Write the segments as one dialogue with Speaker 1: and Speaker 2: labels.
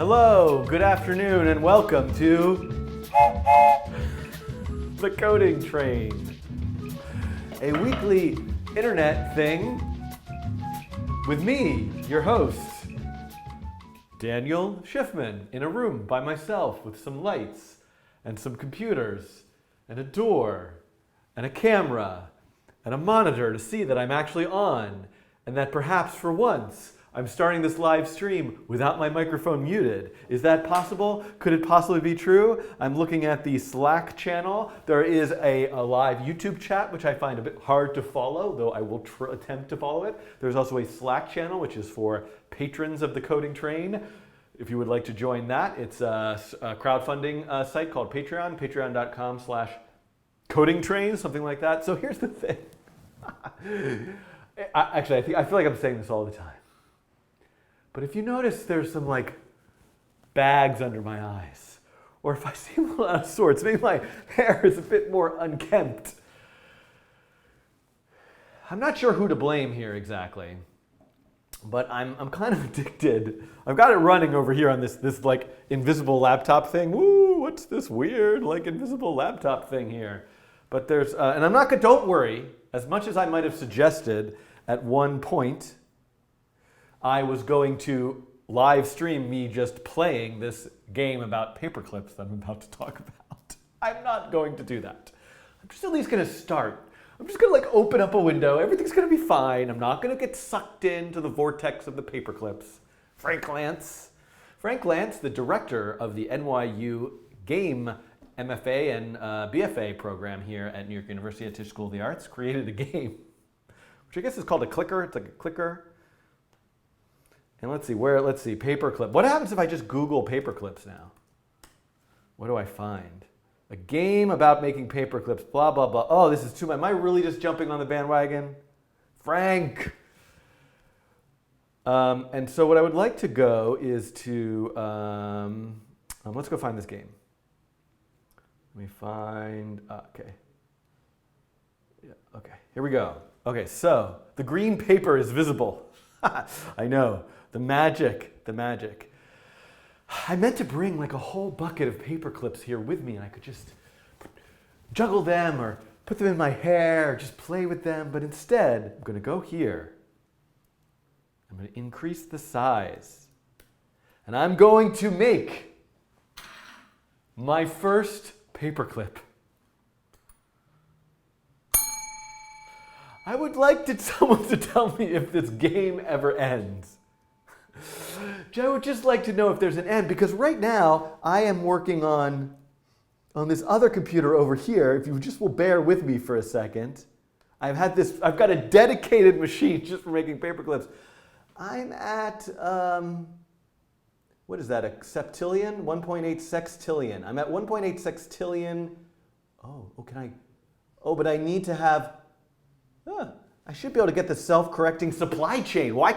Speaker 1: Hello, good afternoon, and welcome to The Coding Train, a weekly internet thing with me, your host, Daniel Schiffman, in a room by myself with some lights and some computers and a door and a camera and a monitor to see that I'm actually on and that perhaps for once I'm starting this live stream without my microphone muted. Is that possible? Could it possibly be true? I'm looking at the Slack channel. There is a live YouTube chat, which I find a bit hard to follow, though I will attempt to follow it. There's also a Slack channel, which is for patrons of the Coding Train. If you would like to join that, it's a crowdfunding site called Patreon, patreon.com/codingtrain, something like that. So here's the thing. I feel like I'm saying this all the time. But if you notice there's some like bags under my eyes, or if I seem a little out of sorts, maybe my hair is a bit more unkempt. I'm not sure who to blame here exactly, but I'm kind of addicted. I've got it running over here on this like invisible laptop thing. Woo, what's this weird like invisible laptop thing here? But there's, and I'm not gonna, don't worry, as much as I might have suggested at one point, I was going to live stream me just playing this game about paperclips that I'm about to talk about. I'm not going to do that. I'm just at least going to start. I'm just going to like open up a window. Everything's going to be fine. I'm not going to get sucked into the vortex of the paperclips. Frank Lantz, the director of the NYU Game MFA and BFA program here at New York University at Tisch School of the Arts, created a game, which I guess is called a clicker. It's like a clicker. And let's see, paperclip. What happens if I just Google paperclips now? What do I find? A game about making paperclips, blah, blah, blah. Oh, this is too much. Am I really just jumping on the bandwagon? Frank! And so what I would like to go is to, let's go find this game. Let me find, okay. Yeah, okay, here we go. Okay, so the green paper is visible. I know. The magic. I meant to bring like a whole bucket of paper clips here with me and I could just juggle them or put them in my hair or just play with them. But instead, I'm going to go here. I'm going to increase the size. And I'm going to make my first paperclip. I would like someone to tell me if this game ever ends. I would just like to know if there's an end, because right now I am working on this other computer over here. If you just will bear with me for a second. I've got a dedicated machine just for making paperclips. I'm at, what is that, a septillion? 1.8 sextillion. I'm at 1.8 sextillion. But I need to have, I should be able to get the self-correcting supply chain. Why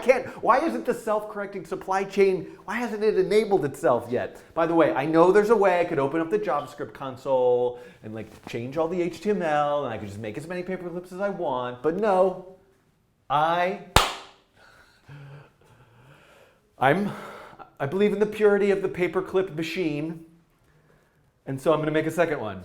Speaker 1: isn't the self-correcting supply chain, why hasn't it enabled itself yet? By the way, I know there's a way I could open up the JavaScript console and like change all the HTML and I could just make as many paperclips as I want, but no, I believe in the purity of the paperclip machine, and so I'm going to make a second one.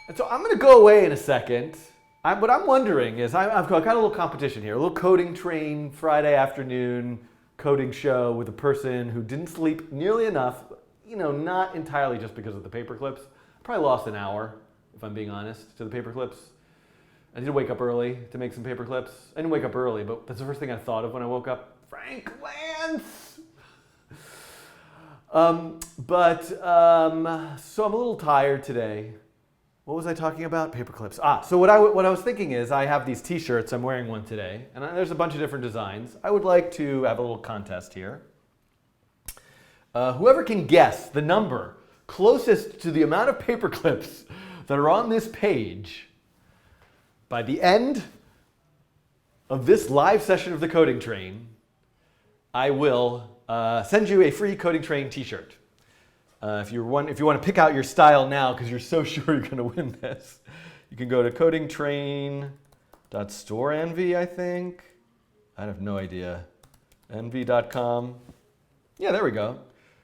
Speaker 1: And so I'm going to go away in a second. What I'm wondering is, I've got a little competition here, a little Coding Train Friday afternoon coding show with a person who didn't sleep nearly enough, not entirely just because of the paperclips. I probably lost an hour, if I'm being honest, to the paperclips. I did wake up early to make some paperclips. I didn't wake up early, but that's the first thing I thought of when I woke up. Frank Lantz! So I'm a little tired today. What was I talking about? Paperclips. So what I was thinking is I have these t-shirts. I'm wearing one today. And there's a bunch of different designs. I would like to have a little contest here. Whoever can guess the number closest to the amount of paperclips that are on this page by the end of this live session of the Coding Train, I will send you a free Coding Train t-shirt. If you want to pick out your style now because you're so sure you're going to win this, you can go to codingtrain.storeenvy, I think. I have no idea. Envy.com. Yeah, there we go.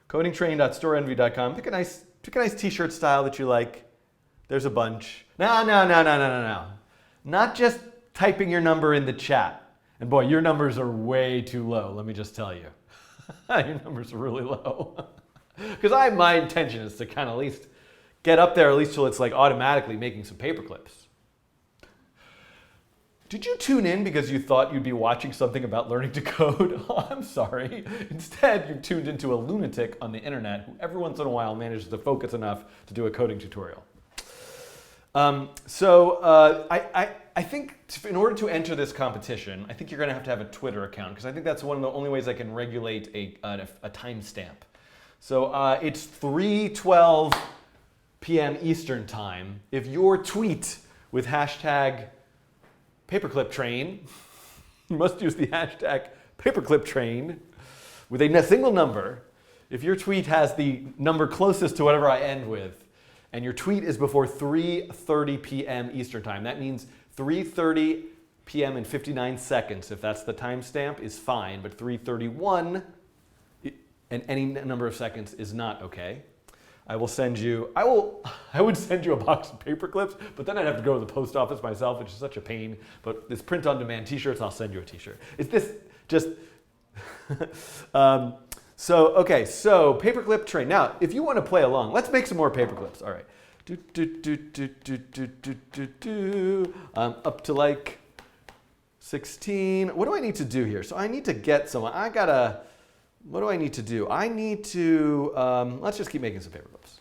Speaker 1: Codingtrain.storeenvy.com. Pick a nice t-shirt style that you like. There's a bunch. No. Not just typing your number in the chat. And boy, your numbers are way too low, let me just tell you. Your numbers are really low. Because my intention is to kind of at least get up there, at least till it's like automatically making some paper clips. Did you tune in because you thought you'd be watching something about learning to code? Oh, I'm sorry. Instead, you tuned into a lunatic on the internet who every once in a while manages to focus enough to do a coding tutorial. I think in order to enter this competition, I think you're going to have a Twitter account, because I think that's one of the only ways I can regulate a timestamp. So it's 3:12 p.m. Eastern time. If your tweet with hashtag Paperclip Train, you must use the hashtag Paperclip Train with a single number. If your tweet has the number closest to whatever I end with, and your tweet is before 3:30 p.m. Eastern time, that means 3:30 p.m. and 59 seconds, if that's the timestamp, is fine, but 3:31 and any number of seconds is not okay. I would send you a box of paper clips, but then I'd have to go to the post office myself, which is such a pain. But this print-on-demand t-shirts, I'll send you a t-shirt. Is this just... So Paperclip Train. Now, if you want to play along, let's make some more paper clips. All right. Up to like 16. What do I need to do here? So I need to get someone. What do I need to do? I need to, let's just keep making some paper clips.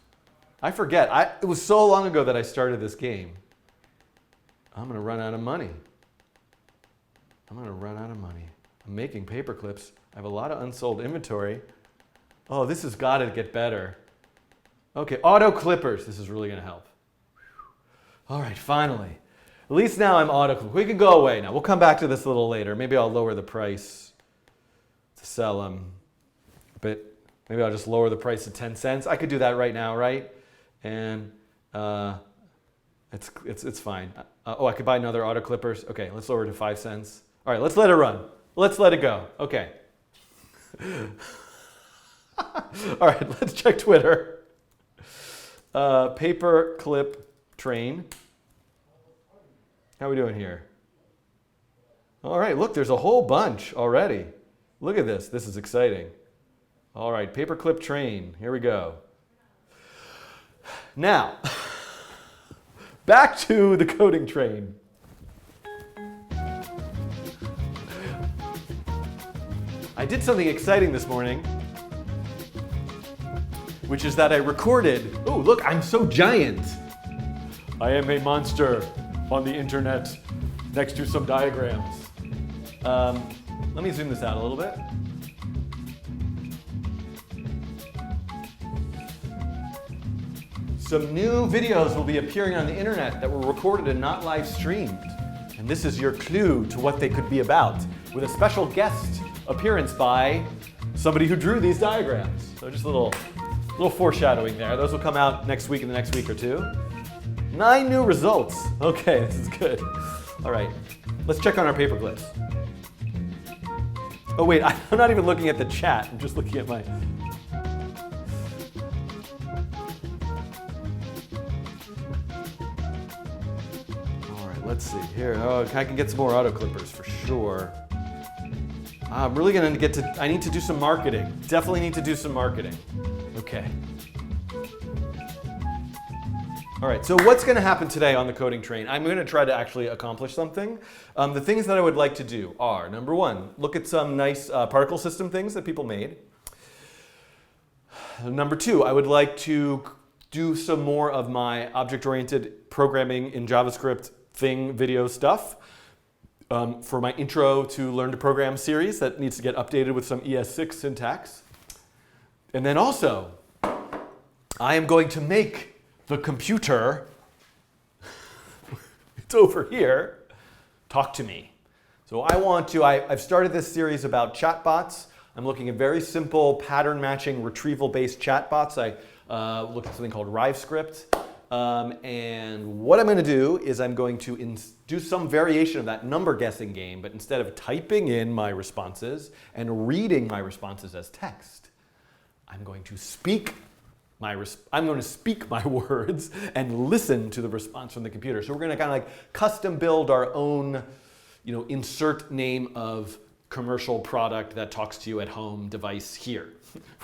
Speaker 1: I forget. It was so long ago that I started this game. I'm going to run out of money. I'm making paper clips. I have a lot of unsold inventory. Oh, this has got to get better. Okay, auto clippers. This is really going to help. All right, finally. At least now I'm auto clipping. We can go away now. We'll come back to this a little later. Maybe I'll lower the price to sell them. But maybe I'll just lower the price to 10 cents. I could do that right now, right? And it's fine. I could buy another auto clippers. Okay, let's lower it to 5 cents. All right, let's let it run. Let's let it go. Okay. All right, let's check Twitter. Paperclip Train. How are we doing here? All right, look, there's a whole bunch already. Look at this. This is exciting. All right, Paperclip Train. Here we go. Now, back to the coding train. I did something exciting this morning, which is that I recorded. Oh, look, I'm so giant. I am a monster on the internet next to some diagrams. Let me zoom this out a little bit. Some new videos will be appearing on the internet that were recorded and not live streamed. And this is your clue to what they could be about, with a special guest appearance by somebody who drew these diagrams. So just a little foreshadowing there. Those will come out next week, in the next week or two. 9 new results. Okay, this is good. All right, let's check on our paper clips. Oh wait, I'm not even looking at the chat. I'm just looking at my... Let's see here. Oh, I can get some more auto clippers for sure. I'm really going to I need to do some marketing. Definitely need to do some marketing. Okay. All right, so what's going to happen today on the coding train? I'm going to try to actually accomplish something. The things that I would like to do are, number one, look at some nice particle system things that people made. Number two, I would like to do some more of my object-oriented programming in JavaScript thing video stuff for my intro to Learn to Program series that needs to get updated with some ES6 syntax. And then also, I am going to make the computer, it's over here, talk to me. So I've started this series about chatbots. I'm looking at very simple pattern matching retrieval-based chatbots. I looked at something called RiveScript. And what I'm going to do is I'm going to do some variation of that number guessing game, but instead of typing in my responses and reading my responses as text, I'm going to speak my words and listen to the response from the computer. So we're going to kind of like custom build our own, insert name of commercial product that talks to you at home device here.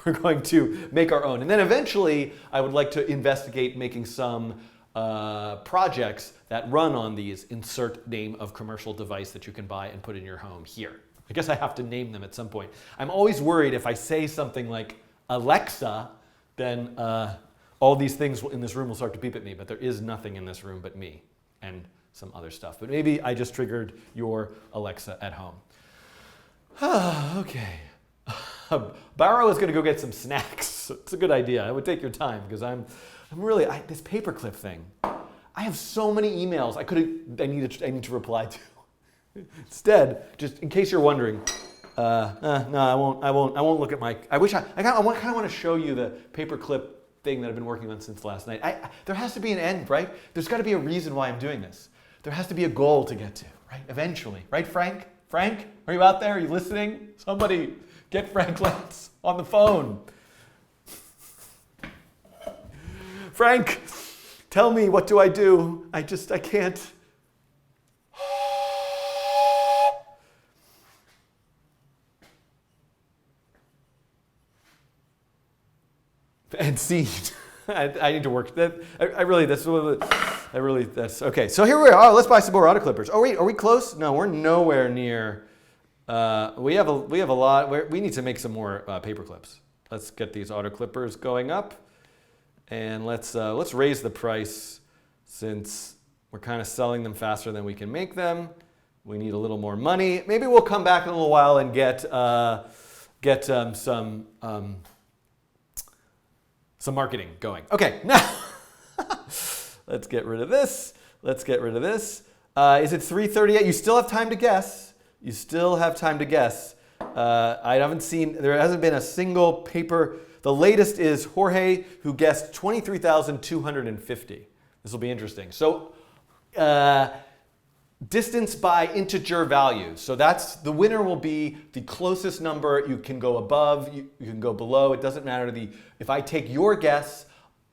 Speaker 1: We're going to make our own. And then eventually, I would like to investigate making some projects that run on these insert name of commercial device that you can buy and put in your home here. I guess I have to name them at some point. I'm always worried if I say something like Alexa, then all these things in this room will start to beep at me, but there is nothing in this room but me and some other stuff. But maybe I just triggered your Alexa at home. Okay. Barrow is going to go get some snacks. It's a good idea. I would take your time because I'm really this paperclip thing. I have so many emails I need to reply to. Instead, just in case you're wondering, no, I won't look at my. I kind of want to show you the paperclip thing that I've been working on since last night. There has to be an end, right? There's got to be a reason why I'm doing this. There has to be a goal to get to, right? Eventually, right, Frank? Frank, are you out there? Are you listening? Somebody get Frank Lantz on the phone. Frank, tell me, what do? I can't. And scene. I need to work that. That's okay. So here we are. Oh, let's buy some more auto clippers. Oh wait, are we close? No, we're nowhere near. We have a lot. We need to make some more paper clips. Let's get these auto clippers going up, and let's raise the price since we're kind of selling them faster than we can make them. We need a little more money. Maybe we'll come back in a little while and get some marketing going. Okay, now let's get rid of this. Let's get rid of this. Is it 3:38? You still have time to guess. You still have time to guess. I haven't seen, there hasn't been a single paper. The latest is Jorge, who guessed 23,250. This will be interesting. So distance by integer value. So that's, the winner will be the closest number. You can go above, you can go below. It doesn't matter. If I take your guess,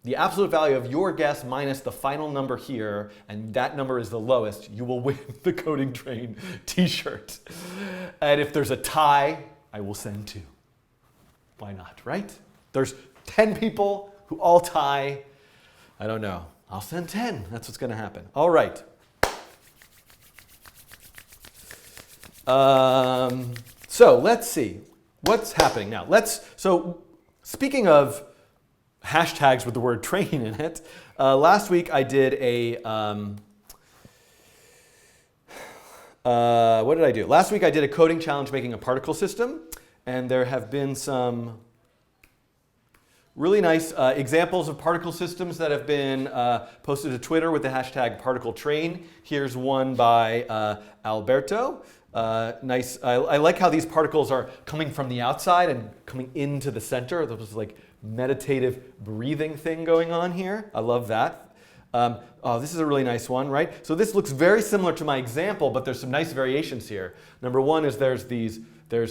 Speaker 1: the absolute value of your guess minus the final number here, and that number is the lowest, you will win the Coding Train t-shirt. And if there's a tie, I will send 2. Why not, right? There's 10 people who all tie. I don't know. I'll send 10. That's what's going to happen. All right. So let's see what's happening now. So speaking of hashtags with the word train in it, last week I did a, what did I do? Last week I did a coding challenge making a particle system, and there have been some really nice examples of particle systems that have been posted to Twitter with the hashtag ParticleTrain. Here's one by Alberto. Nice. I like how these particles are coming from the outside and coming into the center. There's like meditative breathing thing going on here. I love that. Oh, this is a really nice one, right? So this looks very similar to my example, but there's some nice variations here. Number one is there's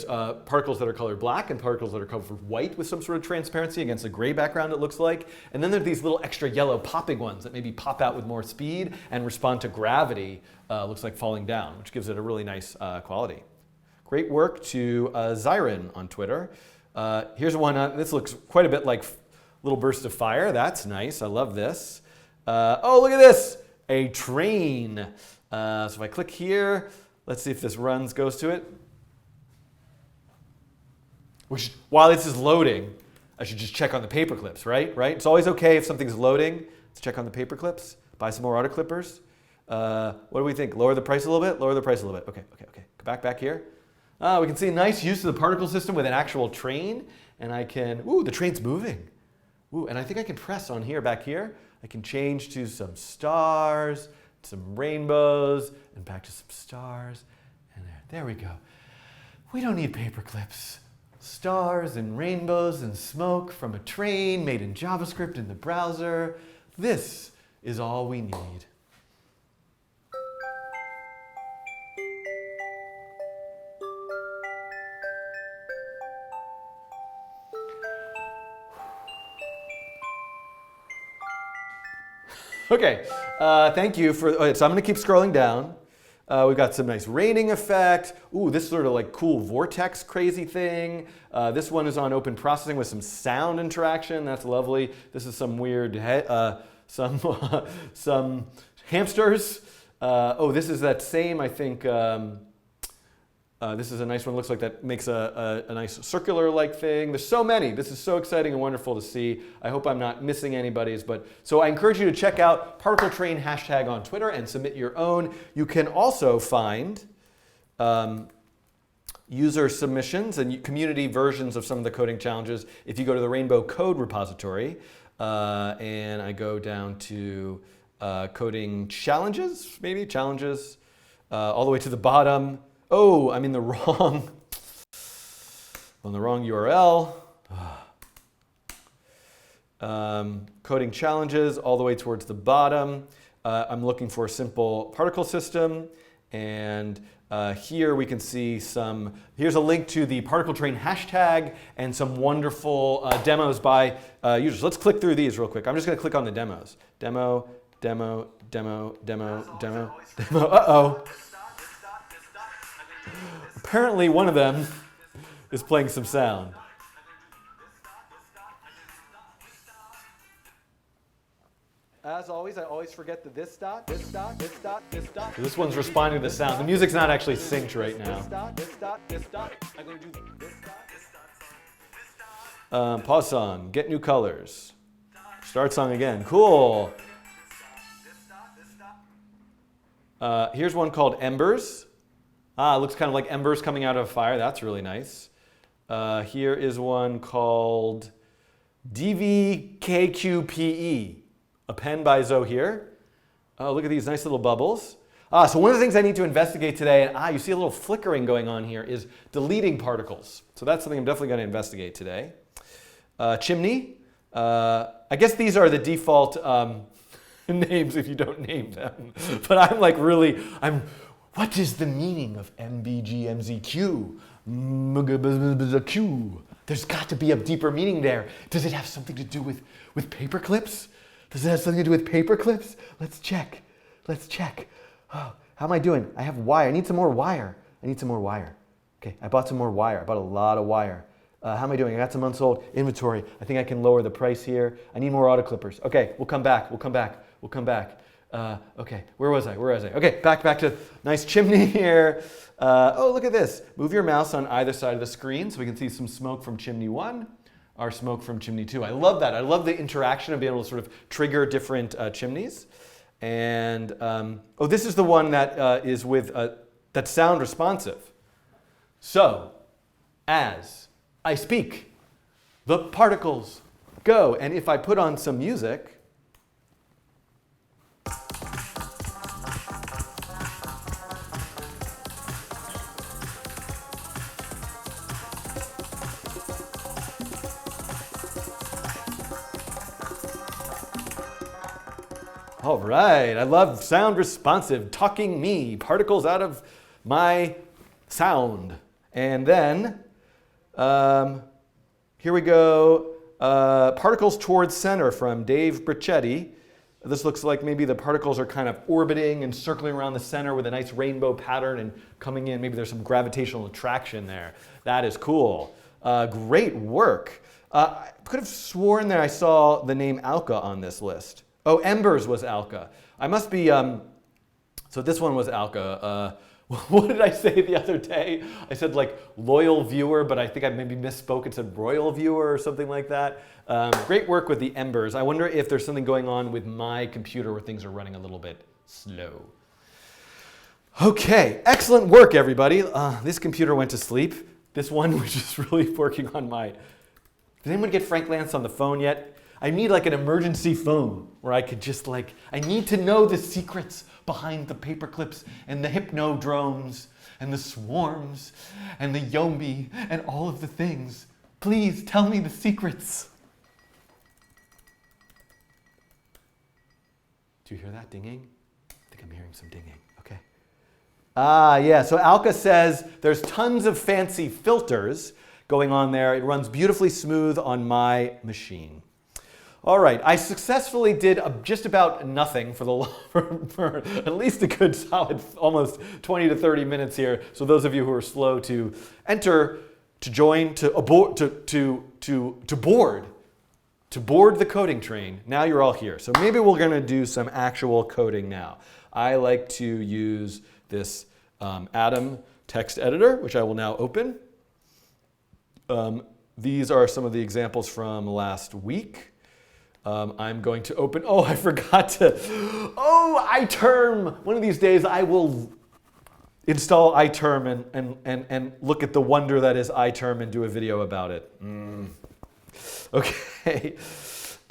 Speaker 1: particles that are colored black and particles that are colored white with some sort of transparency against a gray background, it looks like. And then there are these little extra yellow popping ones that maybe pop out with more speed and respond to gravity, looks like falling down, which gives it a really nice quality. Great work to Zyron on Twitter. Here's one, this looks quite a bit like little burst of fire. That's nice, I love this. Oh, look at this, a train. So if I click here, let's see if this goes to it. Which, while this is loading, I should just check on the paper clips, right? It's always okay if something's loading. Let's check on the paper clips. Buy some more auto clippers. What do we think? Lower the price a little bit? Lower the price a little bit. Okay. Back here. We can see a nice use of the particle system with an actual train. And I can, the train's moving. And I think I can press on here, back here. I can change to some stars, some rainbows, and back to some stars. And there we go. We don't need paper clips. Stars and rainbows and smoke from a train made in JavaScript in the browser. This is all we need. Okay, thank you for, okay, so I'm gonna keep scrolling down. We've got some nice raining effect. Ooh, this sort of like cool vortex crazy thing. This one is on open processing with some sound interaction. That's lovely. This is some weird, some hamsters. Oh, this is that same, I think, this is a nice one. Looks like that makes a nice circular-like thing. There's so many. This is so exciting and wonderful to see. I hope I'm not missing anybody's. So I encourage you to check out Particle Train hashtag on Twitter and submit your own. You can also find user submissions and community versions of some of the coding challenges if you go to the Rainbow Code repository. And I go down to coding challenges, maybe challenges, all the way to the bottom. Oh, I'm in the wrong, on the wrong URL. Coding challenges all the way towards the bottom. I'm looking for a simple particle system. And here we can see here's a link to the Particle Train hashtag and some wonderful demos by users. Let's click through these real quick. I'm just gonna click on the demos. Demo. Uh-oh. Apparently one of them is playing some sound. As always, I always forget the this.dot. This one's responding to the sound. The music's not actually synced right now. Pause song, get new colors. Start song again, cool. Here's one called Embers. It looks kind of like embers coming out of a fire. That's really nice. Here is one called DVKQPE, a pen by Zohir. Oh, look at these nice little bubbles. So one of the things I need to investigate today, and you see a little flickering going on here, is deleting particles. So that's something I'm definitely going to investigate today. Chimney. I guess these are the default names if you don't name them. But I'm like really, what is the meaning of MBGMZQ? Q. There's got to be a deeper meaning there. Does it have something to do with paperclips? Does it have something to do with paperclips? Let's check. Oh, how am I doing? I have wire. I need some more wire. Okay, I bought some more wire. I bought a lot of wire. How am I doing? I got some unsold inventory. I think I can lower the price here. I need more auto clippers. Okay, we'll come back. Okay, where was I? Okay, back to nice chimney here. Oh, look at this. Move your mouse on either side of the screen so we can see some smoke from chimney 1, or smoke from chimney 2. I love that. I love the interaction of being able to sort of trigger different chimneys. And, oh, this is the one that is with, that's sound responsive. So, as I speak, the particles go. And if I put on some music, all right, I love sound responsive, talking me, particles out of my sound. And then, here we go, particles towards center from Dave Brichetti. This looks like maybe the particles are kind of orbiting and circling around the center with a nice rainbow pattern and coming in. Maybe there's some gravitational attraction there. That is cool. Great work. I could have sworn that I saw the name Alka on this list. Oh, Embers was Alka. I must be, so this one was Alka. What did I say the other day? I said like loyal viewer, but I think I maybe misspoke and said royal viewer or something like that. Great work with the Embers. I wonder if there's something going on with my computer where things are running a little bit slow. Okay, excellent work, everybody. This computer went to sleep. This one was just really working on my... Did anyone get Frank Lantz on the phone yet? I need like an emergency phone where I could just like, I need to know the secrets behind the paperclips and the hypnodromes and the swarms and the yomi and all of the things. Please tell me the secrets. Do you hear that dinging? I think I'm hearing some dinging. Okay. Yeah, so Alka says there's tons of fancy filters going on there. It runs beautifully smooth on my machine. All right, I successfully did just about nothing for at least a good solid almost 20 to 30 minutes here. So those of you who are slow to enter, to join, to board the coding train, now you're all here. So maybe we're going to do some actual coding now. I like to use this Atom text editor, which I will now open. These are some of the examples from last week. I'm going to open, oh, I forgot to, iTerm. One of these days I will install iTerm and look at the wonder that is iTerm and do a video about it. Okay,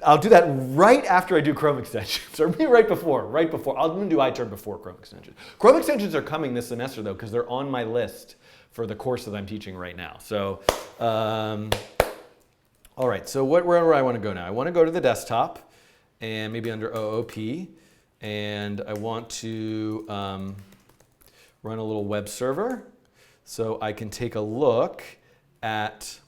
Speaker 1: I'll do that right after I do Chrome extensions, or maybe right before. I'm going to do iTerm before Chrome extensions. Chrome extensions are coming this semester though, because they're on my list for the course that I'm teaching right now. So, all right, so where do I want to go now? I want to go to the desktop and maybe under OOP, and I want to run a little web server so I can take a look at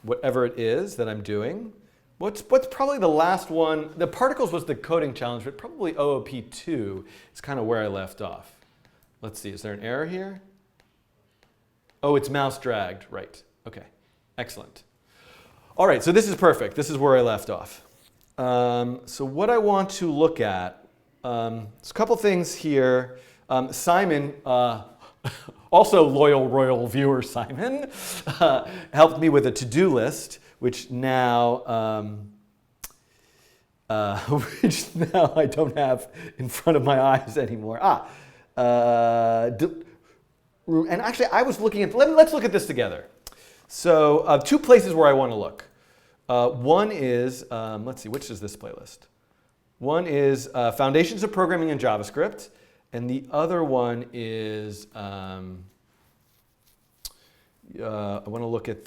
Speaker 1: whatever it is that I'm doing. What's probably the last one? The particles was the coding challenge, but probably OOP2 is kind of where I left off. Let's see, is there an error here? Oh, it's mouse dragged, right. Okay, excellent. All right, so this is perfect. This is where I left off. So what I want to look at, there's a couple things here. Simon, also loyal royal viewer Simon, helped me with a to-do list, which now I don't have in front of my eyes anymore. And actually, I was looking at, let's look at this together. So two places where I want to look. One is, let's see, which is this playlist? One is Foundations of Programming in JavaScript, and the other one is, I want to look at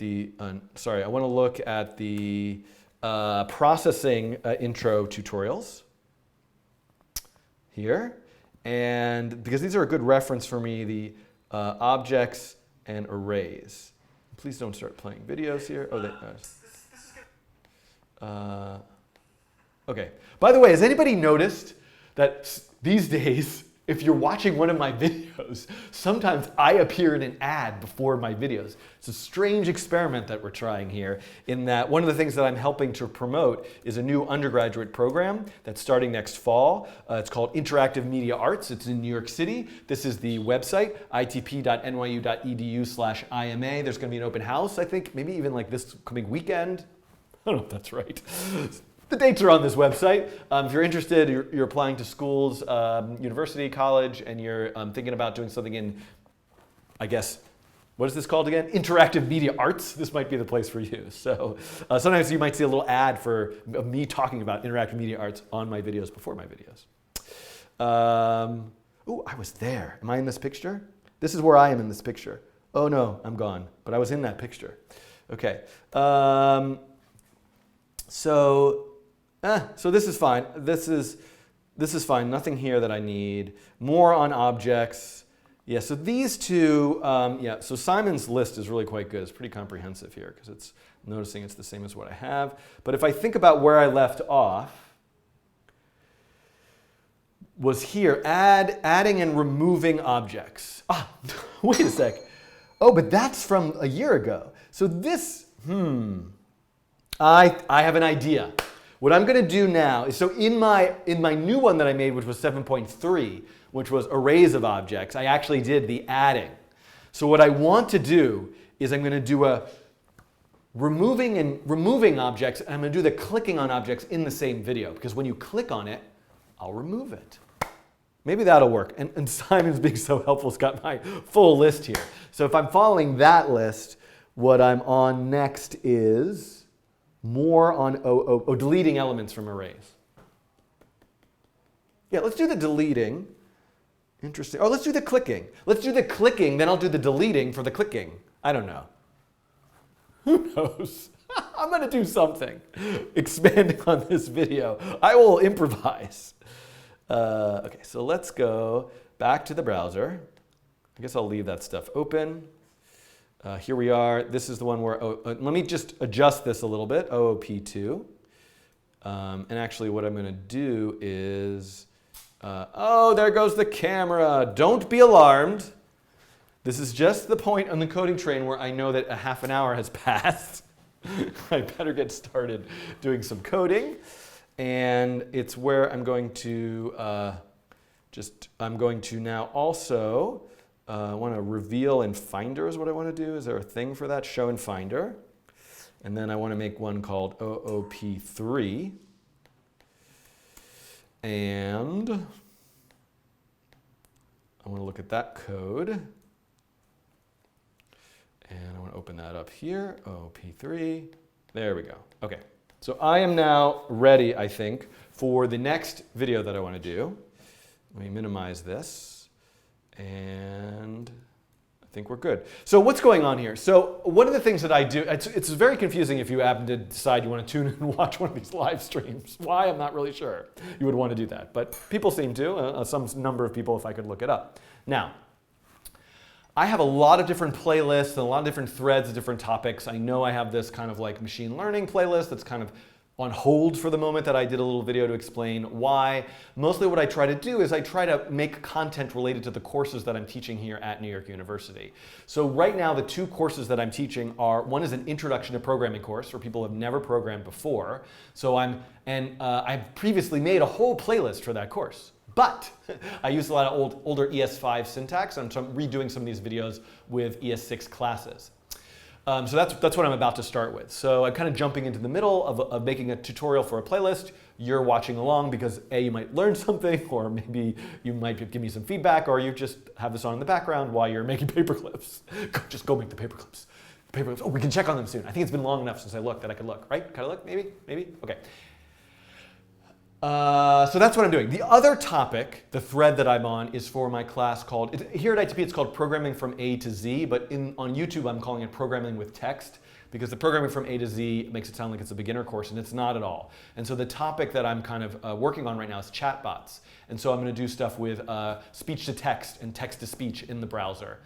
Speaker 1: the, processing intro tutorials here. And because these are a good reference for me, the objects and arrays. Please don't start playing videos here. Oh, okay. By the way, has anybody noticed that these days, if you're watching one of my videos, sometimes I appear in an ad before my videos. It's a strange experiment that we're trying here, in that one of the things that I'm helping to promote is a new undergraduate program that's starting next fall. It's called Interactive Media Arts. It's in New York City. This is the website, itp.nyu.edu/IMA. There's going to be an open house, I think, maybe even like this coming weekend. I don't know if that's right. The dates are on this website. If you're interested, you're applying to schools, university, college, and you're thinking about doing something in, I guess, what is this called again? Interactive Media Arts. This might be the place for you. So sometimes you might see a little ad for me talking about interactive media arts on my videos before my videos. Ooh, I was there. Am I in this picture? This is where I am in this picture. Oh no, I'm gone. But I was in that picture. Okay. So this is fine. This is fine. Nothing here that I need. More on objects. Yeah, so these two, so Simon's list is really quite good. It's pretty comprehensive here because it's noticing it's the same as what I have. But if I think about where I left off, was here, adding and removing objects. Wait a sec. Oh, but that's from a year ago. So this, I have an idea. What I'm going to do now is, so in my new one that I made, which was 7.3, which was arrays of objects, I actually did the adding. So what I want to do is I'm going to do a removing objects, and I'm going to do the clicking on objects in the same video, because when you click on it, I'll remove it. Maybe that'll work. And Simon's being so helpful, has got my full list here. So if I'm following that list, what I'm on next is more on deleting elements from arrays. Yeah, let's do the deleting. Interesting. Oh, let's do the clicking. Let's do the clicking, then I'll do the deleting for the clicking. I don't know. Who knows? I'm going to do something expanding on this video. I will improvise. Okay, so let's go back to the browser. I guess I'll leave that stuff open. Here we are. This is the one where, let me just adjust this a little bit, OOP2. And actually what I'm going to do is, oh, there goes the camera. Don't be alarmed. This is just the point on the coding train where I know that a half an hour has passed. I better get started doing some coding. And it's where I'm going to I'm going to now also want to reveal in Finder is what I want to do. Is there a thing for that? Show in Finder. And then I want to make one called OOP3. And I want to look at that code. And I want to open that up here, OOP3. There we go. Okay, so I am now ready, I think, for the next video that I want to do. Let me minimize this, and I think we're good. So what's going on here? So one of the things that I do, it's very confusing if you happen to decide you want to tune in and watch one of these live streams. Why, I'm not really sure you would want to do that. But people seem to, some number of people if I could look it up. Now, I have a lot of different playlists and a lot of different threads of different topics. I know I have this kind of like machine learning playlist that's kind of on hold for the moment that I did a little video to explain why. Mostly what I try to do is I try to make content related to the courses that I'm teaching here at New York University. So right now the two courses that I'm teaching are, one is an Introduction to Programming course for people who have never programmed before. So I've previously made a whole playlist for that course. But I use a lot of older ES5 syntax, and so I'm redoing some of these videos with ES6 classes. So that's what I'm about to start with. So I'm kind of jumping into the middle of making a tutorial for a playlist. You're watching along because A, you might learn something, or maybe you might give me some feedback, or you just have this on in the background while you're making paperclips. Just go make the paperclips. Oh, we can check on them soon. I think it's been long enough since I looked that I could look, right? Can I look? Maybe? Okay. So that's what I'm doing. The other topic, the thread that I'm on, is for my class called, here at ITP it's called Programming from A to Z, but on YouTube I'm calling it Programming with Text, because the Programming from A to Z makes it sound like it's a beginner course, and it's not at all. And so the topic that I'm kind of working on right now is chatbots. And so I'm going to do stuff with speech to text and text to speech in the browser.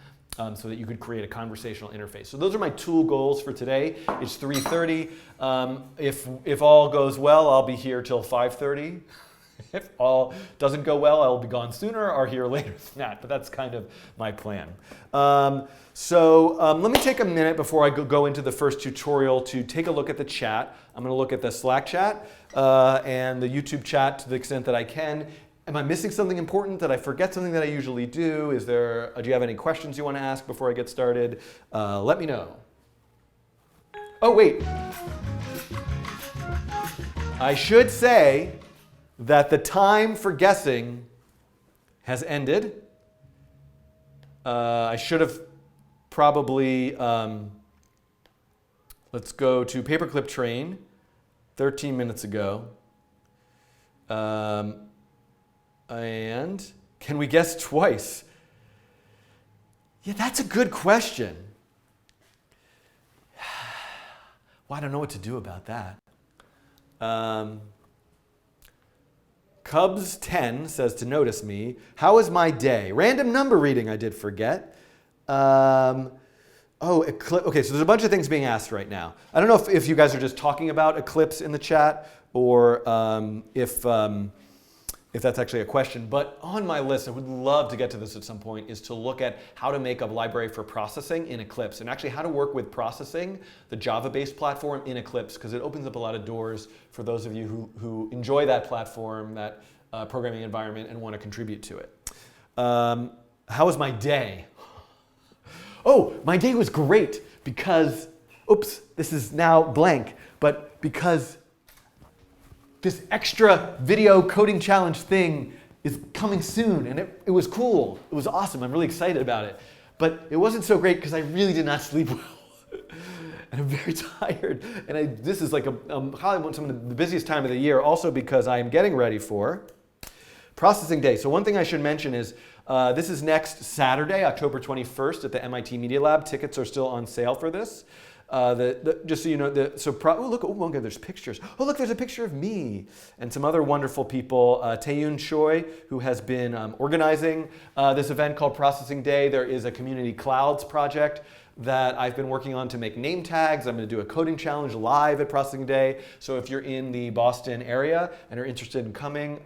Speaker 1: So that you could create a conversational interface. So those are my tool goals for today. It's 3:30. If all goes well, I'll be here till 5:30. If all doesn't go well, I'll be gone sooner or here later than that. But that's kind of my plan. Let me take a minute before I go into the first tutorial to take a look at the chat. I'm going to look at the Slack chat and the YouTube chat to the extent that I can. Am I missing something important? Did I forget something that I usually do? Do you have any questions you want to ask before I get started? Let me know. Oh, wait. I should say that the time for guessing has ended. I should have probably, let's go to Paperclip Train, 13 minutes ago. And can we guess twice? Yeah, that's a good question. Well, I don't know what to do about that. Cubs10 says to notice me. How was my day? Random number reading, I did forget. Okay, so there's a bunch of things being asked right now. I don't know if you guys are just talking about Eclipse in the chat or if that's actually a question, but on my list, I would love to get to this at some point, is to look at how to make a library for processing in Eclipse, and actually how to work with processing, the Java-based platform in Eclipse, because it opens up a lot of doors for those of you who enjoy that platform, that programming environment, and want to contribute to it. How was my day? Oh, my day was great because, oops, this is now blank, but because this extra video coding challenge thing is coming soon, and it was cool. It was awesome. I'm really excited about it. But it wasn't so great because I really did not sleep well. And I'm very tired. And this is like probably some of the busiest time of the year, also because I'm getting ready for processing day. So one thing I should mention is this is next Saturday, October 21st at the MIT Media Lab. Tickets are still on sale for this. Just so you know, look, there's pictures. Oh, look, there's a picture of me and some other wonderful people. Taeyun Choi, who has been organizing this event called Processing Day. There is a Community Clouds project that I've been working on to make name tags. I'm going to do a coding challenge live at Processing Day. So if you're in the Boston area and are interested in coming,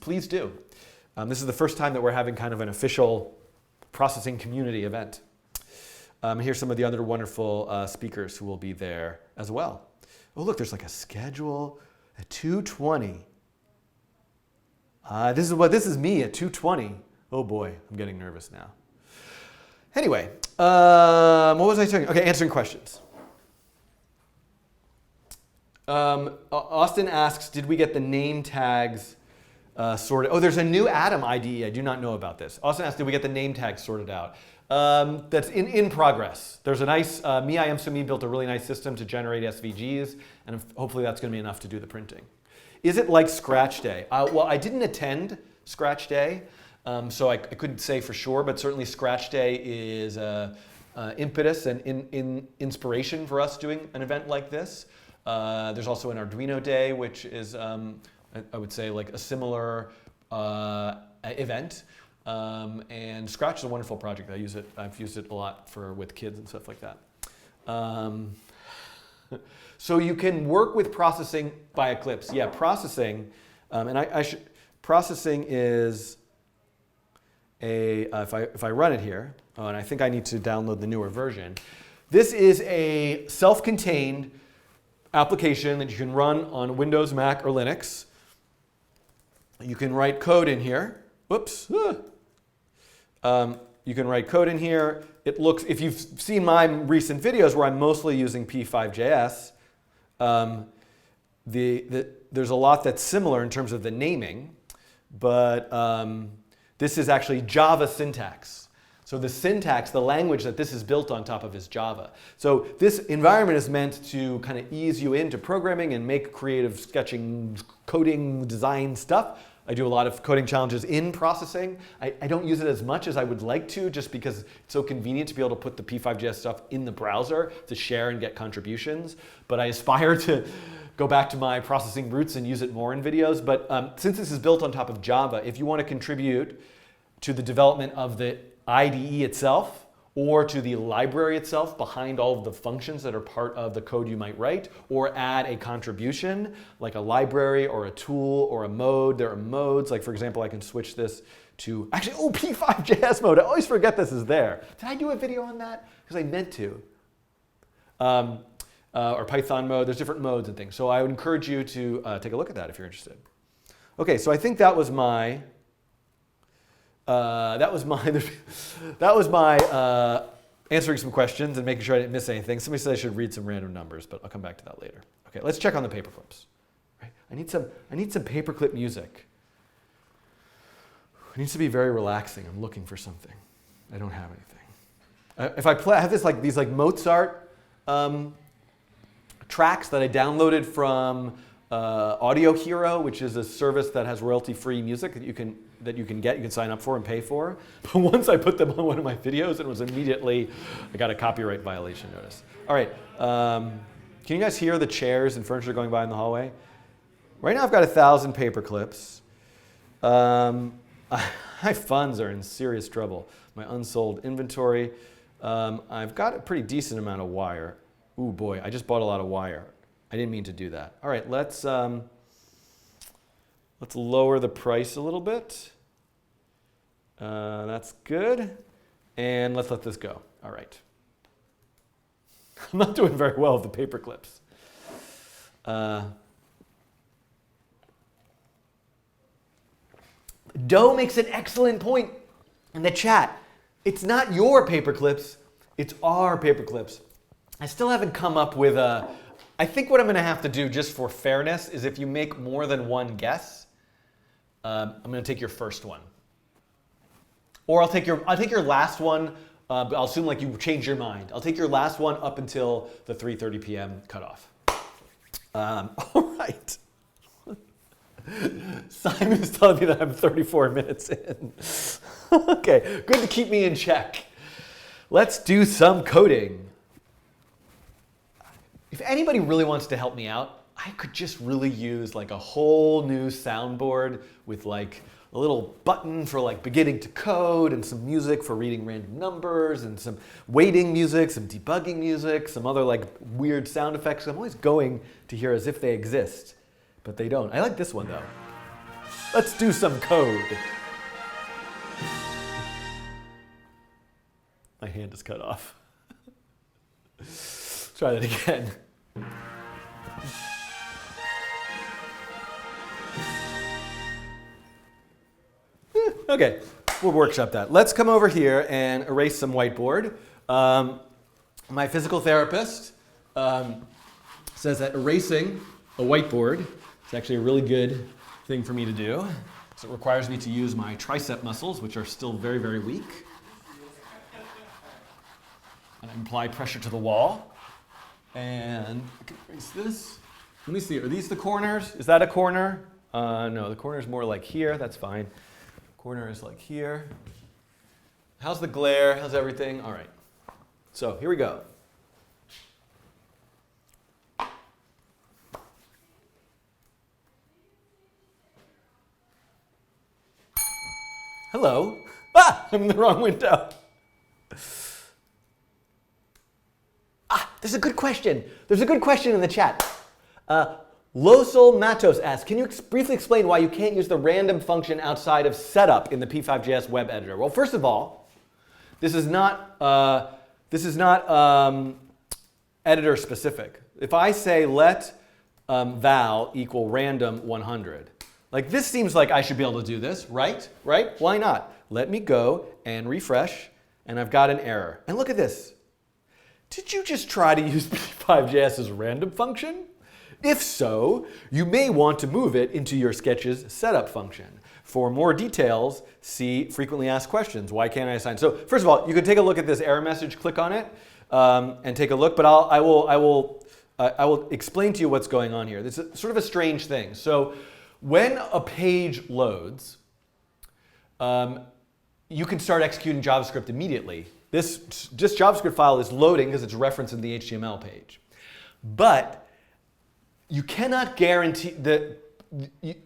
Speaker 1: please do. This is the first time that we're having kind of an official processing community event. Here's some of the other wonderful speakers who will be there as well. Oh, look, there's like a schedule at 2:20. This is me at 2:20. Oh boy, I'm getting nervous now. Anyway, what was I saying? Okay, answering questions. Austin asks, did we get the name tags sorted? Oh, there's a new Atom IDE. I do not know about this. Austin asks, did we get the name tags sorted out? That's in progress. There's a nice, Me I Am So Me built a really nice system to generate SVGs, and hopefully that's going to be enough to do the printing. Is it like Scratch Day? Well, I didn't attend Scratch Day, so I couldn't say for sure, but certainly Scratch Day is impetus and inspiration for us doing an event like this. There's also an Arduino Day, which is, I would say, like a similar event. And Scratch is a wonderful project. I've used it a lot with kids and stuff like that. So you can work with processing by Eclipse. Yeah, processing, processing is if I run it here, and I think I need to download the newer version. This is a self-contained application that you can run on Windows, Mac, or Linux. You can write code in here. Whoops. You can write code in here. It looks, if you've seen my recent videos where I'm mostly using p5.JS, there's a lot that's similar in terms of the naming, but this is actually Java syntax. So the syntax, the language that this is built on top of is Java. So this environment is meant to kind of ease you into programming and make creative sketching, coding, design stuff. I do a lot of coding challenges in processing. I don't use it as much as I would like to, just because it's so convenient to be able to put the p5.js stuff in the browser to share and get contributions. But I aspire to go back to my processing roots and use it more in videos. But since this is built on top of Java, if you want to contribute to the development of the IDE itself, or to the library itself behind all of the functions that are part of the code you might write, or add a contribution like a library or a tool or a mode. There are modes, like for example, I can switch this to, actually, oh, p5.js mode. I always forget this is there. Did I do a video on that? Because I meant to. Or Python mode, there's different modes and things. So I would encourage you to take a look at that if you're interested. Okay, so I think that was my answering some questions and making sure I didn't miss anything. Somebody said I should read some random numbers, but I'll come back to that later. Okay, let's check on the paperclips. Right? I need some paperclip music. It needs to be very relaxing. I'm looking for something. I don't have anything. If I play, I have these Mozart tracks that I downloaded from Audio Hero, which is a service that has royalty-free music that you can get, you can sign up for and pay for. But once I put them on one of my videos, it was immediately, I got a copyright violation notice. All right, can you guys hear the chairs and furniture going by in the hallway? Right now I've got 1,000 paperclips. My funds are in serious trouble. My unsold inventory. I've got a pretty decent amount of wire. Ooh boy, I just bought a lot of wire. I didn't mean to do that. All right, let's lower the price a little bit. That's good. And let's let this go. All right. I'm not doing very well with the paperclips. Doe makes an excellent point in the chat. It's not your paperclips, it's our paperclips. I still haven't come up with a... I think what I'm going to have to do, just for fairness, is if you make more than one guess, I'm going to take your first one. Or I'll take your last one, but I'll assume like you change your mind. I'll take your last one up until the 3:30 p.m. cutoff. All right. Simon is telling me that I'm 34 minutes in. Okay, good to keep me in check. Let's do some coding. if anybody really wants to help me out, I could just really use like a whole new soundboard with like a little button for like beginning to code and some music for reading random numbers and some waiting music, some debugging music, some other like weird sound effects. I'm always going to hear as if they exist, but they don't. I like this one though. Let's do some code. My hand is cut off. Try that again. Okay, we'll workshop that. Let's come over here and erase some whiteboard. My physical therapist says that erasing a whiteboard is actually a really good thing for me to do. So it requires me to use my tricep muscles, which are still very, very weak. And I apply pressure to the wall. And I can erase this. Let me see, are these the corners? Is that a corner? No, the corner is more like here. That's fine. Corner is like here. How's the glare? How's everything? All right. So here we go. Hello. Ah, I'm in the wrong window. Ah, there's a good question. There's a good question in the chat. Losol Matos asks, can you briefly explain why you can't use the random function outside of setup in the p5.js web editor? Well, first of all, this is not editor specific. If I say let val equal random 100, like this seems like I should be able to do this, right? Right? Why not? Let me go and refresh, and I've got an error. And look at this. Did you just try to use p5.js's random function? If so, you may want to move it into your sketch's setup function. For more details, see frequently asked questions. Why can't I assign? So first of all, you can take a look at this error message, click on it, and take a look. But I will explain to you what's going on here. This is sort of a strange thing. So when a page loads, you can start executing JavaScript immediately. This JavaScript file is loading because it's referenced in the HTML page. But you cannot guarantee that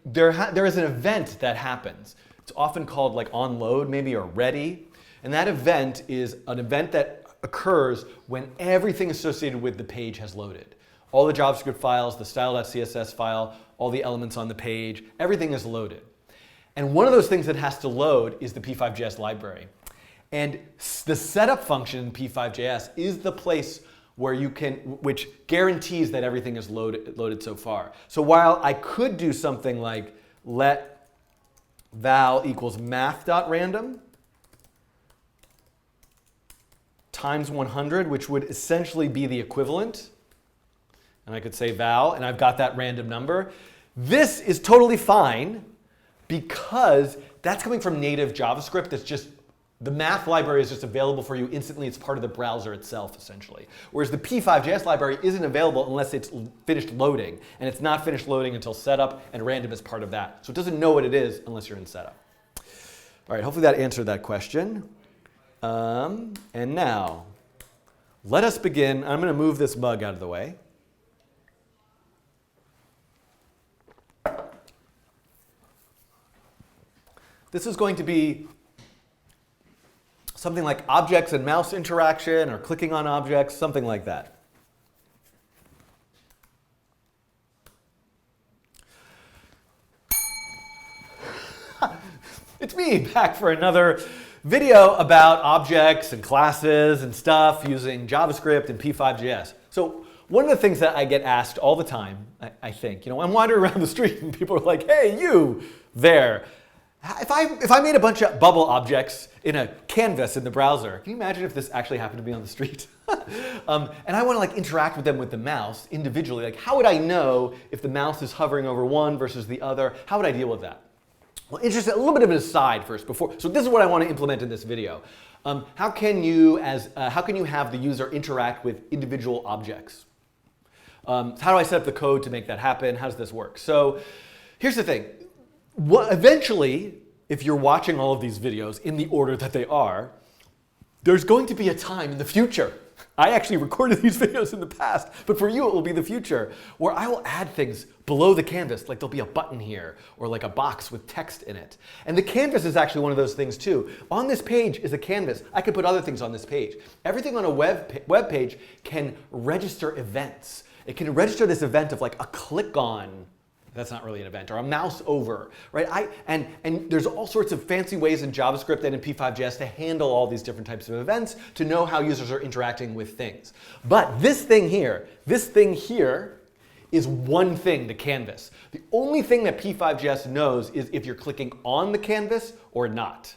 Speaker 1: there is an event that happens. It's often called like on load maybe or ready. And that event is an event that occurs when everything associated with the page has loaded. All the JavaScript files, the style.css file, all the elements on the page, everything is loaded. And one of those things that has to load is the p5.js library. And the setup function in p5.js is the place where you can, which guarantees that everything is loaded so far. So while I could do something like let val equals math.random times 100, which would essentially be the equivalent, and I could say val, and I've got that random number. This is totally fine because that's coming from native JavaScript. That's just, the math library is just available for you instantly. It's part of the browser itself, essentially. Whereas the p5.js library isn't available unless it's finished loading. And it's not finished loading until setup, and random is part of that. So it doesn't know what it is unless you're in setup. All right, hopefully that answered that question. And now, let us begin. I'm going to move this mug out of the way. This is going to be something like objects and mouse interaction, or clicking on objects, something like that. It's me back for another video about objects and classes and stuff using JavaScript and p5.js. So one of the things that I get asked all the time, I think, I'm wandering around the street and people are like, hey, you there. If I made a bunch of bubble objects in a canvas in the browser, can you imagine if this actually happened to be on the street? And I want to like interact with them with the mouse individually. Like, how would I know if the mouse is hovering over one versus the other? How would I deal with that? Well, interesting. A little bit of an aside first before. So this is what I want to implement in this video. How can you have the user interact with individual objects? How do I set up the code to make that happen? How does this work? So here's the thing. Eventually, if you're watching all of these videos in the order that they are, there's going to be a time in the future I actually recorded these videos in the past, but for you it will be the future, where I will add things below the canvas, like there'll be a button here, or like a box with text in it. And the canvas is actually one of those things too. On this page is a canvas. I could put other things on this page. Everything on a web page can register events. It can register this event of like a click on. That's not really an event, or a mouse over, right? And there's all sorts of fancy ways in JavaScript and in p5.js to handle all these different types of events to know how users are interacting with things. But this thing here is one thing, the canvas. The only thing that p5.js knows is if you're clicking on the canvas or not.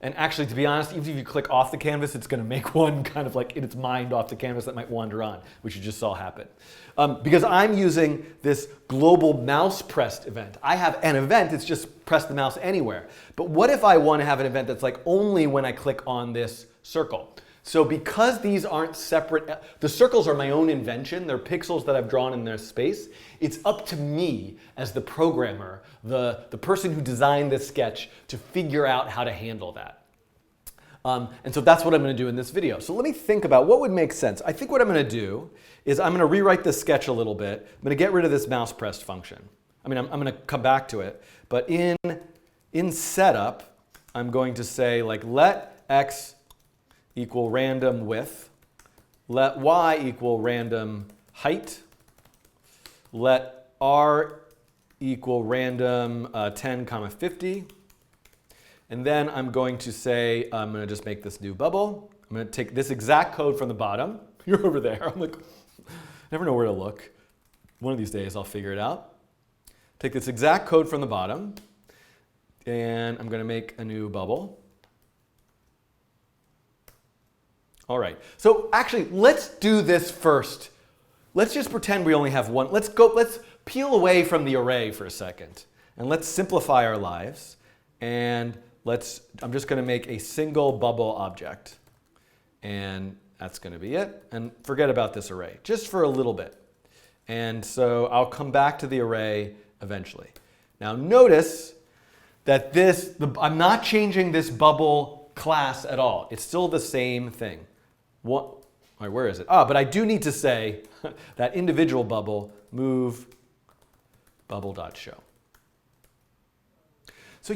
Speaker 1: And actually, to be honest, even if you click off the canvas, it's going to make one kind of like in its mind off the canvas that might wander on, which you just saw happen. Because I'm using this global mouse pressed event. I have an event, it's just press the mouse anywhere. But what if I want to have an event that's like only when I click on this circle? So because these aren't separate, the circles are my own invention, they're pixels that I've drawn in their space, it's up to me as the programmer, the person who designed this sketch, to figure out how to handle that. And so that's what I'm going to do in this video. So let me think about what would make sense. I think what I'm going to do is I'm going to rewrite this sketch a little bit. I'm going to get rid of this mouse pressed function. I mean, I'm going to come back to it. But in setup, I'm going to say like let x equal random width, let y equal random height, let r equal random 10, 50. And then I'm going to say, I'm going to just make this new bubble. I'm going to take this exact code from the bottom. You're over there. I'm like, never know where to look. One of these days I'll figure it out. Take this exact code from the bottom, and I'm going to make a new bubble. All right, so actually, let's do this first. Let's just pretend we only have one. Let's peel away from the array for a second, and let's simplify our lives. And I'm just going to make a single bubble object. And that's going to be it. And forget about this array, just for a little bit. And so I'll come back to the array eventually. Now notice that I'm not changing this bubble class at all. It's still the same thing. All right, where is it? But I do need to say that individual bubble move bubble.show. So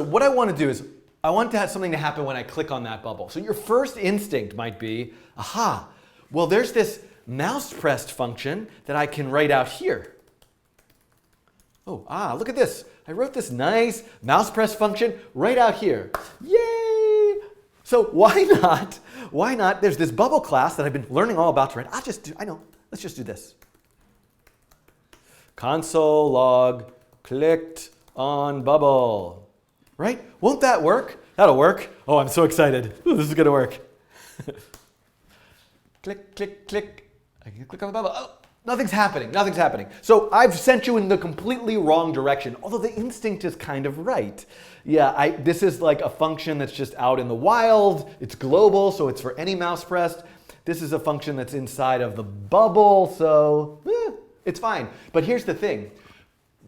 Speaker 1: what I want to do is I want to have something to happen when I click on that bubble. So your first instinct might be, aha, well there's this mouse pressed function that I can write out here. Oh, look at this. I wrote this nice mouse press function right out here. Yay! So why not, there's this bubble class that I've been learning all about to write. Let's just do this. Console log clicked on bubble. Right? Won't that work? That'll work. Oh, I'm so excited. Ooh, this is going to work. Click, click, click. I can click on the bubble. Oh, nothing's happening. Nothing's happening. So I've sent you in the completely wrong direction, although the instinct is kind of right. Yeah, this is like a function that's just out in the wild. It's global, so it's for any mouse pressed. This is a function that's inside of the bubble, so it's fine. But here's the thing.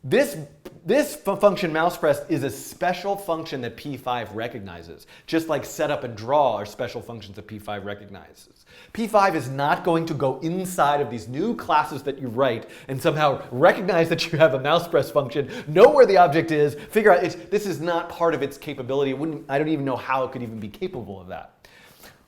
Speaker 1: This function mouse pressed is a special function that p5 recognizes, just like setup and draw are special functions that p5 recognizes. p5 is not going to go inside of these new classes that you write and somehow recognize that you have a mouse press function, know where the object is, figure out this is not part of its capability. I don't even know how it could even be capable of that.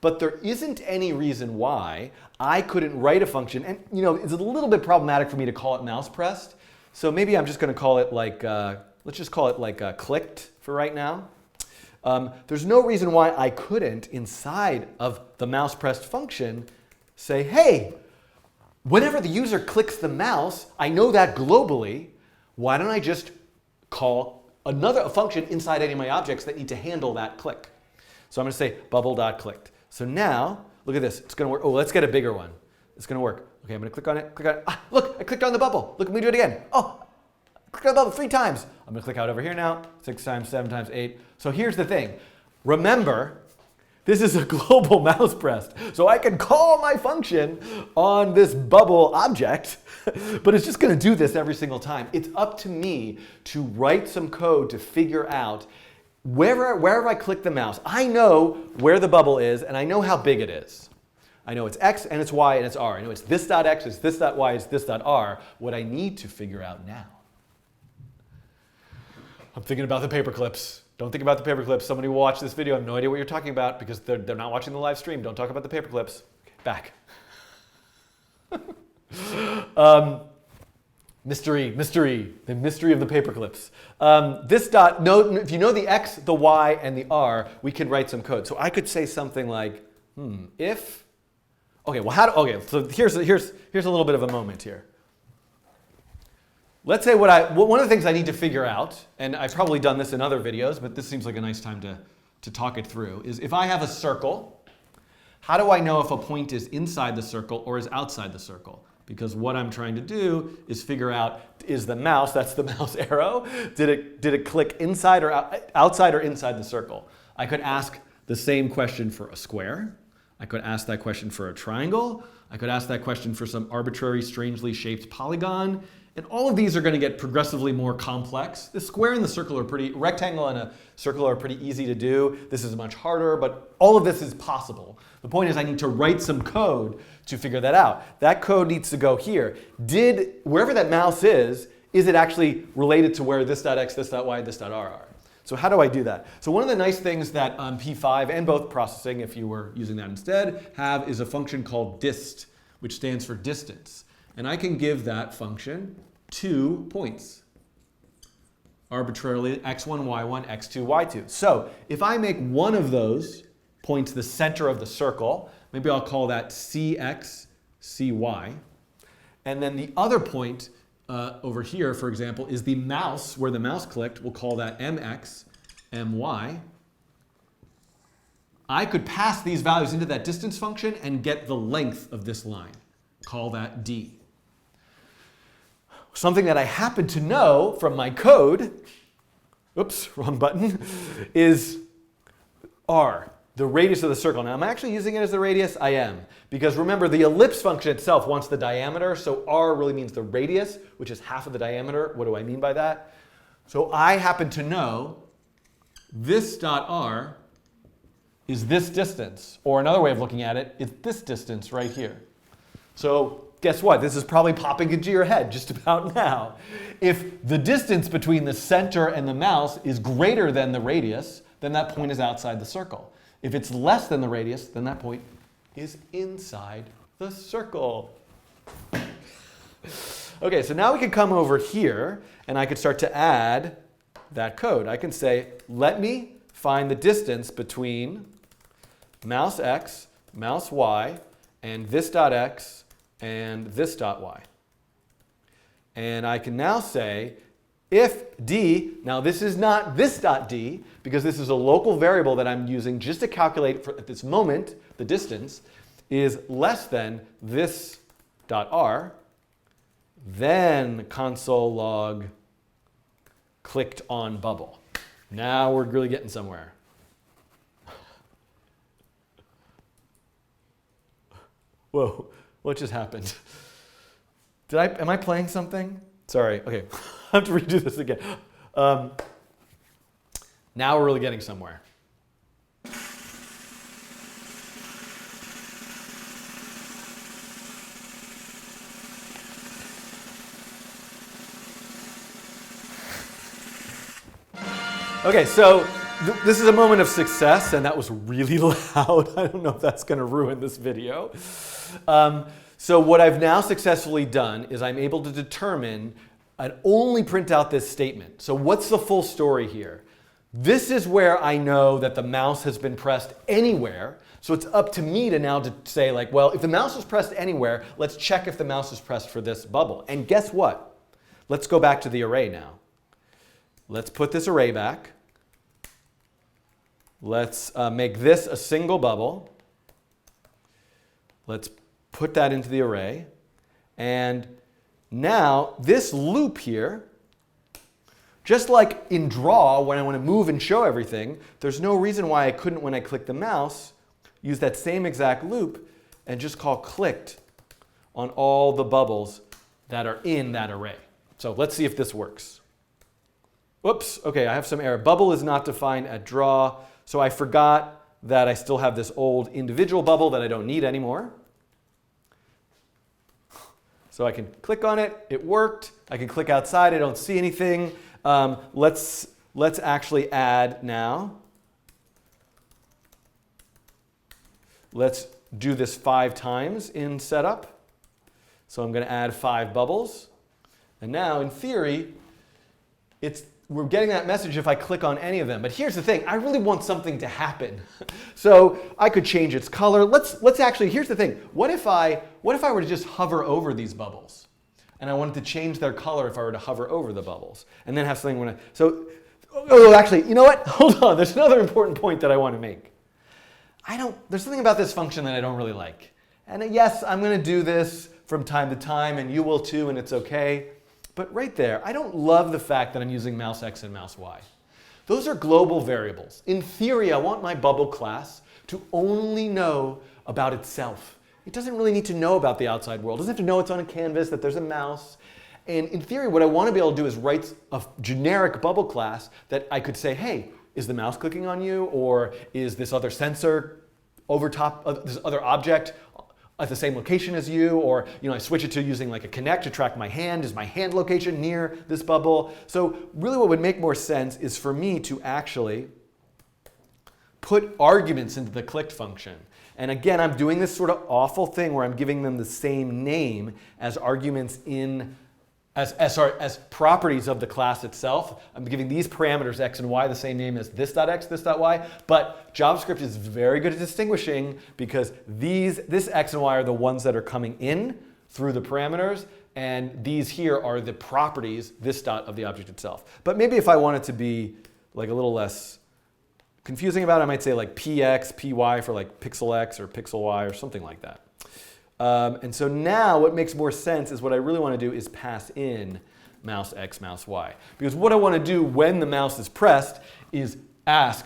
Speaker 1: But there isn't any reason why I couldn't write a function, and it's a little bit problematic for me to call it mouse pressed. So maybe I'm just going to call it like, let's just call it like clicked for right now. There's no reason why I couldn't, inside of the mouse pressed function, say, hey, whenever the user clicks the mouse, I know that globally, why don't I just call a function inside any of my objects that need to handle that click? So I'm going to say bubble.clicked. So now, look at this. It's going to work. Oh, let's get a bigger one. It's going to work. Okay, I'm going to click on it. Look, I clicked on the bubble. Look, let me do it again. Oh, I clicked on the bubble 3 times. I'm going to click out over here now. 6 times, 7 times, 8. So here's the thing. Remember, this is a global mouse pressed. So I can call my function on this bubble object, but it's just going to do this every single time. It's up to me to write some code to figure out wherever I click the mouse, I know where the bubble is and I know how big it is. I know it's x and it's y and it's r. I know it's this.x, it's this.y, it's this.r. What I need to figure out now. I'm thinking about the paperclips. Don't think about the paperclips. Somebody will watch this video. I have no idea what you're talking about because they're not watching the live stream. Don't talk about the paperclips. Okay, back. Mystery, the mystery of the paperclips. This dot, if you know the x, the y, and the r, we can write some code. So I could say something like, if, okay, well, okay, so here's a little bit of a moment here. Let's say one of the things I need to figure out, and I've probably done this in other videos, but this seems like a nice time to talk it through, is if I have a circle, how do I know if a point is inside the circle or is outside the circle? Because what I'm trying to do is figure out, is the mouse, that's the mouse arrow, did it click inside or outside or inside the circle? I could ask the same question for a square. I could ask that question for a triangle. I could ask that question for some arbitrary, strangely shaped polygon. And all of these are going to get progressively more complex. The square and the circle are rectangle and a circle are pretty easy to do. This is much harder, but all of this is possible. The point is I need to write some code to figure that out. That code needs to go here. Wherever that mouse is it actually related to where this.x, this.y, this.r are? So how do I do that? So one of the nice things that P5 and both processing, if you were using that instead, have is a function called dist, which stands for distance. And I can give that function 2 points. Arbitrarily, x1, y1, x2, y2. So if I make one of those points the center of the circle, maybe I'll call that cx, cy. And then the other point over here, for example, is the mouse, where the mouse clicked. We'll call that mx, my. I could pass these values into that distance function and get the length of this line. Call that d. Something that I happen to know from my code, oops, wrong button, is r, the radius of the circle. Now, am I actually using it as the radius? I am. Because remember, the ellipse function itself wants the diameter, so r really means the radius, which is half of the diameter. What do I mean by that? So I happen to know this.r is this distance. Or another way of looking at it is this distance right here. So guess what? This is probably popping into your head just about now. If the distance between the center and the mouse is greater than the radius, then that point is outside the circle. If it's less than the radius, then that point is inside the circle. Okay, so now we can come over here and I could start to add that code. I can say, let me find the distance between mouse x, mouse y, and this.x, and this.y. And I can now say, if d, now this is not this.d, because this is a local variable that I'm using just to calculate at this moment, the distance, is less than this.r, then console log clicked on bubble. Now we're really getting somewhere. Whoa. What just happened? Am I playing something? Sorry, okay, I have to redo this again. Now we're really getting somewhere. Okay, so this is a moment of success, and that was really loud. I don't know if that's going to ruin this video. So what I've now successfully done is I'm able to determine and only print out this statement. So what's the full story here? This is where I know that the mouse has been pressed anywhere. So it's up to me to now to say, like, well, if the mouse is pressed anywhere, let's check if the mouse is pressed for this bubble. And guess what? Let's go back to the array now. Let's put this array back. Let's make this a single bubble. Let's put that into the array. And now this loop here, just like in draw, when I want to move and show everything, there's no reason why I couldn't, when I click the mouse, use that same exact loop and just call clicked on all the bubbles that are in that array. So let's see if this works. Whoops, okay, I have some error. Bubble is not defined at draw, so I forgot that I still have this old individual bubble that I don't need anymore. So I can click on it, it worked. I can click outside, I don't see anything. Let's actually add now. Let's do this 5 times in setup. So I'm going to add 5 bubbles. And now, in theory, we're getting that message if I click on any of them. But here's the thing, I really want something to happen. So I could change its color. Let's actually, here's the thing. What if I were to just hover over these bubbles? And I wanted to change their color if I were to hover over the bubbles. And then have something when actually, you know what? Hold on, there's another important point that I want to make. There's something about this function that I don't really like. And yes, I'm going to do this from time to time, and you will too, and it's okay. But right there, I don't love the fact that I'm using mouse X and mouse Y. Those are global variables. In theory, I want my bubble class to only know about itself. It doesn't really need to know about the outside world. It doesn't have to know it's on a canvas, that there's a mouse. And in theory, what I want to be able to do is write a generic bubble class that I could say, hey, is the mouse clicking on you? Or is this other sensor over top of this other object at the same location as you? Or I switch it to using like a connect to track my hand. Is my hand location near this bubble? So really what would make more sense is for me to actually put arguments into the clicked function. And again, I'm doing this sort of awful thing where I'm giving them the same name as arguments as properties of the class itself. I'm giving these parameters x and y the same name as this.x, this.y, but JavaScript is very good at distinguishing because this x and y are the ones that are coming in through the parameters, and these here are the properties, this dot, of the object itself. But maybe if I wanted to be like a little less confusing about it, I might say like px, py for like pixel x or pixel y or something like that. And so now what makes more sense is what I really want to do is pass in mouse X, mouse Y. Because what I want to do when the mouse is pressed is ask,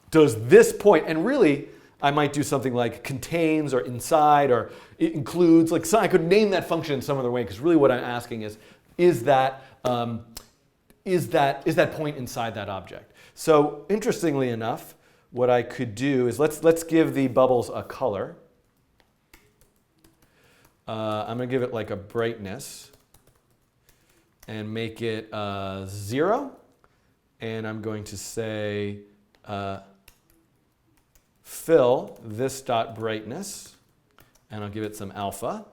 Speaker 1: does this point, and really I might do something like contains or inside or it includes, like so I could name that function in some other way because really what I'm asking is that point inside that object. So interestingly enough, what I could do is let's give the bubbles a color. I'm going to give it like a brightness and make it 0. And I'm going to say fill this dot brightness, and I'll give it some alpha.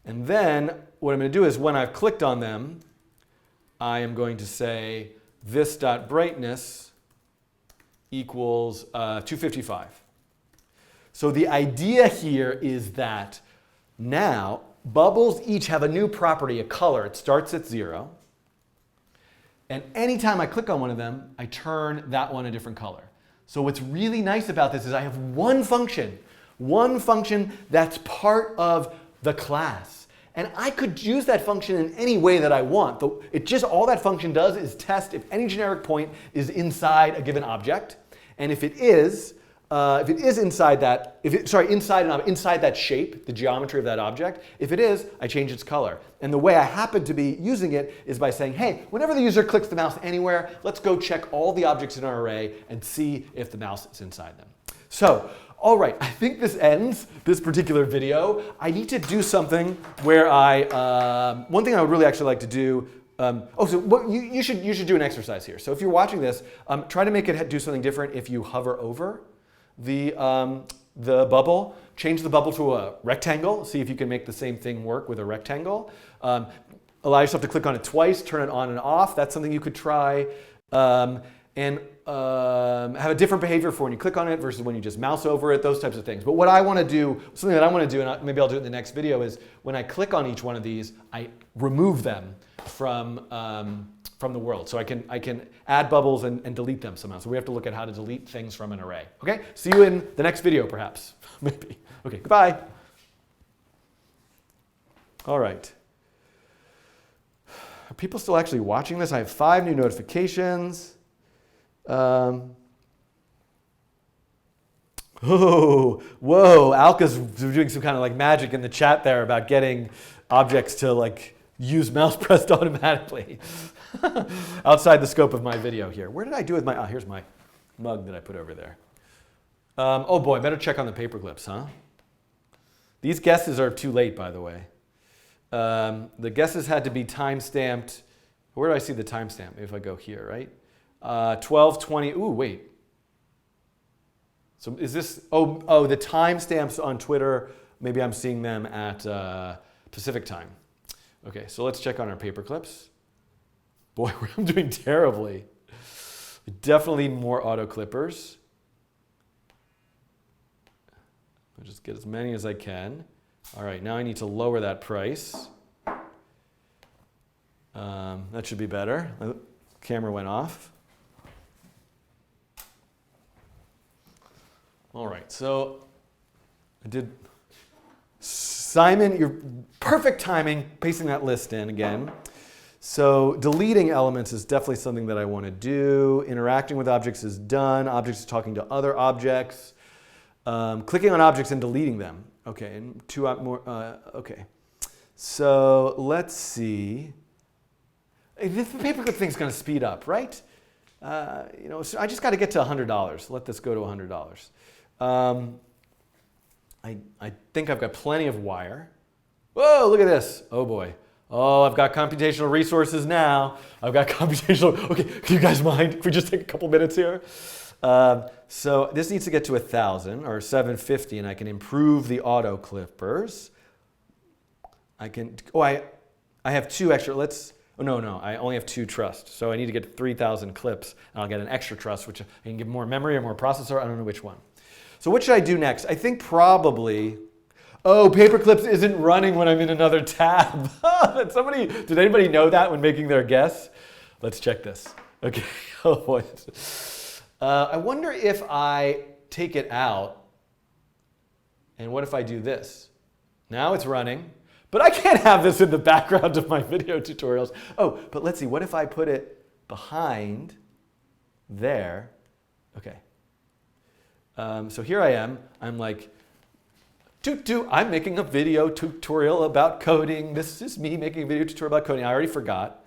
Speaker 1: And then what I'm going to do is when I've clicked on them, I am going to say this dot brightness equals 255. So the idea here is that now bubbles each have a new property, a color. It starts at 0. And anytime I click on one of them, I turn that one a different color. So what's really nice about this is I have one function that's part of the class. And I could use that function in any way that I want. All that function does is test if any generic point is inside a given object. And if it is inside that, inside that shape, the geometry of that object, if it is, I change its color. And the way I happen to be using it is by saying, hey, whenever the user clicks the mouse anywhere, let's go check all the objects in our array and see if the mouse is inside them. So, all right, I think this ends this particular video. I need to do something where one thing I would really actually like to do, you should do an exercise here. So if you're watching this, try to make it do something different if you hover over the bubble. Change the bubble to a rectangle. See if you can make the same thing work with a rectangle. Allow yourself to click on it twice, turn it on and off. That's something you could try. And have a different behavior for when you click on it versus when you just mouse over it, those types of things. But what I want to do, something that I want to do, and maybe I'll do it in the next video, is when I click on each one of these, I remove them from the world. So I can add bubbles and delete them somehow. So we have to look at how to delete things from an array. Okay? See you in the next video, perhaps. Maybe. Okay, goodbye. All right. Are people still actually watching this? I have 5 new notifications. Whoa, Alka's doing some kind of like magic in the chat there about getting objects to like use mouse pressed automatically outside the scope of my video here. Where did I do with my, here's my mug that I put over there? Oh boy, better check on the paperclips, huh? These guesses are too late, by the way. The guesses had to be time-stamped. Where do I see the timestamp? If I go here, right? 12:20. Ooh, wait. So is this? Oh, the timestamps on Twitter. Maybe I'm seeing them at Pacific time. Okay, so let's check on our paperclips. Boy, I'm doing terribly. We definitely need more auto clippers. I'll just get as many as I can. All right, now I need to lower that price. That should be better. The camera went off. All right, so I did. Simon, you're perfect timing, pasting that list in again. So deleting elements is definitely something that I want to do. Interacting with objects is done. Objects are talking to other objects. Clicking on objects and deleting them. Okay, and two more. Okay, so let's see. This paperclip thing's going to speed up, right? So I just got to get to $100. Let this go to $100. I think I've got plenty of wire. Whoa, look at this. Oh boy. Oh, I've got computational resources now. I've got computational. Okay, do you guys mind if we just take a couple minutes here? So this needs to get to 1,000 or 750, and I can improve the auto clippers. I can. Oh, I have 2 extra. No. I only have 2 trust, so I need to get 3,000 clips, and I'll get an extra trust, which I can give more memory or more processor. I don't know which one. So what should I do next? I think probably. Oh, Paperclips isn't running when I'm in another tab. Did anybody know that when making their guess? Let's check this. Okay. Oh boy. I wonder if I take it out, and what if I do this? Now it's running, but I can't have this in the background of my video tutorials. Oh, but let's see. What if I put it behind there? Okay. So here I am. I'm like, I'm making a video tutorial about coding. This is me making a video tutorial about coding. I already forgot.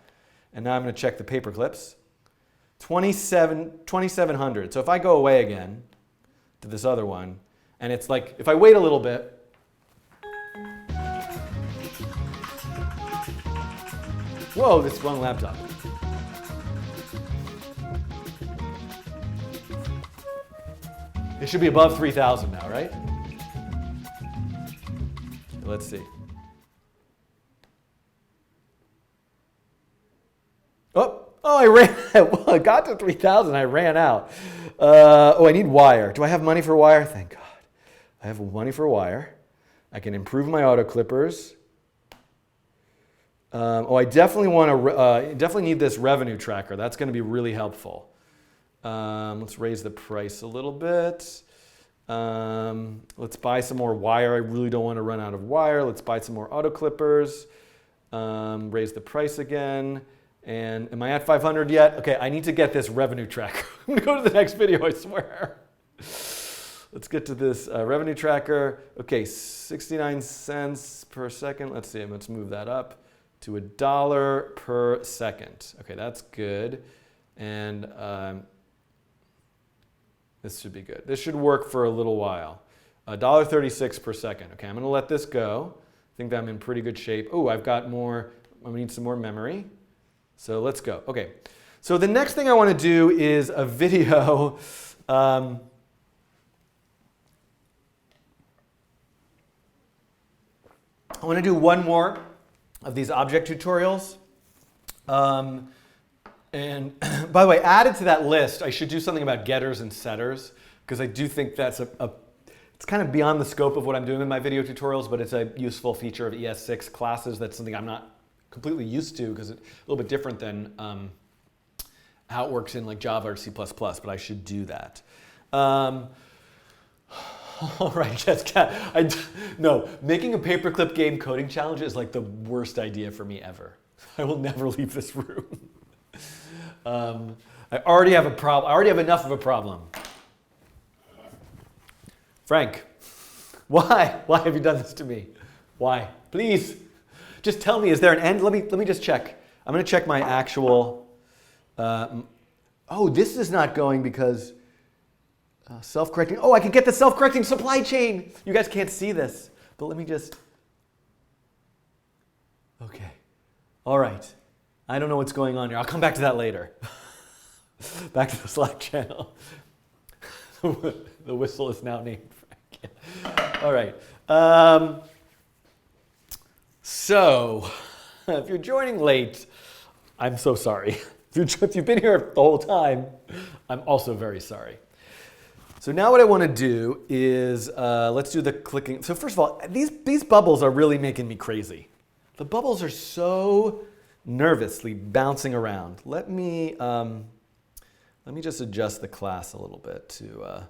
Speaker 1: And now I'm going to check the paperclips. 2,700. So if I go away again to this other one, and it's like, if I wait a little bit, whoa, this one laptop. It should be above 3,000 now, right? Let's see. Oh, I ran. Well, I got to 3,000. I ran out. I need wire. Do I have money for wire? Thank God. I have money for wire. I can improve my auto clippers. I definitely want to. Definitely need this revenue tracker. That's going to be really helpful. Let's raise the price a little bit. Let's buy some more wire. I really don't want to run out of wire. Let's buy some more auto clippers. Raise the price again. And am I at 500 yet? Okay, I need to get this revenue tracker. I'm going to go to the next video, I swear. Let's get to this revenue tracker. Okay, 69 cents per second. Let's see, let's move that up to $1 per second. Okay, that's good. And this should be good. This should work for a little while. $1.36 per second. Okay, I'm going to let this go. I think that I'm in pretty good shape. Oh, I've got more. I need some more memory. So let's go. Okay, so the next thing I want to do is a video. I want to do one more of these object tutorials. And by the way, added to that list, I should do something about getters and setters, because I do think that's it's kind of beyond the scope of what I'm doing in my video tutorials, but it's a useful feature of ES6 classes. That's something I'm not completely used to, because it's a little bit different than how it works in like Java or C++, but I should do that. All right, Jessica. No, making a paperclip game coding challenge is like the worst idea for me ever. I will never leave this room. I already have a problem. I already have enough of a problem. Frank, why? Why have you done this to me? Why? Please, just tell me, is there an end? Let me just check. I'm going to check my actual... oh, this is not going because Self-correcting. Oh, I can get the self-correcting supply chain. You guys can't see this, but let me just. Okay. All right. I don't know what's going on here. I'll come back to that later. Back to the Slack channel. The whistle is now named Frank. All right. So, if you're joining late, I'm so sorry. If you've been here the whole time, I'm also very sorry. So now what I want to do is, let's do the clicking. So first of all, these bubbles are really making me crazy. The bubbles are so nervously bouncing around. Let me just adjust the class a little bit to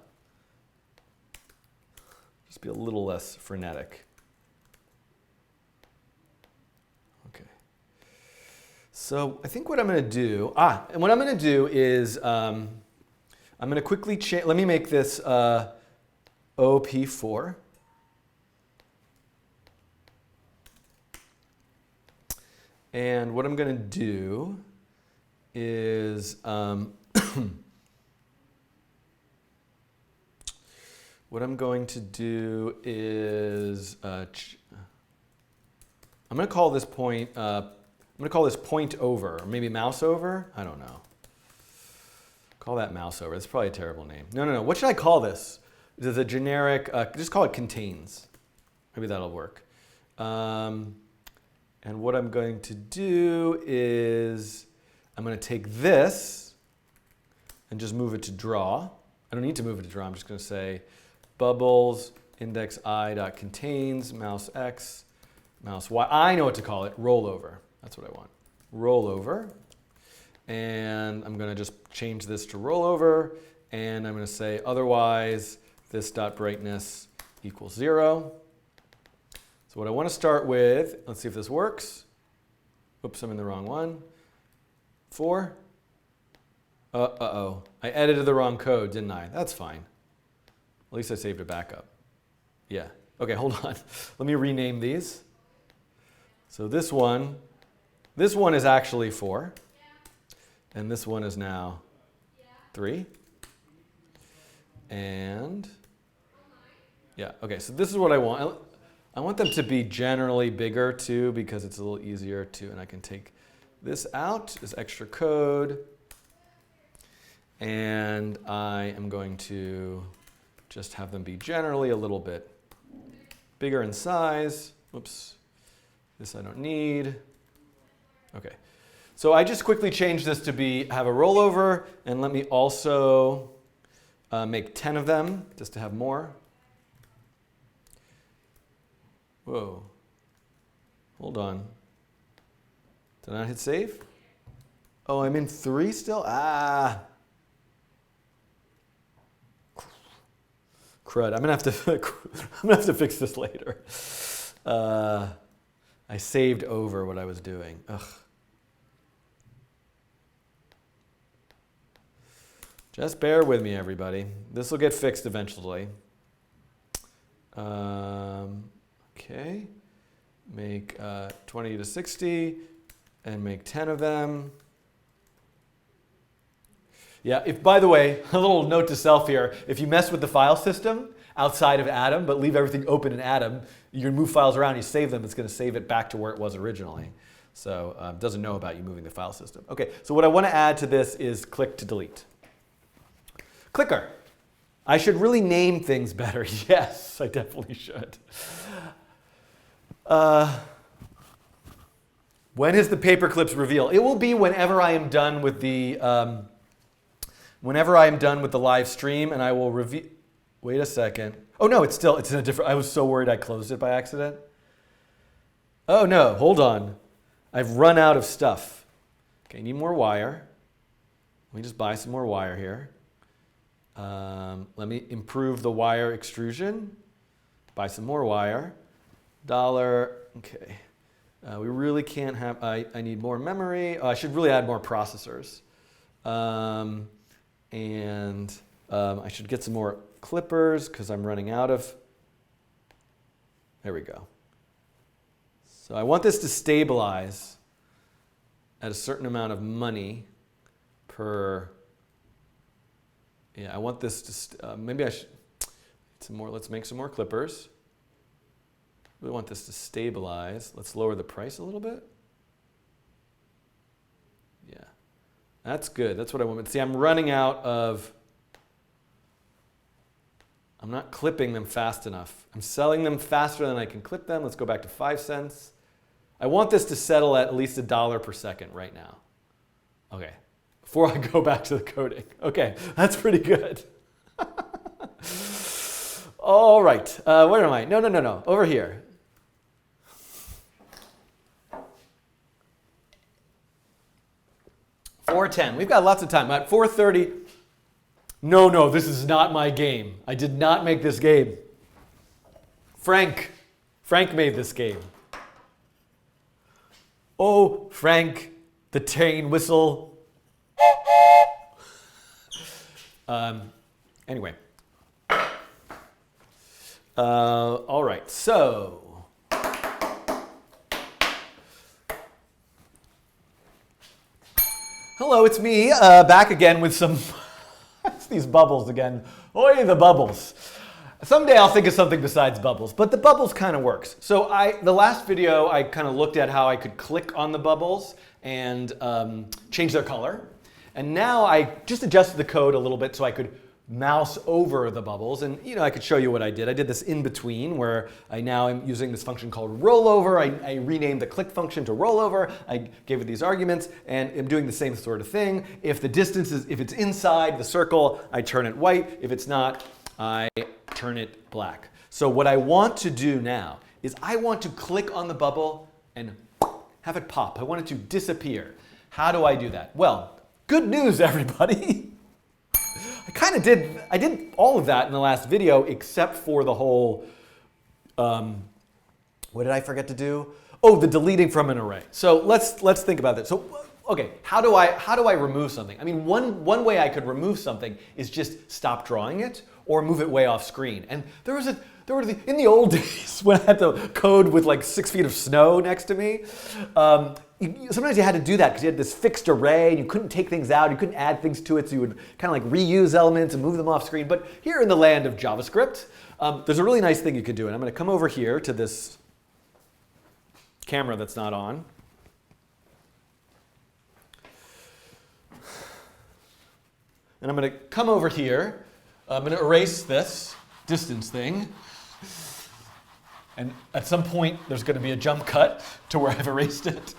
Speaker 1: just be a little less frenetic. Okay. So I think what I'm going to do, and what I'm going to do is I'm going to quickly change. Let me make this OP4. And what I'm going to do is what I'm going to do is I'm going to call this point point over, or maybe mouse over. I don't know. Call that mouse over. That's probably a terrible name. No. What should I call this? This is a generic. Just call it contains. Maybe that'll work. And what I'm going to do is I'm going to take this and just move it to draw. I don't need to move it to draw. I'm just going to say bubbles index I.contains mouse X, mouse Y. I know what to call it. Rollover. That's what I want. Rollover. And I'm going to just change this to rollover. And I'm going to say otherwise this.brightness equals 0. So what I want to start with, let's see if this works. Oops, I'm in the wrong one. 4. Uh-oh. I edited the wrong code, didn't I? That's fine. At least I saved a backup. Yeah. Okay, hold on. Let me rename these. So this one is actually 4. And this one is now 3. And yeah, okay, so this is what I want. I want them to be generally bigger too because it's a little easier to, and I can take this out, this extra code, and I am going to just have them be generally a little bit bigger in size. Whoops, this I don't need. Okay, so I just quickly changed this to have a rollover, and let me also make 10 of them just to have more. Whoa. Hold on. Did I not hit save? Oh, I'm in 3 still? Ah. Crud. I'm gonna have to fix this later. I saved over what I was doing. Ugh. Just bear with me, everybody. This will get fixed eventually. Okay, make 20 to 60 and make 10 of them. Yeah, by the way, a little note to self here, if you mess with the file system outside of Atom, but leave everything open in Atom, you can move files around, you save them, it's going to save it back to where it was originally. So it doesn't know about you moving the file system. Okay, so what I want to add to this is click to delete. Clicker. I should really name things better. Yes, I definitely should. When is the Paperclips reveal? It will be whenever I am done with the live stream, and I will reveal. Wait a second. Oh no, it's in a different. I was so worried I closed it by accident. Oh no, hold on. I've run out of stuff. Okay, need more wire. Let me just buy some more wire here. Let me improve the wire extrusion. Buy some more wire. $. Okay. We really can't have. I need more memory. I should really add more processors. And I should get some more clippers because I'm running out of. There we go. So I want this to stabilize at a certain amount of money per Yeah, I want this to, maybe I should, let's make some more clippers. We want this to stabilize. Let's lower the price a little bit. Yeah, that's good. That's what I want. But see, I'm running out of, I'm not clipping them fast enough. I'm selling them faster than I can clip them. Let's go back to 5 cents. I want this to settle at least $1 per second right now. Okay, before I go back to the coding. Okay, that's pretty good. All right, where am I? No, over here. $4.10. We've got lots of time. At 4:30. No, this is not my game. I did not make this game. Frank made this game. Oh, Frank, the train whistle. Anyway. All right, so. Hello, it's me, back again with some, it's these bubbles again. Oi, the bubbles. Someday I'll think of something besides bubbles, but the bubbles kind of works. So the last video, I kind of looked at how I could click on the bubbles and change their color. And now I just adjusted the code a little bit so I could mouse over the bubbles. And I could show you what I did. I did this in between where I now am using this function called rollover. I renamed the click function to rollover. I gave it these arguments and I'm doing the same sort of thing. If the distance is, if it's inside the circle, I turn it white. If it's not, I turn it black. So what I want to do now is I want to click on the bubble and have it pop. I want it to disappear. How do I do that? Well, good news, everybody. I did all of that in the last video except for the whole, what did I forget to do? Oh, the deleting from an array. So let's think about that. So, okay, how do I remove something? I mean, one way I could remove something is just stop drawing it or move it way off screen. And in the old days when I had to code with like 6 feet of snow next to me, sometimes you had to do that because you had this fixed array and you couldn't take things out, you couldn't add things to it, so you would kind of like reuse elements and move them off screen. But here in the land of JavaScript, there's a really nice thing you could do. And I'm going to come over here to this camera that's not on. And I'm going to come over here. I'm going to erase this distance thing. And at some point, there's going to be a jump cut to where I've erased it.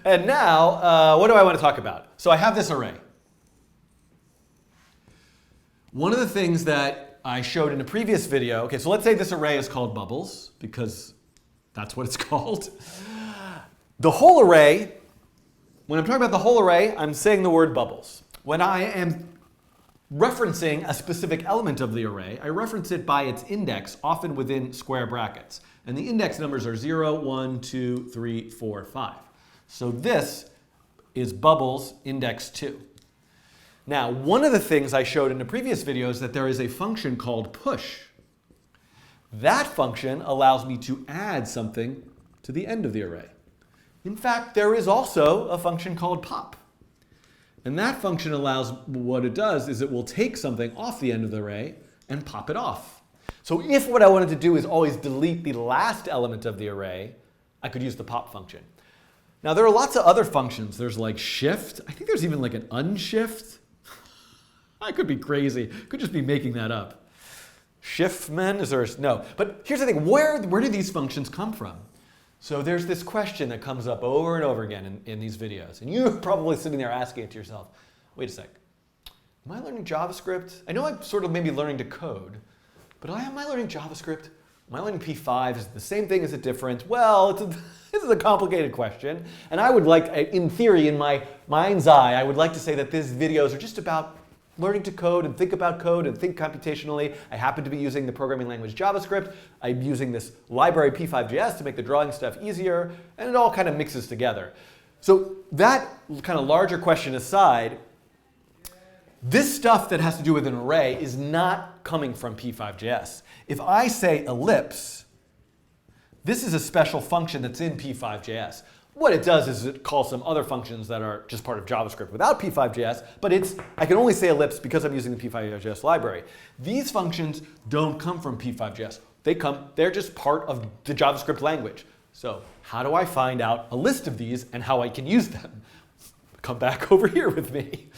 Speaker 1: And now, what do I want to talk about? So I have this array. One of the things that I showed in a previous video, okay, so let's say this array is called bubbles, because that's what it's called. The whole array, when I'm talking about the whole array, I'm saying the word bubbles. When I am referencing a specific element of the array, I reference it by its index, often within square brackets. And the index numbers are 0, 1, 2, 3, 4, 5. So this is bubbles index 2. Now, one of the things I showed in the previous video is that there is a function called push. That function allows me to add something to the end of the array. In fact, there is also a function called pop. And that function allows, what it does is it will take something off the end of the array and pop it off. So if what I wanted to do is always delete the last element of the array, I could use the pop function. Now there are lots of other functions. There's like shift. I think there's even like an unshift. I could be crazy. Could just be making that up. Shiftman, is there no? But here's the thing, where do these functions come from? So there's this question that comes up over and over again in these videos. And you're probably sitting there asking it to yourself, wait a sec, am I learning JavaScript? I know I'm sort of maybe learning to code, but am I learning JavaScript? Am I learning P5? Is it the same thing? Is it different? Well, this is a complicated question. And I would like, in theory, in my mind's eye, I would like to say that these videos are just about learning to code and think about code and think computationally. I happen to be using the programming language JavaScript. I'm using this library p5.JS to make the drawing stuff easier, and it all kind of mixes together. So that kind of larger question aside, this stuff that has to do with an array is not coming from p5.JS. If I say ellipse, This is a special function that's in p5.js. What it does is it calls some other functions that are just part of JavaScript without p5.js, but I can only say ellipse because I'm using the p5.js library. These functions don't come from p5.js. They're just part of the JavaScript language. So how do I find out a list of these and how I can use them? Come back over here with me.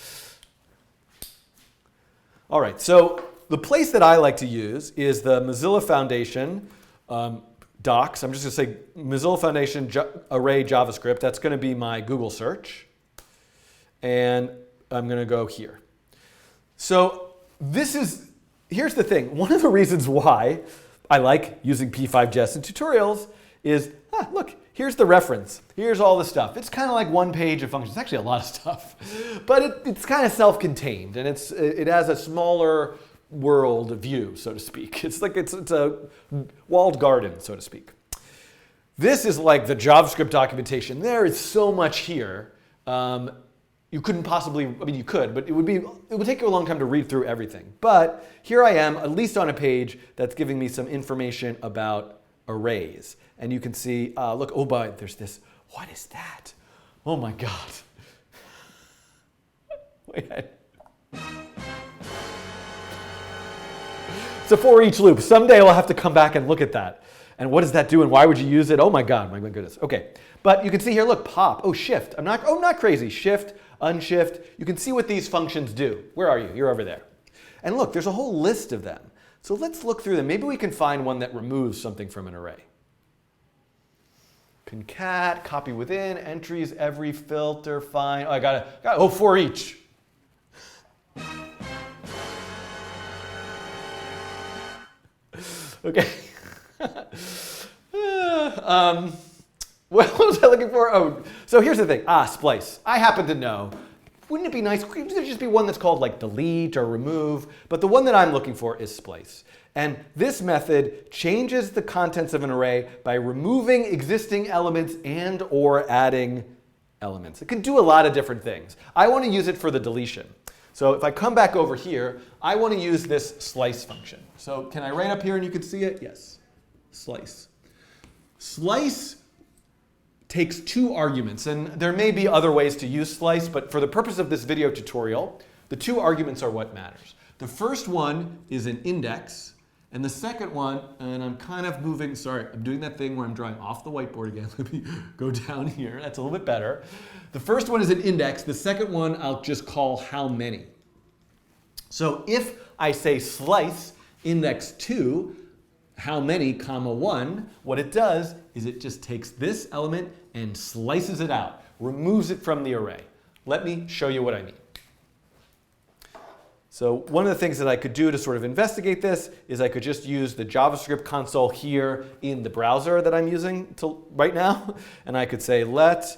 Speaker 1: All right, so the place that I like to use is the Mozilla Foundation docs. I'm just going to say Mozilla Foundation array JavaScript. That's going to be my Google search. And I'm going to go here. So here's the thing. One of the reasons why I like using p5.js in tutorials is, look, here's the reference. Here's all the stuff. It's kind of like one page of functions. It's actually a lot of stuff. But it's kind of self-contained. And it has a smaller world view, so to speak. It's a walled garden, so to speak. This is like the JavaScript documentation. There is so much here. You couldn't possibly, I mean, you could, but it would take you a long time to read through everything. But here I am, at least on a page that's giving me some information about arrays. And you can see, look, oh, but there's this. What is that? Oh my God. Wait. It's a for each loop. Someday I'll have to come back and look at that. And what does that do and why would you use it? Oh my God, my goodness. Okay, but you can see here, look, pop, oh, shift. I'm not crazy. Shift, unshift. You can see what these functions do. Where are you? You're over there. And look, there's a whole list of them. So let's look through them. Maybe we can find one that removes something from an array. Concat, copy within, entries, every filter, find. Oh, I got it. For each. Okay. What was I looking for? Oh, so here's the thing. Splice. I happen to know. Wouldn't it be nice? Couldn't there just be one that's called like delete or remove? But the one that I'm looking for is splice. And this method changes the contents of an array by removing existing elements and or adding elements. It can do a lot of different things. I want to use it for the deletion. So if I come back over here, I want to use this slice function. So can I write up here and you can see it? Yes. Slice. Slice takes 2 arguments, and there may be other ways to use slice, but for the purpose of this video tutorial, the 2 arguments are what matters. The first one is an index, and the second one, and I'm kind of moving, sorry, I'm doing that thing where I'm drawing off the whiteboard again. Let me go down here. That's a little bit better. The first one is an index. The second one I'll just call how many. So if I say slice index 2, how many, comma 1, what it does is it just takes this element and slices it out, removes it from the array. Let me show you what I mean. So one of the things that I could do to sort of investigate this is I could just use the JavaScript console here in the browser that I'm using right now. And I could say let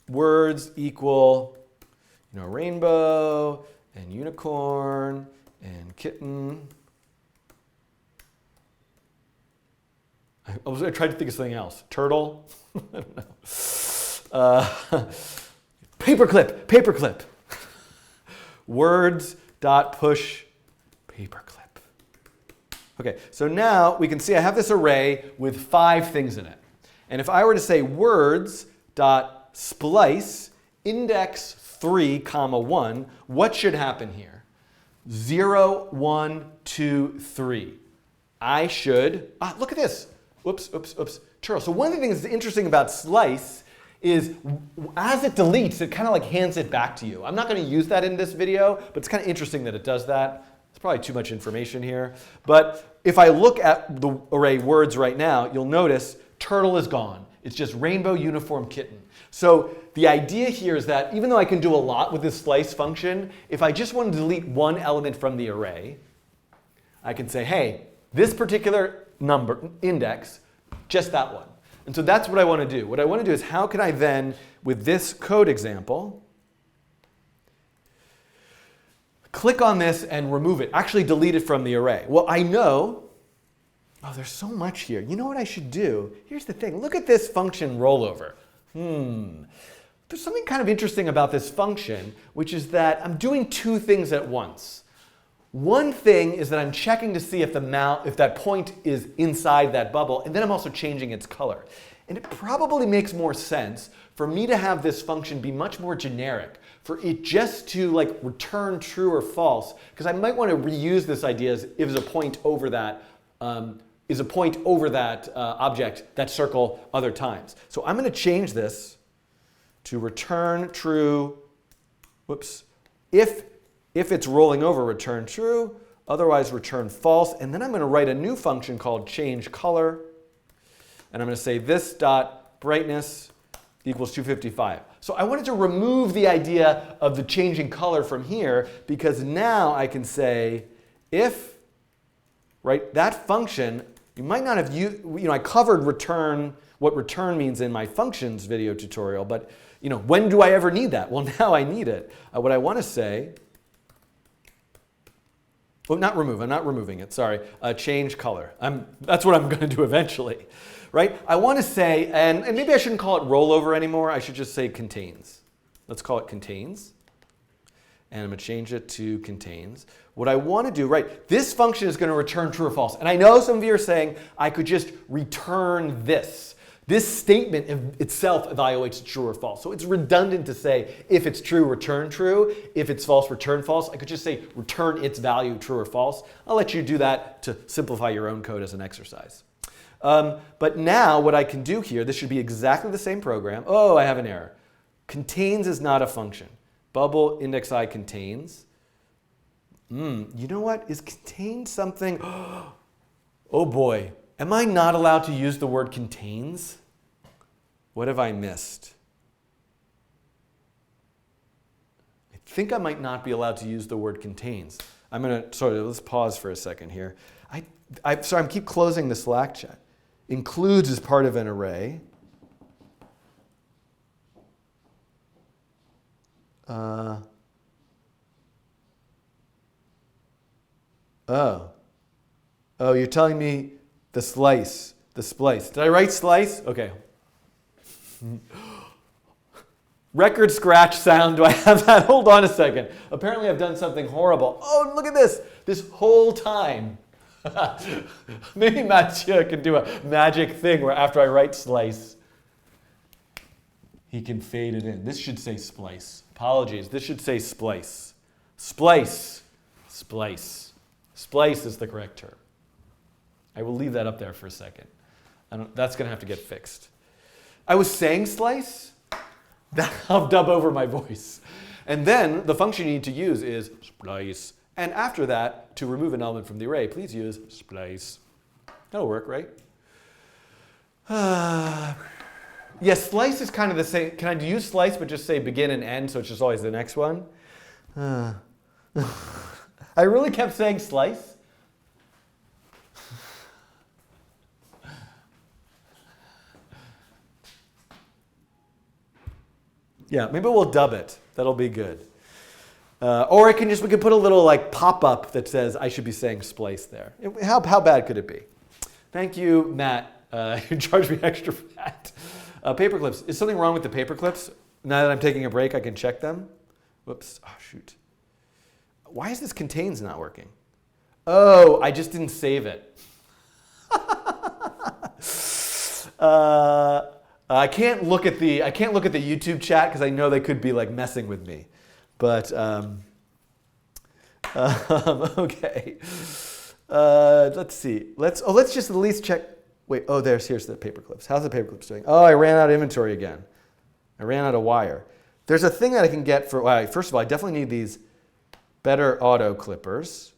Speaker 1: words equal rainbow and unicorn and kitten. I tried to think of something else. Turtle? I don't know. Paperclip. Words.push paperclip. Okay, so now we can see I have this array with 5 things in it. And if I were to say words.splice index 3, comma 1, what should happen here? 0, 1, 2, 3. I should, look at this. Oops. Turtle. So one of the things that's interesting about slice is as it deletes, it kind of like hands it back to you. I'm not going to use that in this video, but it's kind of interesting that it does that. It's probably too much information here. But if I look at the array words right now, you'll notice turtle is gone. It's just rainbow, uniform, kitten. So the idea here is that even though I can do a lot with this slice function, if I just want to delete one element from the array, I can say, hey, this particular number, index, just that one. And so that's what I want to do. What I want to do is how can I then, with this code example, click on this and remove it, actually delete it from the array. Well, I know, there's so much here. You know what I should do? Here's the thing. Look at this function rollover. There's something kind of interesting about this function, which is that I'm doing 2 things at once. One thing is that I'm checking to see if that point is inside that bubble, and then I'm also changing its color. And it probably makes more sense for me to have this function be much more generic, for it just to like return true or false, because I might want to reuse this idea as if there's a point over that object, that circle, other times. So I'm going to change this to return true, whoops, if it's rolling over, return true, otherwise return false. And then I'm going to write a new function called change color. And I'm going to say this dot brightness equals 255. So I wanted to remove the idea of the changing color from here, because now I can say if, right, that function, you might not have used, I covered return, what return means in my functions video tutorial, but when do I ever need that? Well, now I need it. What I want to say, well, not remove, I'm not removing it, sorry, change color. That's what I'm going to do eventually, right? I want to say, and maybe I shouldn't call it rollover anymore, I should just say contains. Let's call it contains. And I'm going to change it to contains. What I want to do, right, this function is going to return true or false. And I know some of you are saying I could just return this. This statement itself evaluates true or false. So it's redundant to say if it's true, return true. If it's false, return false. I could just say return its value, true or false. I'll let you do that to simplify your own code as an exercise. But now what I can do here, this should be exactly the same program. Oh, I have an error. Contains is not a function. Bubble index I contains. You know what? Is contains something? Oh boy. Am I not allowed to use the word contains? What have I missed? I think I might not be allowed to use the word contains. Let's pause for a second here. Sorry, I keep closing the Slack chat. Includes is part of an array. Oh, you're telling me the splice. Did I write slice? Okay. Record scratch sound, do I have that? Hold on a second. Apparently I've done something horrible. Oh, look at this. This whole time. Maybe Mathieu can do a magic thing where after I write slice, he can fade it in. This should say splice. Apologies. This should say splice. Splice. Splice. Splice is the correct term. I will leave that up there for a second. That's going to have to get fixed. I was saying slice. I'll dub over my voice. And then the function you need to use is splice. And after that, to remove an element from the array, please use splice. That'll work, right? Yes, slice is kind of the same. Can I use slice but just say begin and end so it's just always the next one? I really kept saying slice. Yeah, maybe we'll dub it. That'll be good. Or we can put a little like pop-up that says I should be saying splice there. How bad could it be? Thank you, Matt. You charged me extra for that. Paperclips. Is something wrong with the paperclips? Now that I'm taking a break, I can check them. Whoops. Oh, shoot. Why is this contains not working? Oh, I just didn't save it. I can't look at the YouTube chat because I know they could be like messing with me. But okay. Let's see. Let's just at least check. Wait. Oh, here's the paperclips. How's the paperclips doing? Oh, I ran out of inventory again. I ran out of wire. There's a thing that I can get for. Well, first of all, I definitely need these better auto clippers.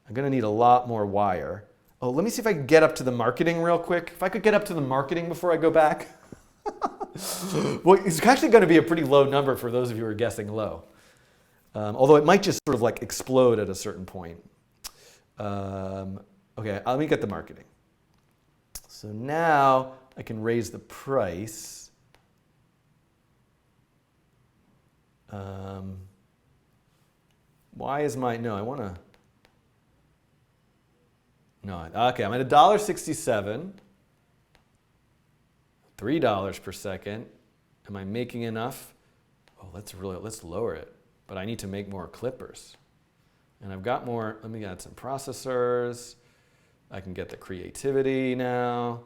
Speaker 1: I'm going to need a lot more wire. Oh, let me see if I can get up to the marketing real quick. If I could get up to the marketing before I go back. Well, it's actually going to be a pretty low number for those of you who are guessing low. Although it might just sort of like explode at a certain point. Okay, let me get the marketing. So now I can raise the price. Why is my, no, I want to, no, okay, I'm at $1.67, $3 per second. Am I making enough? Oh, let's lower it. But I need to make more clippers. And I've got more. Let me add some processors. I can get the creativity now.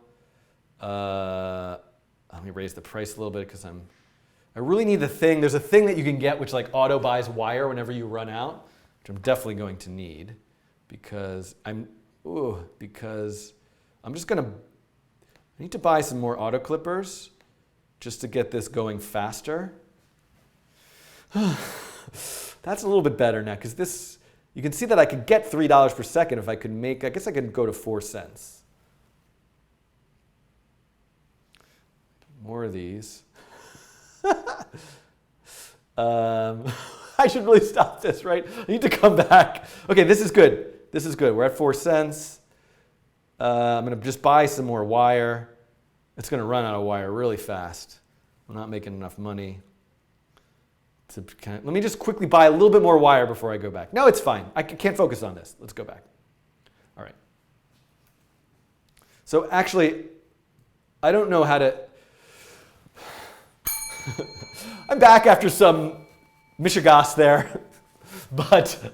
Speaker 1: Let me raise the price a little bit because I really need the thing. There's a thing that you can get which like auto buys wire whenever you run out, which I'm definitely going to need because I'm just gonna, I need to buy some more auto clippers just to get this going faster. That's a little bit better now because this, you can see that I could get $3 per second if I could make, I guess I could go to 4 cents. More of these. I should really stop this, right? I need to come back. Okay, this is good. This is good. We're at 4 cents. I'm going to just buy some more wire. It's going to run out of wire really fast. I'm not making enough money. Let me just quickly buy a little bit more wire before I go back. No, it's fine. I can't focus on this. Let's go back. All right. So actually, I don't know how to... I'm back after some mishigas there, but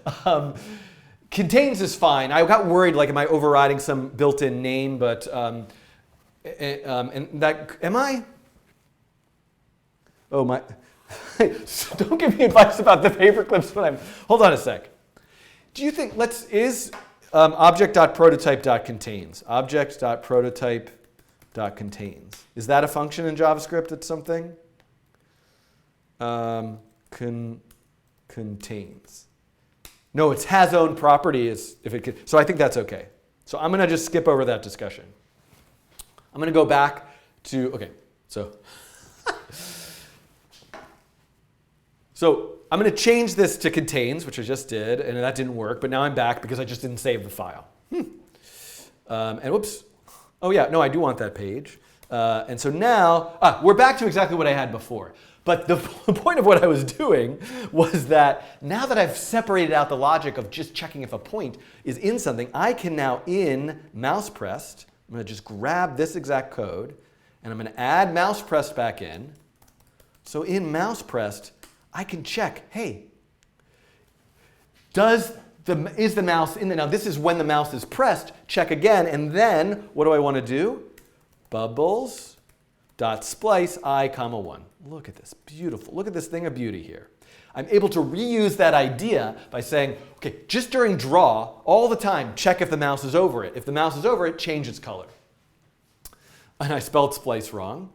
Speaker 1: contains is fine. I got worried, like, am I overriding some built-in name? But and that, am I? Oh my! Don't give me advice about the paperclips when I'm. Hold on a sec. Do you think is object.prototype.contains object.prototype.contains? Is that a function in JavaScript that's something? Contains. No, it's has own property is if it could. So I think that's okay. So I'm going to just skip over that discussion. I'm going to go back to, okay, so I'm going to change this to contains, which I just did, and that didn't work, but now I'm back because I just didn't save the file. And whoops. Oh yeah, no, I do want that page. And so now, we're back to exactly what I had before. But the point of what I was doing was that now that I've separated out the logic of just checking if a point is in something, I can now in mouse pressed, I'm going to just grab this exact code, and I'm going to add mouse pressed back in. So in mouse pressed, I can check, hey, is the mouse in there? Now this is when the mouse is pressed, check again, and then what do I want to do? Bubbles.splice I, 1. Look at this, beautiful. Look at this thing of beauty here. I'm able to reuse that idea by saying, okay, just during draw, all the time, check if the mouse is over it. If the mouse is over it, change its color. And I spelled splice wrong.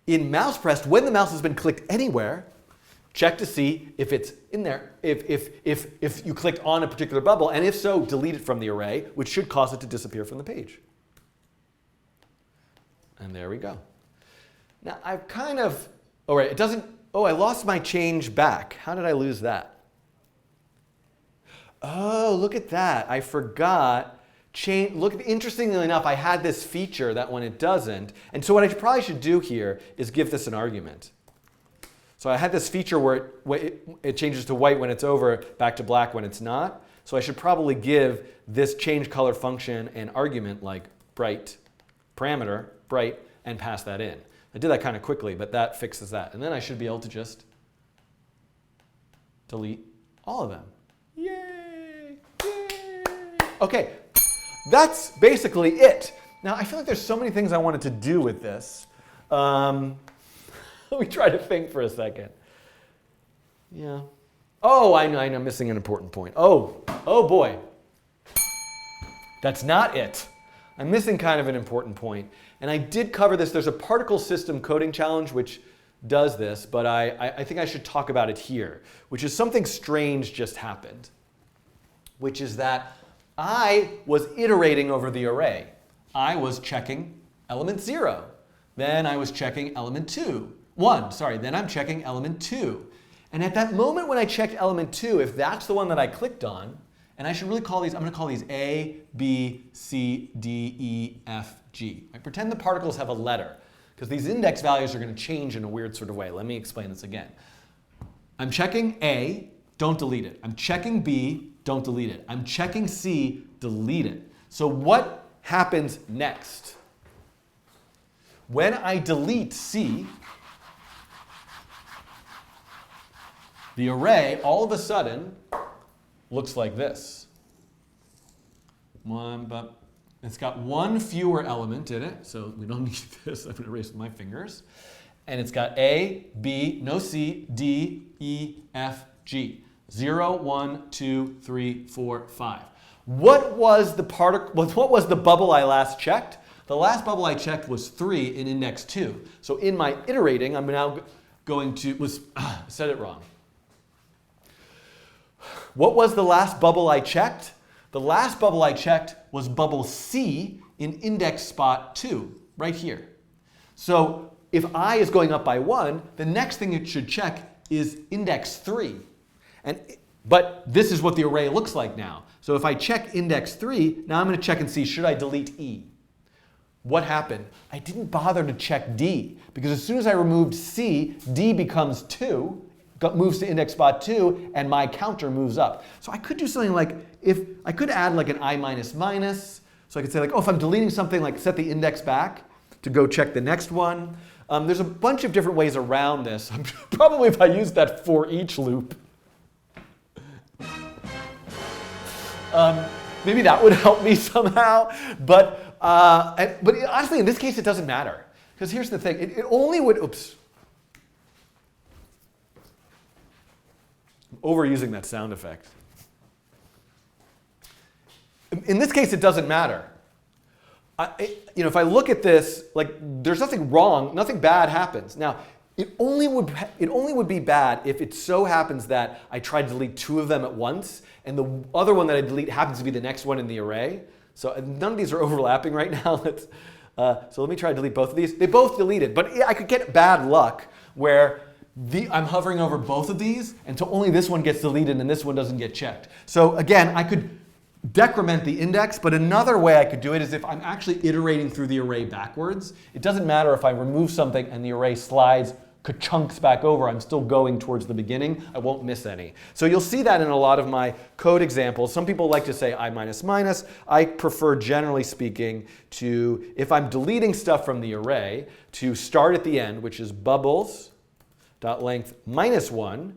Speaker 1: In mouse pressed, when the mouse has been clicked anywhere, check to see if it's in there, if you clicked on a particular bubble, and if so, delete it from the array, which should cause it to disappear from the page. And there we go. Now, I've kind of, oh, right, it doesn't, oh, I lost my change back. How did I lose that? Oh, look at that. I forgot. Look, interestingly enough, I had this feature that when it doesn't, and so what I probably should do here is give this an argument. So I had this feature where it changes to white when it's over, back to black when it's not. So I should probably give this change color function an argument like bright, parameter, bright, and pass that in. I did that kind of quickly, but that fixes that. And then I should be able to just delete all of them. Yay! Yay! Okay, that's basically it. Now, I feel like there's so many things I wanted to do with this. Let me try to think for a second. Yeah. Oh, I know, I'm missing an important point. Oh boy. That's not it. I'm missing kind of an important point. And I did cover this. There's a particle system coding challenge which does this, but I think I should talk about it here, which is something strange just happened, which is that I was iterating over the array. I was checking element 0. Then I was checking element 1, then I'm checking element 2. And at that moment when I checked element 2, if that's the one that I clicked on, and I should really call these, I'm going to call these A, B, C, D, E, F, G. I pretend the particles have a letter, because these index values are going to change in a weird sort of way. Let me explain this again. I'm checking A, don't delete it. I'm checking B, don't delete it. I'm checking C, delete it. So what happens next? When I delete C, the array all of a sudden looks like this. But it's got one fewer element in it, so we don't need this. I'm going to erase with my fingers. And it's got A, B, no C, D, E, F, G. 0, 1, 2, 3, 4, 5. What was the bubble I last checked? The last bubble I checked was 3 in index 2. So in my iterating, I'm now going to, said it wrong. What was the last bubble I checked? The last bubble I checked was bubble C in index spot 2, right here. So if I is going up by 1, the next thing it should check is index 3. But this is what the array looks like now. So if I check index 3, now I'm going to check and see, should I delete E? What happened? I didn't bother to check D, because as soon as I removed C, D becomes 2, moves to index spot 2, and my counter moves up. So I could do something like, if I could add like an I minus minus. So I could say like, oh, if I'm deleting something, like set the index back to go check the next one. There's a bunch of different ways around this. Probably if I used that for each loop, maybe that would help me somehow. But honestly, in this case, it doesn't matter. Because here's the thing. It only would, oops. I'm overusing that sound effect. In this case, it doesn't matter. If I look at this, like there's nothing wrong, nothing bad happens. Now, it only would be bad if it so happens that I try to delete 2 of them at once, and the other one that I delete happens to be the next one in the array. So none of these are overlapping right now. So let me try to delete both of these. They both deleted, but I could get bad luck where I'm hovering over both of these until only this one gets deleted and this one doesn't get checked. So again, I could decrement the index, but another way I could do it is if I'm actually iterating through the array backwards. It doesn't matter if I remove something and the array slides chunks back over, I'm still going towards the beginning. I won't miss any. So you'll see that in a lot of my code examples. Some people like to say I minus minus. I prefer, generally speaking, to, if I'm deleting stuff from the array, to start at the end, which is bubbles.length -1,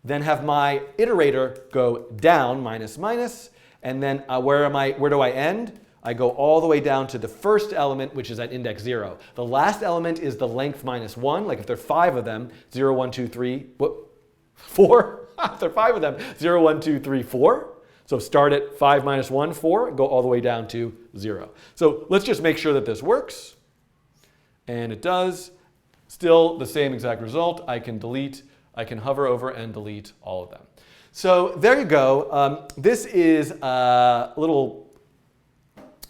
Speaker 1: then have my iterator go down minus minus, and then where do I end? I go all the way down to the first element, which is at index 0. The last element is the length -1. Like if there are 5 of them, 0, 1, 2, 3, 4. If there are 5 of them, 0, 1, 2, 3, 4. So start at 5 minus 1, 4, go all the way down to 0. So let's just make sure that this works. And it does. Still the same exact result. I can hover over and delete all of them. So there you go. This is a little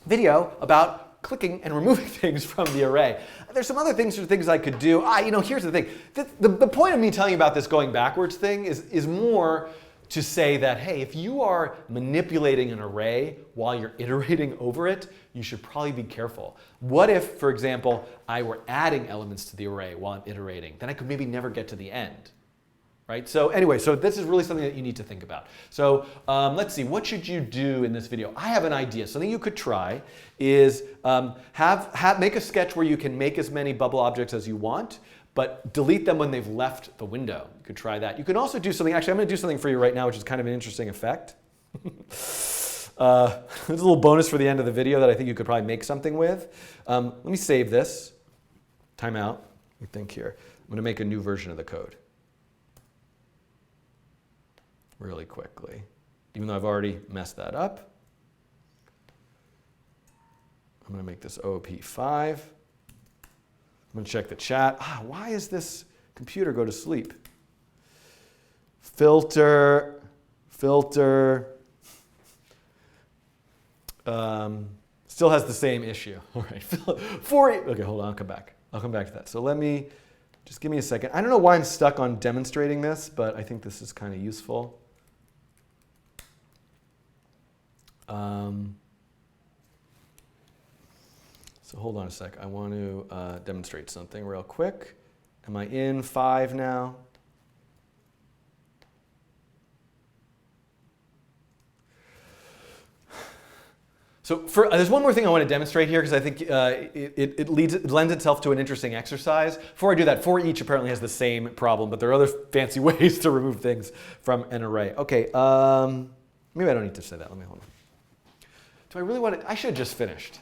Speaker 1: video about clicking and removing things from the array. There's some other things I could do. Here's the thing. The point of me telling you about this going backwards thing is more to say that, hey, if you are manipulating an array while you're iterating over it, you should probably be careful. What if, for example, I were adding elements to the array while I'm iterating? Then I could maybe never get to the end. Right? So anyway, so this is really something that you need to think about. So let's see, what should you do in this video? I have an idea. Something you could try is make a sketch where you can make as many bubble objects as you want, but delete them when they've left the window. You could try that. You can also do something, actually I'm going to do something for you right now, which is kind of an interesting effect. There's a little bonus for the end of the video that I think you could probably make something with. Let me save this. Time out. Let me think here. I'm going to make a new version of the code really quickly, even though I've already messed that up. I'm going to make this OP5. I'm going to check the chat. Why is this computer go to sleep? Filter. Still has the same issue. All right. Okay, hold on. I'll come back. I'll come back to that. So just give me a second. I don't know why I'm stuck on demonstrating this, but I think this is kind of useful. So hold on a sec. I want to demonstrate something real quick. Am I in 5 now? So there's one more thing I want to demonstrate here because I think it lends itself to an interesting exercise. Before I do that, for each apparently has the same problem, but there are other fancy ways to remove things from an array. Okay. Maybe I don't need to say that. Let me hold on. Do I really want to? I should have just finished.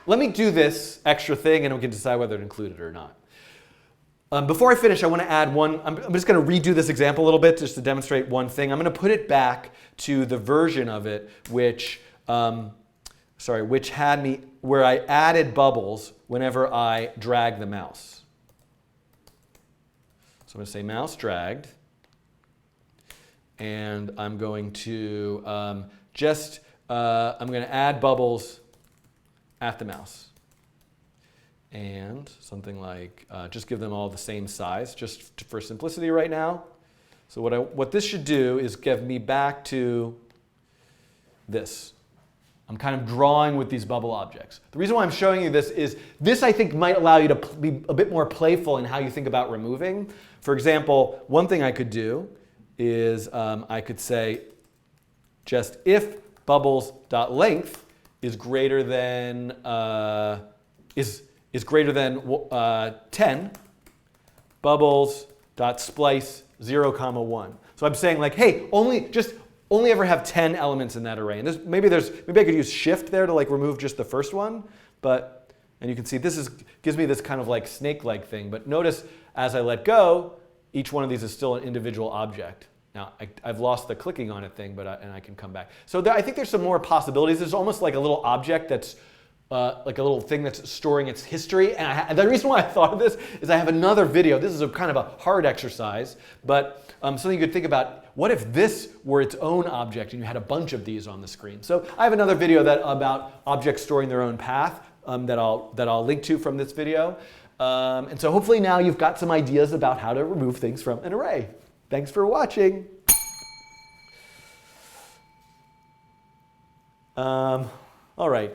Speaker 1: Let me do this extra thing, and we can decide whether to include it or not. Before I finish, I want to add one. I'm just going to redo this example a little bit just to demonstrate one thing. I'm going to put it back to the version of it which had me where I added bubbles whenever I drag the mouse. So I'm going to say mouse dragged, and I'm going to I'm going to add bubbles at the mouse. And something like, just give them all the same size, just for simplicity right now. So what this should do is get me back to this. I'm kind of drawing with these bubble objects. The reason why I'm showing you this is this, I think, might allow you to be a bit more playful in how you think about removing. For example, one thing I could do is I could say just if bubbles.length is greater than is greater than 10, bubbles.splice 0, 1. So I'm saying like, hey, only ever have 10 elements in that array. And maybe I could use shift there to like remove just the first one, and you can see this gives me this kind of like snake-like thing. But notice as I let go, each one of these is still an individual object. Now, I've lost the clicking on it thing, and I can come back. So I think there's some more possibilities. There's almost like a little object that's like a little thing that's storing its history. And the reason why I thought of this is I have another video. This is a kind of a hard exercise, but something you could think about. What if this were its own object and you had a bunch of these on the screen? So I have another video about objects storing their own path that I'll link to from this video. And so hopefully now you've got some ideas about how to remove things from an array. Thanks for watching. All right.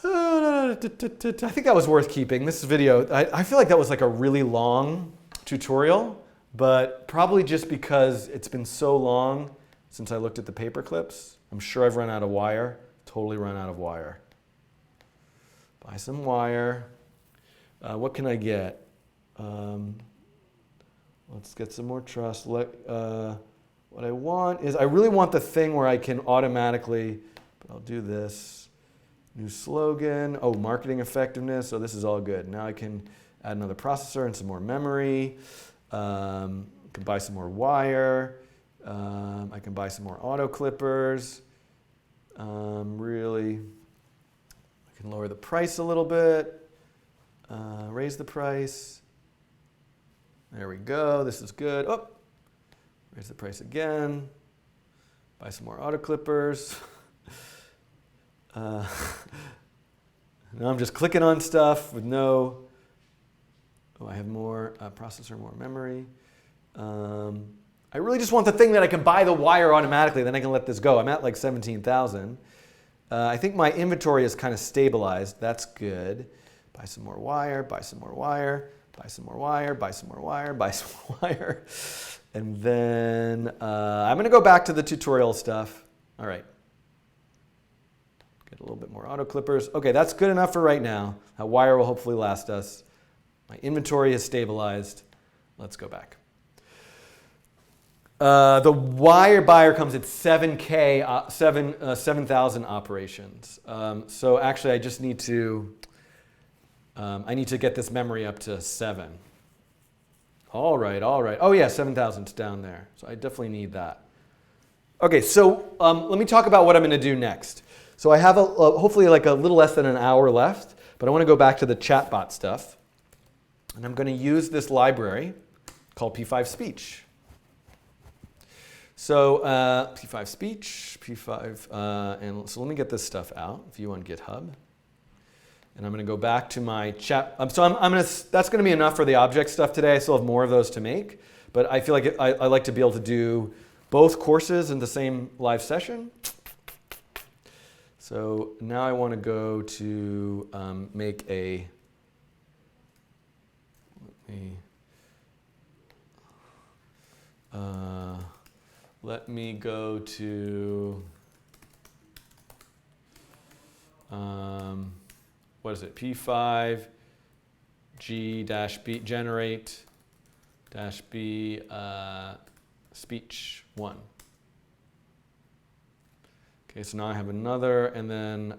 Speaker 1: I think that was worth keeping. This video, I feel like that was like a really long tutorial, but probably just because it's been so long since I looked at the paperclips. I'm sure I've run out of wire. Totally run out of wire. Buy some wire. What can I get? Let's get some more truss. What I want is, I really want the thing where I can automatically, but I'll do this. New slogan. Oh, marketing effectiveness. So this is all good. Now I can add another processor and some more memory. I can buy some more wire. I can buy some more auto clippers. Really, I can lower the price a little bit. Raise the price. There we go. This is good. Oh, raise the price again. Buy some more auto clippers. Now I'm just clicking on stuff with no. Oh, I have more processor, more memory. I really just want the thing that I can buy the wire automatically. Then I can let this go. I'm at like 17,000. I think my inventory is kind of stabilized. That's good. Buy some more wire. Buy some more wire. Buy some more wire. Buy some more wire. Buy some more wire. And then I'm going to go back to the tutorial stuff. All right. Get a little bit more auto clippers. Okay, that's good enough for right now. That wire will hopefully last us. My inventory is stabilized. Let's go back. The wire buyer comes at 7,000 operations. So actually, I just need to get this memory up to 7. All right, all right. Oh yeah, 7,000 is down there. So I definitely need that. Okay, so let me talk about what I'm going to do next. So I have hopefully like a little less than an hour left, but I want to go back to the chatbot stuff. And I'm going to use this library called p5.Speech. So p5.Speech, and so let me get this stuff out, view on GitHub. And I'm going to go back to my chat. So that's going to be enough for the object stuff today. I still have more of those to make, but I feel like I like to be able to do both courses in the same live session. So now I want to go to make a, let me go to, what is it, p5g-b generate-b speech 1. Okay, so now I have another, and then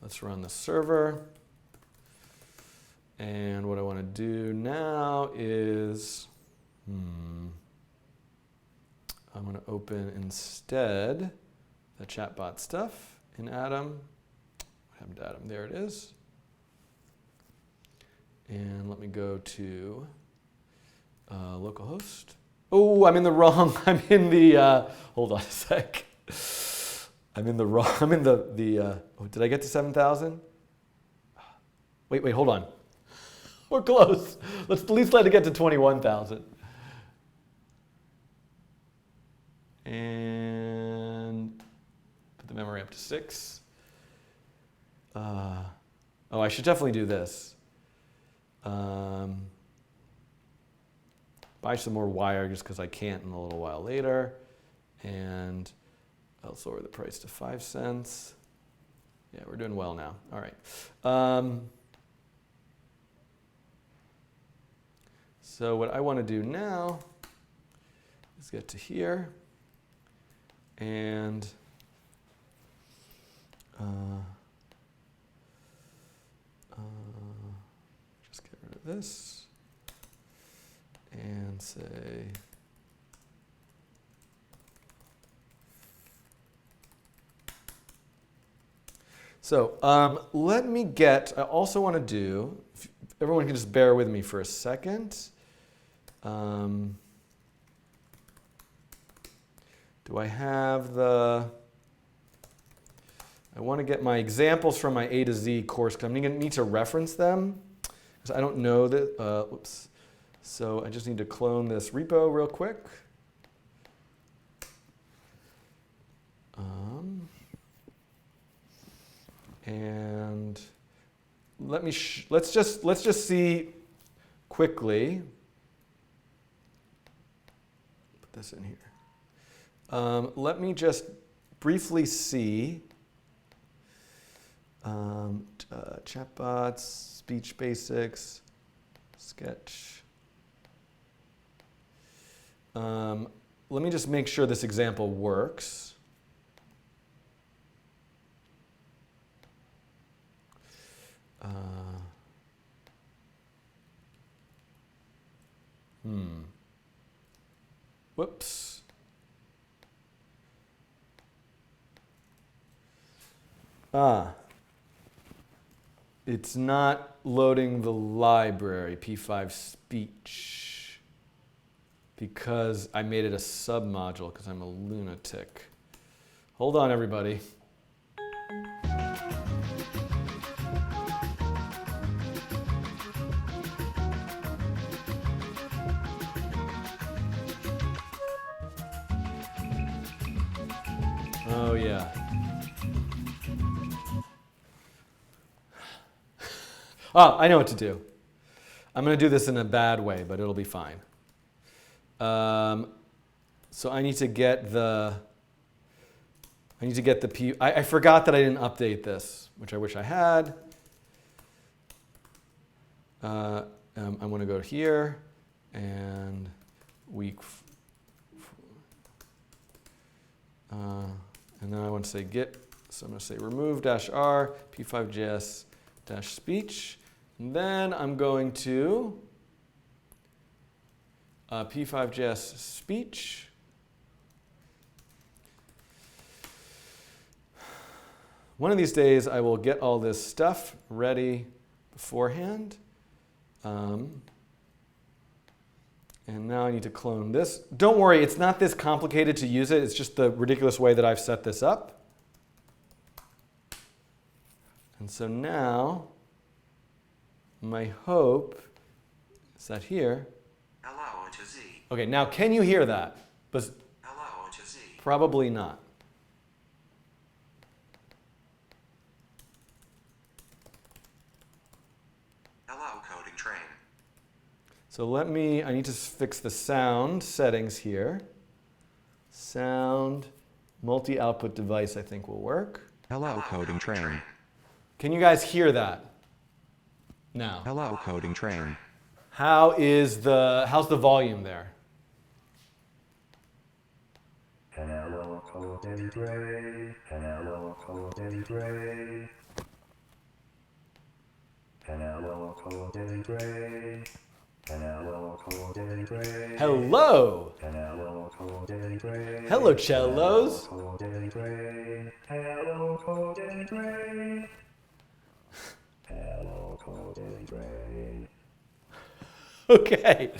Speaker 1: let's run the server. And what I want to do now is, I'm going to open instead the chatbot stuff in Atom. What happened to Atom? There it is. And let me go to localhost. Oh, I'm in the wrong. I'm in the. Hold on a sec. I'm in the wrong. I'm in the. Oh, did I get to 7,000? Wait, hold on. We're close. Let's at least let it get to 21,000. And put the memory up to 6. Oh, I should definitely do this. Buy some more wire just because I can't in a little while later. And I'll lower the price to 5 cents. Yeah, we're doing well now. All right. So what I want to do now is get to here and just get rid of this and say so let me get, I also want to do, if everyone can just bear with me for a second. Do I have the, I want to get my examples from my A to Z course because I'm going to need to reference them because I don't know that, whoops. So I just need to clone this repo real quick. And let's just see quickly. Put this in here. Let me just briefly see chatbots, speech basics, sketch. Let me just make sure this example works. Whoops. It's not loading the library, p5.Speech, because I made it a submodule because I'm a lunatic. Hold on, everybody. Oh, yeah. Oh, I know what to do. I'm going to do this in a bad way, but it'll be fine. So I need to get the P. I forgot that I didn't update this, which I wish I had. I want to go here and week. And then I want to say git. So I'm going to say remove -r p5.js-speech. And then I'm going to p5.js-speech. One of these days I will get all this stuff ready beforehand. And now I need to clone this. Don't worry, it's not this complicated to use it. It's just the ridiculous way that I've set this up. And so now, my hope is that here. Okay, now can you hear that? But probably not. So I need to fix the sound settings here. Sound, multi-output device I think will work.
Speaker 2: Hello, coding train.
Speaker 1: Can you guys hear that now?
Speaker 2: Hello, coding train.
Speaker 1: How's the volume there?
Speaker 3: Hello, coding
Speaker 1: Hello. Hello, cellos. Okay.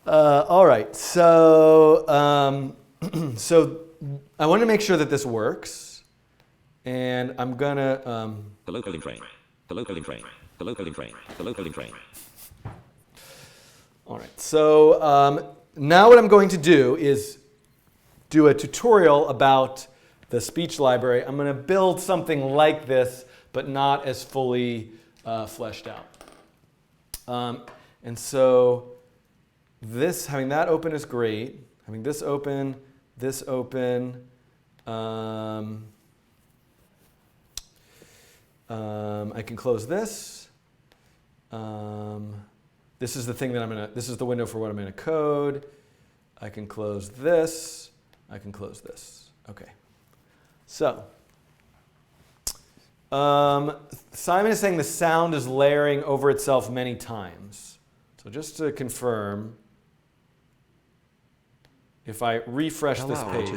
Speaker 1: All right. So, so I want to make sure that this works, and I'm gonna.
Speaker 3: The local in frame. The local in frame. The local in frame. The local in frame.
Speaker 1: All right. So now what I'm going to do is do a tutorial about the speech library. I'm going to build something like this, but not as fully fleshed out. And so this, having that open is great. Having this open, I can close this. This is the thing that this is the window for what I'm gonna code. I can close this. I can close this. Okay. So, Simon is saying the sound is layering over itself many times. So just to confirm, if I refresh this page,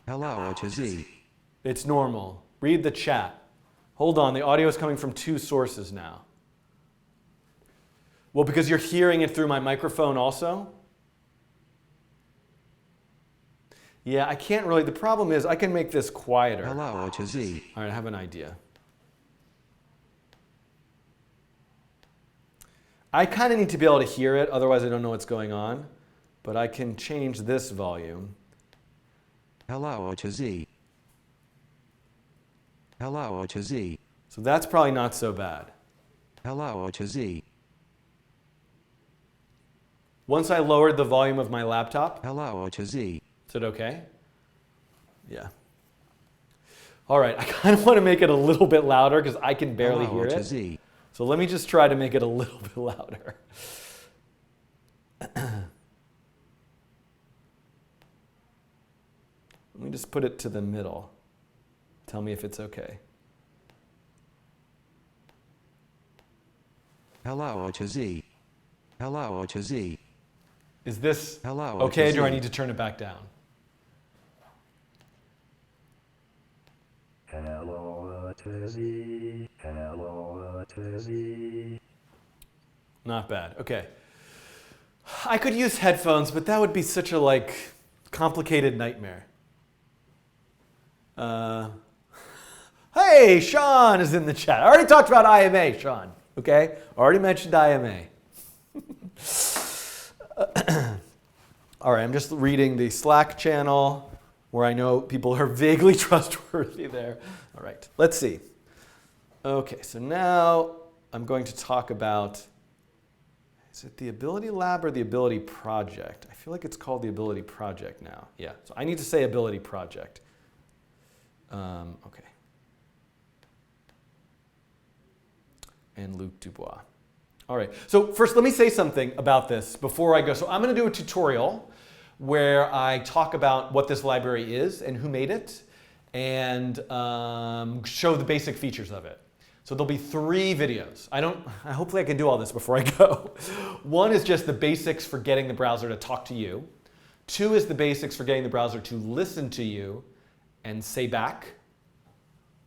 Speaker 2: Hello to Z.
Speaker 1: it's normal. Read the chat. Hold on, the audio is coming from two sources now. Well, because you're hearing it through my microphone also? Yeah, I can't really. The problem is I can make this quieter.
Speaker 2: Hello to Z.
Speaker 1: All right, I have an idea. I kind of need to be able to hear it, otherwise I don't know what's going on. But I can change this volume.
Speaker 2: Hello to Z. Hello to Z.
Speaker 1: So that's probably not so bad.
Speaker 2: Hello to Z.
Speaker 1: Once I lowered the volume of my laptop,
Speaker 2: Hello to Z.
Speaker 1: is it okay? Yeah. All right, I kind of want to make it a little bit louder because I can barely
Speaker 2: Hello
Speaker 1: hear
Speaker 2: to
Speaker 1: it.
Speaker 2: Z.
Speaker 1: So let me just try to make it a little bit louder. Let me just put it to the middle. Tell me if it's okay.
Speaker 2: Hello to Z. Hello to Z.
Speaker 1: Is this
Speaker 2: Hello
Speaker 1: okay,
Speaker 2: to
Speaker 1: or do I
Speaker 2: Z.
Speaker 1: need to turn it back down?
Speaker 4: Hello to Z. Hello to Z.
Speaker 1: Not bad. Okay. I could use headphones, but that would be such a complicated nightmare. Hey, Sean is in the chat. I already talked about IMA, Sean. Okay? Already mentioned IMA. All right, I'm just reading the Slack channel where I know people are vaguely trustworthy there. All right, let's see. Okay, so now I'm going to talk about, is it the Ability Lab or the Ability Project? I feel like it's called the Ability Project now. Yeah, so I need to say Ability Project. Okay. And Luc Dubois. All right, so first let me say something about this before I go. So I'm going to do a tutorial where I talk about what this library is and who made it and show the basic features of it. So there'll be 3 videos. Hopefully I can do all this before I go. 1 is just the basics for getting the browser to talk to you. 2 is the basics for getting the browser to listen to you and say back.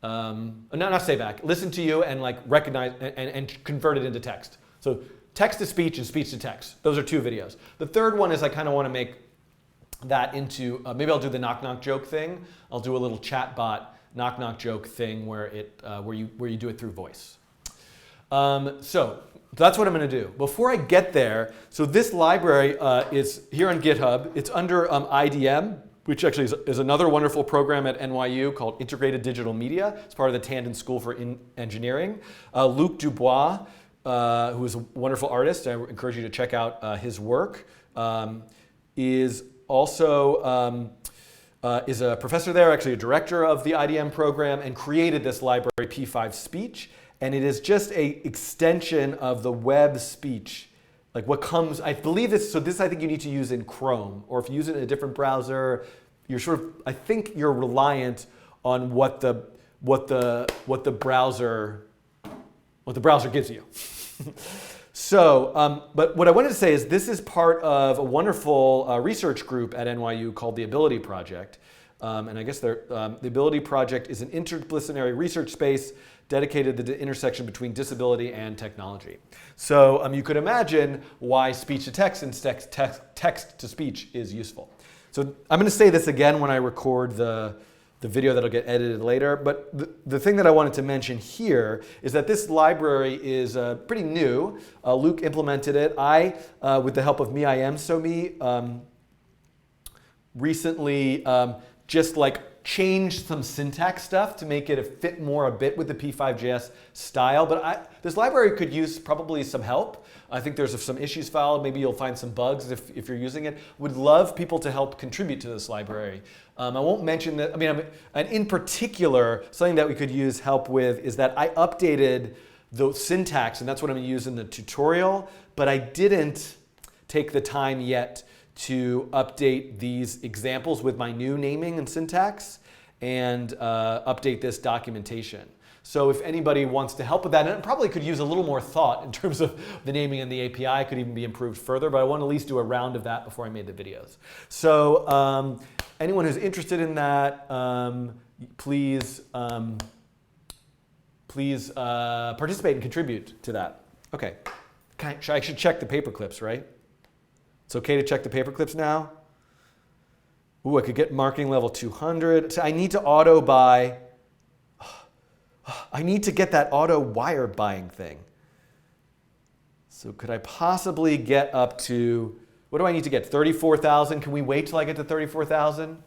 Speaker 1: Not say back, listen to you and recognize and convert it into text. So text to speech and speech to text. Those are 2 videos. The third one is I kind of want to make that into, maybe I'll do the knock knock joke thing. I'll do a little chatbot knock knock joke thing where you do it through voice. So that's what I'm going to do. Before I get there, so this library is here on GitHub. It's under IDM, which actually is another wonderful program at NYU called Integrated Digital Media. It's part of the Tandon School for Engineering. Luc Dubois, who is a wonderful artist, I encourage you to check out his work, is also is a professor there, actually a director of the IDM program, and created this library, p5.Speech. And it is just a extension of the web speech. Like what comes, I believe this, so this I think you need to use in Chrome, or if you use it in a different browser, I think you're reliant on what the browser gives you. So, but what I wanted to say is this is part of a wonderful research group at NYU called the Ability Project. And I guess the Ability Project is an interdisciplinary research space dedicated to the intersection between disability and technology. So you could imagine why speech to text and text to speech is useful. So I'm going to say this again when I record the video that'll get edited later, but the thing that I wanted to mention here is that this library is pretty new. Luke implemented it. I, with the help of Me, I Am So Me, recently just like changed some syntax stuff to make it fit more a bit with the p5.js style. But this library could use probably some help. I think there's some issues filed. Maybe you'll find some bugs if you're using it. Would love people to help contribute to this library. I won't mention that. And in particular, something that we could use help with is that I updated the syntax, and that's what I'm going to use in the tutorial. But I didn't take the time yet to update these examples with my new naming and syntax and update this documentation. So if anybody wants to help with that, and it probably could use a little more thought in terms of the naming and the API could even be improved further, but I want to at least do a round of that before I made the videos. So anyone who's interested in that, please participate and contribute to that. Okay, I should check the Paperclips, right? It's okay to check the Paperclips now? Ooh, I could get marketing level 200. So I need to auto buy. I need to get that auto wire buying thing. So could I possibly get up to, what do I need to get? 34,000? Can we wait till I get to 34,000?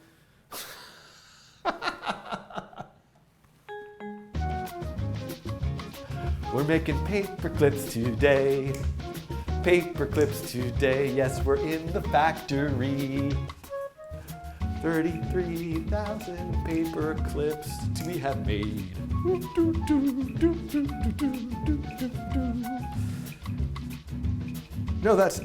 Speaker 1: We're making paperclips today. Paperclips today, yes, we're in the factory. 33,000 paperclips we have made. No, that's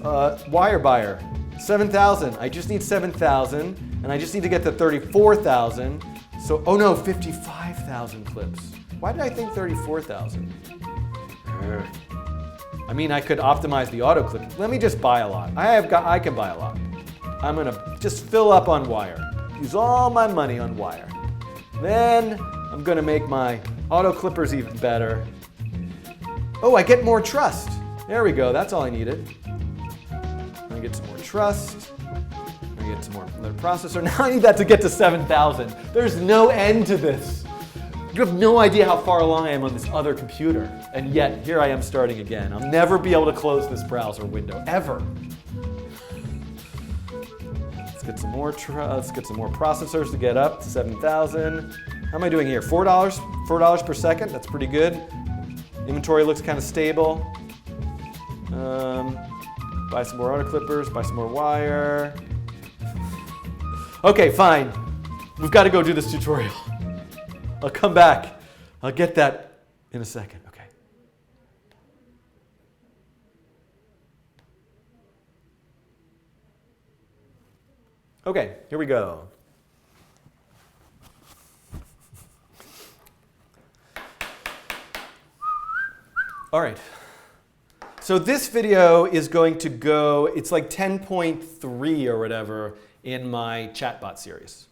Speaker 1: wire buyer. 7,000. I just need 7,000, and I just need to get to 34,000. So, oh no, 55,000 clips. Why did I think 34,000? I mean, I could optimize the auto clip. Let me just buy a lot. I can buy a lot. I'm gonna just fill up on wire. Use all my money on wire. Then I'm gonna make my auto clippers even better. Oh, I get more trust. There we go, that's all I needed. I'm gonna get some more trust. I'm gonna get some more another processor. Now I need that to get to 7,000. There's no end to this. You have no idea how far along I am on this other computer. And yet, here I am starting again. I'll never be able to close this browser window, ever. Let's get some more processors to get up to 7,000. How am I doing here? $4 per second, that's pretty good. Inventory looks kind of stable. Buy some more auto clippers, buy some more wire. Okay, fine. We've got to go do this tutorial. I'll come back. I'll get that in a second. Okay. Okay, here we go. All right. So this video is going to go, it's like 10.3 or whatever in my Chatbot series.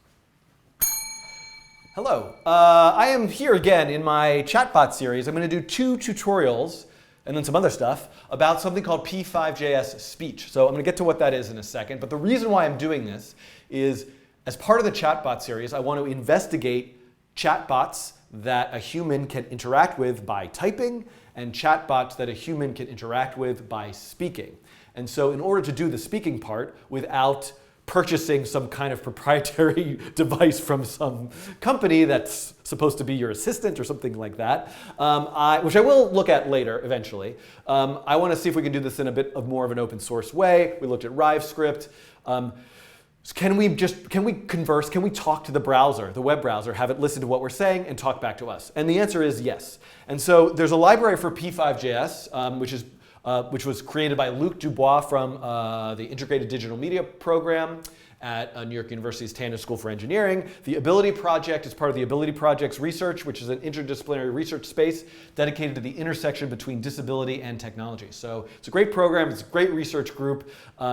Speaker 1: Hello, I am here again in my Chatbot series. I'm going to do 2 tutorials and then some other stuff about something called p5.JS Speech. So I'm going to get to what that is in a second, but the reason why I'm doing this is as part of the Chatbot series, I want to investigate chatbots that a human can interact with by typing and chatbots that a human can interact with by speaking. And so in order to do the speaking part without purchasing some kind of proprietary device from some company that's supposed to be your assistant or something like that, which I will look at later eventually. I want to see if we can do this in a bit of more of an open source way. We looked at RiveScript. Can we converse? Can we talk to the browser, the web browser, have it listen to what we're saying and talk back to us? And the answer is yes. And so there's a library for p5.js, which was created by Luc Dubois from the Integrated Digital Media program at New York University's Tandon School for Engineering. The Ability Project is part of the Ability Project's research, which is an interdisciplinary research space dedicated to the intersection between disability and technology. So it's a great program. It's a great research group.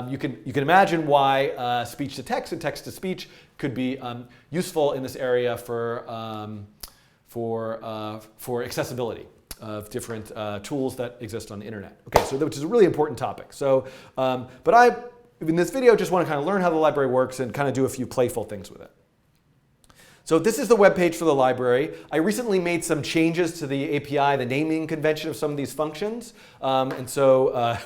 Speaker 1: You can imagine why speech to text and text to speech could be useful in this area for accessibility of different tools that exist on the internet. Okay, so which is a really important topic. So, but I, in this video, just want to kind of learn how the library works and kind of do a few playful things with it. So this is the web page for the library. I recently made some changes to the API, the naming convention of some of these functions. And so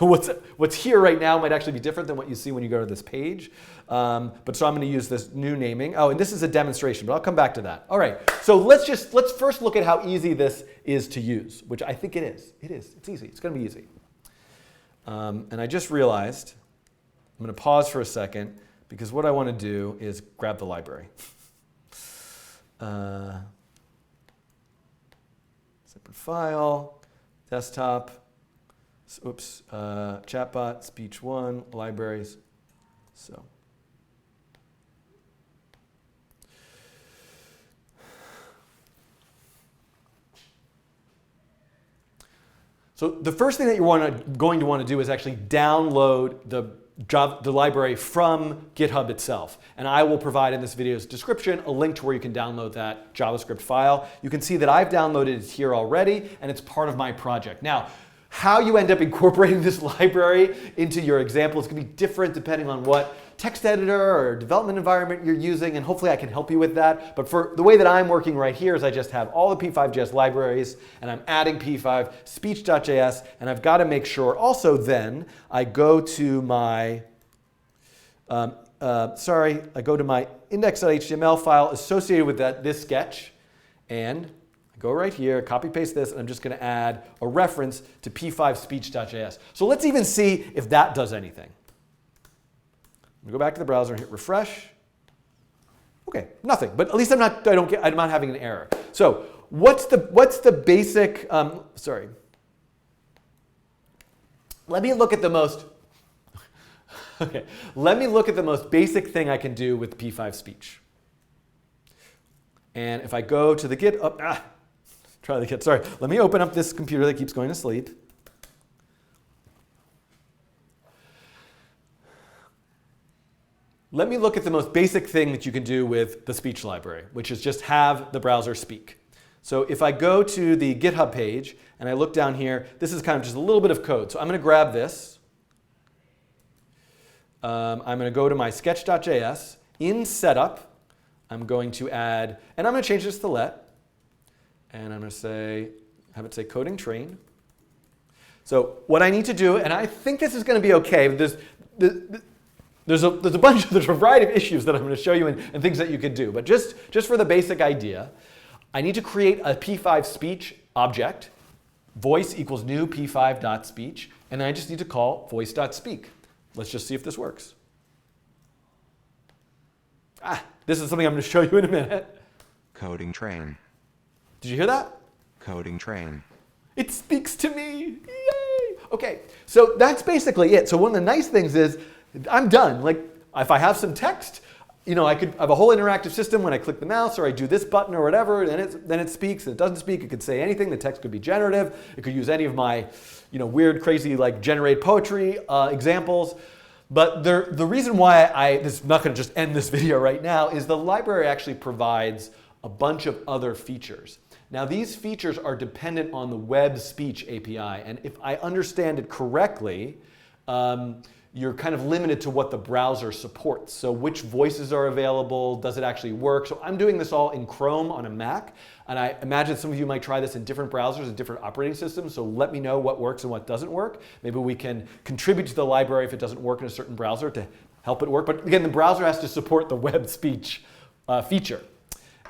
Speaker 1: what's here right now might actually be different than what you see when you go to this page. But so I'm going to use this new naming. Oh, and this is a demonstration, but I'll come back to that. All right, so let's first look at how easy this is to use, which I think it is. It is. It's easy. It's going to be easy. And I just realized I'm going to pause for a second because what I want to do is grab the library. Separate file, desktop, oops, chatbot, speech 1, libraries. So the first thing that you're going to want to do is actually download the library from GitHub itself. And I will provide in this video's description a link to where you can download that JavaScript file. You can see that I've downloaded it here already, and it's part of my project. Now, how you end up incorporating this library into your example is going to be different depending on what text editor or development environment you're using, and hopefully I can help you with that. But for the way that I'm working right here is I just have all the p5.js libraries, and I'm adding p5.Speech.js, and I've got to make sure also then I go to my I go to my index.html file associated with this sketch, and I go right here, copy paste this, and I'm just going to add a reference to p5.Speech.js. So let's even see if that does anything. I'm going to go back to the browser and hit refresh. Okay, nothing. But at least I'm not having an error. So what's the basic? Sorry. Let me look at the most. Okay, let me look at the most basic thing I can do with p5.Speech. And if I go to the Git, try the Git. Sorry, let me open up this computer that keeps going to sleep. Let me look at the most basic thing that you can do with the speech library, which is just have the browser speak. So if I go to the GitHub page and I look down here, this is kind of just a little bit of code. So I'm going to grab this. I'm going to go to my sketch.js. In setup, I'm going to add, and I'm going to change this to let, and I'm going to have it say coding train. So what I need to do, and I think this is going to be okay, but there's a variety of issues that I'm going to show you and things that you could do. But just for the basic idea, I need to create a p5.Speech object. Voice equals new p5.Speech. And then I just need to call voice.speak. Let's just see if this works. This is something I'm going to show you in a minute.
Speaker 2: Coding train.
Speaker 1: Did you hear that?
Speaker 2: Coding train.
Speaker 1: It speaks to me. Yay! Okay, so that's basically it. So one of the nice things is I'm done. Like if I have some text, I could have a whole interactive system when I click the mouse or I do this button or whatever, then it speaks. And it doesn't speak. It could say anything. The text could be generative. It could use any of my weird, crazy, like generate poetry examples. But the reason why this is not going to just end this video right now is the library actually provides a bunch of other features. Now these features are dependent on the web speech API. And if I understand it correctly, you're kind of limited to what the browser supports. So which voices are available, does it actually work? So I'm doing this all in Chrome on a Mac, and I imagine some of you might try this in different browsers and different operating systems, so let me know what works and what doesn't work. Maybe we can contribute to the library if it doesn't work in a certain browser to help it work. But again, the browser has to support the web speech feature.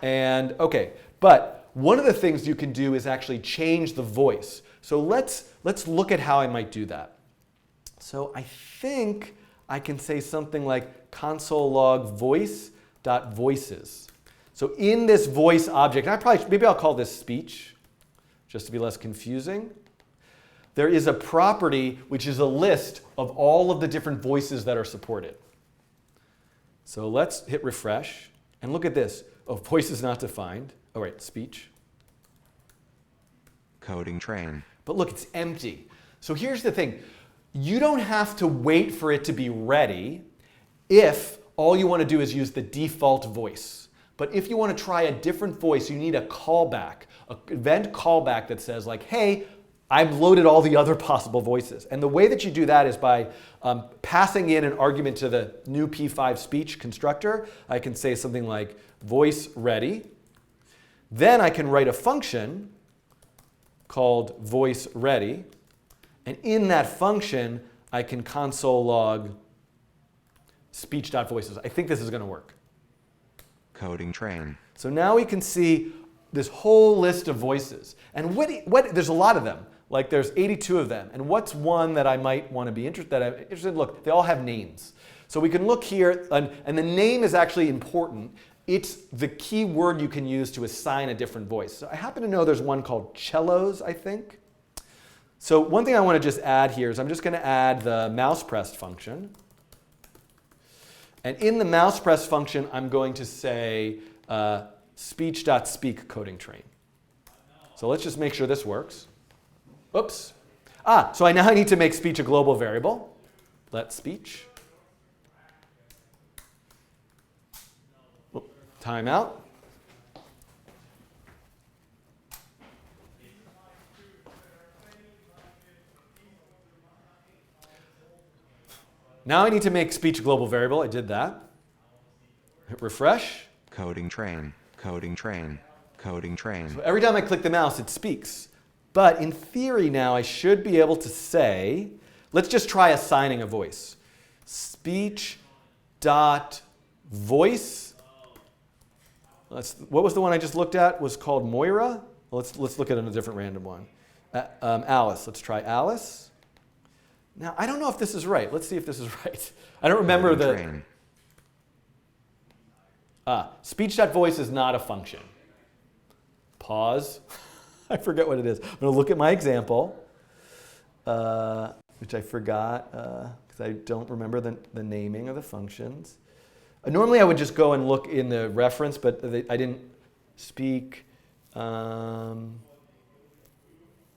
Speaker 1: And okay, but one of the things you can do is actually change the voice. So let's look at how I might do that. So I think I can say something like console log voice.voices. So in this voice object, maybe I'll call this speech, just to be less confusing. There is a property which is a list of all of the different voices that are supported. So let's hit refresh and look at this. Oh, voice is not defined. Oh, right, speech.
Speaker 2: Coding train.
Speaker 1: But look, it's empty. So here's the thing. You don't have to wait for it to be ready if all you want to do is use the default voice. But if you want to try a different voice, you need a callback, an event callback that says like, hey, I've loaded all the other possible voices. And the way that you do that is by passing in an argument to the new p5.Speech constructor. I can say something like voice ready. Then I can write a function called voice ready. And in that function, I can console log speech.voices. I think this is going to work.
Speaker 2: Coding train.
Speaker 1: So now we can see this whole list of voices. And there's a lot of them. Like there's 82 of them. And what's one that I might want to be interested in? Look, they all have names. So we can look here, and the name is actually important. It's the key word you can use to assign a different voice. So I happen to know there's one called cellos, I think. So one thing I want to just add here is I'm just going to add the mouse pressed function. And in the mouse press function, I'm going to say speech.speak coding train. So let's just make sure this works. Oops. So now I need to make speech a global variable. Let speech. Timeout. Now I need to make speech a global variable. I did that. Hit refresh.
Speaker 2: Coding train. Coding train. Coding train.
Speaker 1: So every time I click the mouse, it speaks. But in theory now, I should be able to say, let's just try assigning a voice. Speech.voice. What was the one I just looked at? Was called Moira? Well, let's look at a different random one. Alice. Let's try Alice. Now, I don't know if this is right. Let's see if this is right. I don't remember
Speaker 2: Coding
Speaker 1: the... speech.voice is not a function. Pause. I forget what it is. I'm going to look at my example, which I forgot because I don't remember the naming of the functions. Normally, I would just go and look in the reference, but I didn't speak.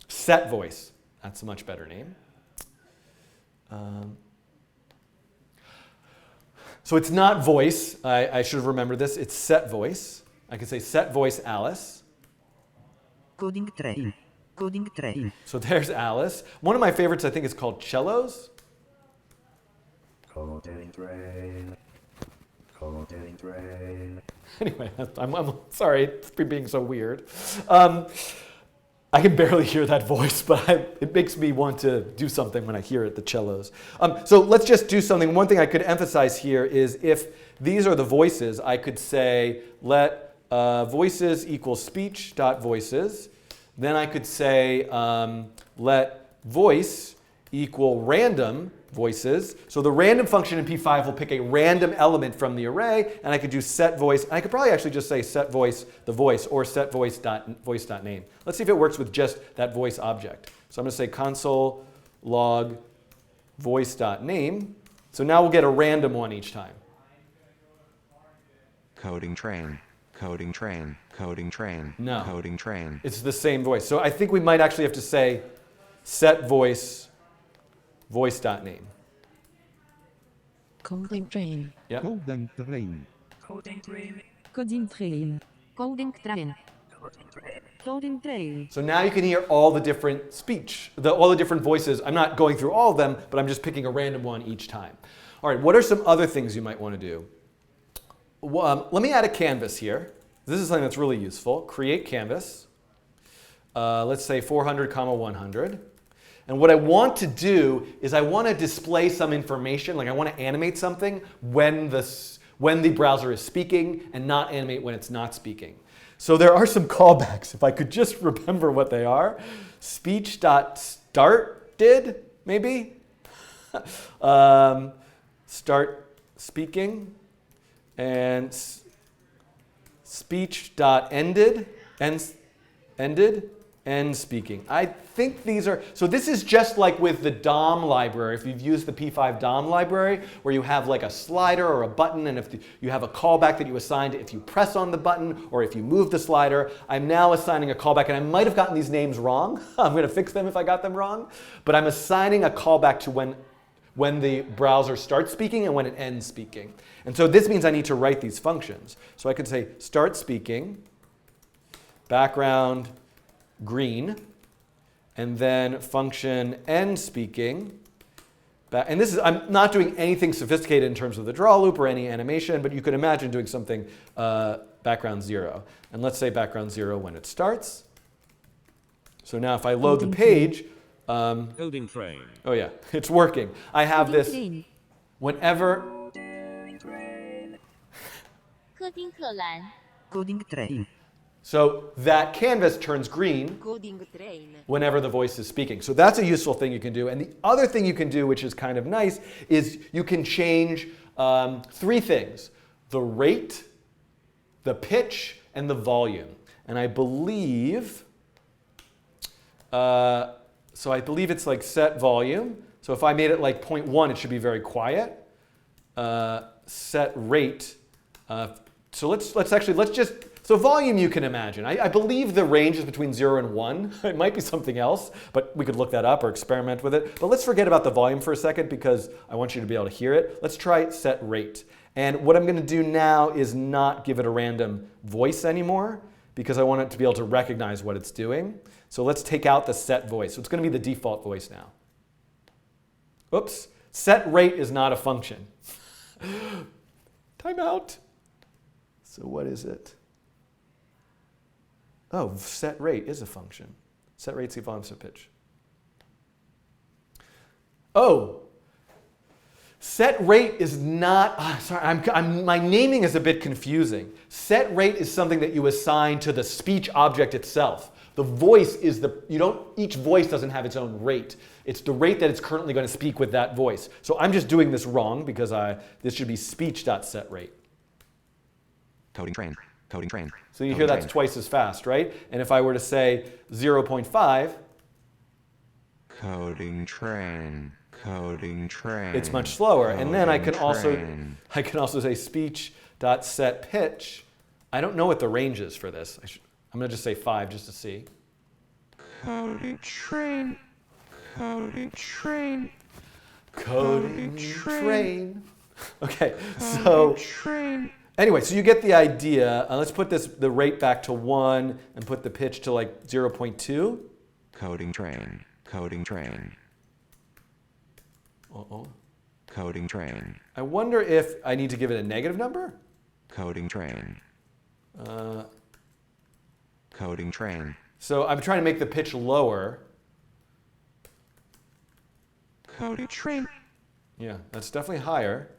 Speaker 1: Set voice. That's a much better name. So it's not voice. I should have remembered this. It's set voice. I can say set voice Alice.
Speaker 5: Coding train. Coding train.
Speaker 1: So there's Alice. One of my favorites, I think, is called cellos.
Speaker 4: Coding train. Coding train.
Speaker 1: Anyway, I'm sorry for being so weird. I can barely hear that voice, but it makes me want to do something when I hear it, the cellos. So let's just do something. One thing I could emphasize here is if these are the voices, I could say let voices equal speech.voices. Then I could say let voice equal random voices. So the random function in P5 will pick a random element from the array, and I could do set voice. And I could probably actually just say set voice the voice or set voice.name. Let's see if it works with just that voice object. So I'm going to say console log voice.name. So now we'll get a random one each time.
Speaker 2: Coding train. Coding train. Coding train.
Speaker 1: No.
Speaker 2: Coding train.
Speaker 1: It's the same voice. So I think we might actually have to say set voice voice.name.
Speaker 6: Coding train.
Speaker 1: Yep.
Speaker 2: Coding train.
Speaker 5: Coding train.
Speaker 6: Coding train. Coding train. Coding train.
Speaker 1: So now you can hear all the different speech, all the different voices. I'm not going through all of them, but I'm just picking a random one each time. All right, what are some other things you might want to do? Let me add a canvas here. This is something that's really useful. Create canvas. Let's say 400, 100. And what I want to do is I want to display some information, like I want to animate something when the browser is speaking and not animate when it's not speaking. So there are some callbacks, if I could just remember what they are. Speech.started, maybe? Start speaking. And speech.ended, ended, N speaking. I think these are, so this is just like with the DOM library. If you've used the P5 DOM library, where you have like a slider or a button, and if you have a callback that you assigned if you press on the button or if you move the slider. I'm now assigning a callback, and I might have gotten these names wrong. I'm going to fix them if I got them wrong. But I'm assigning a callback to when the browser starts speaking and when it ends speaking. And so this means I need to write these functions. So I could say start speaking, background green, and then function end speaking. And this is, I'm not doing anything sophisticated in terms of the draw loop or any animation, but you could imagine doing something background 0. And let's say background 0 when it starts. So now if I load the page,
Speaker 3: Coding train.
Speaker 1: oh yeah, it's working. I have this
Speaker 6: train.
Speaker 1: whenever,
Speaker 5: Coding train.
Speaker 1: so that canvas turns green
Speaker 6: Coding train.
Speaker 1: whenever the voice is speaking. So that's a useful thing you can do. And the other thing you can do, which is kind of nice, is you can change 3 things: the rate, the pitch, and the volume. And I believe, so I believe it's like set volume. So if I made it like 0.1, it should be very quiet. Set rate. So let's just, so volume you can imagine. I believe the range is between 0 and 1. It might be something else, but we could look that up or experiment with it. But let's forget about the volume for a second because I want you to be able to hear it. Let's try set rate. And what I'm going to do now is not give it a random voice anymore because I want it to be able to recognize what it's doing. So let's take out the set voice. So it's going to be the default voice now. Oops, set rate is not a function. Time out. So what is it? Oh, set rate is a function. Set rate, see volume, set pitch. Oh, set rate is not, my naming is a bit confusing. Set rate is something that you assign to the speech object itself. The voice is each voice doesn't have its own rate. It's the rate that it's currently going to speak with that voice. So I'm just doing this wrong because this should be speech.setRate.
Speaker 2: Coding train. Coding train.
Speaker 1: So you
Speaker 2: Coding
Speaker 1: hear that's
Speaker 2: train.
Speaker 1: twice as fast, right? And if I were to say 0.5,
Speaker 2: Coding train. Coding train.
Speaker 1: it's much slower. And then I can
Speaker 2: Coding train.
Speaker 1: also say speech.setPitch. I don't know what the range is for this. I'm going to just say 5 just to see.
Speaker 2: Coding train. Coding train.
Speaker 1: Coding
Speaker 2: train.
Speaker 1: train. Okay, so
Speaker 2: Train.
Speaker 1: anyway, so you get the idea. Let's put the rate back to 1 and put the pitch to like 0.2.
Speaker 2: Coding train. Coding train.
Speaker 1: Uh-oh.
Speaker 2: Coding train.
Speaker 1: I wonder if I need to give it a negative number?
Speaker 2: Coding train. Coding train.
Speaker 1: So I'm trying to make the pitch lower.
Speaker 2: Coding train.
Speaker 1: Yeah, that's definitely higher.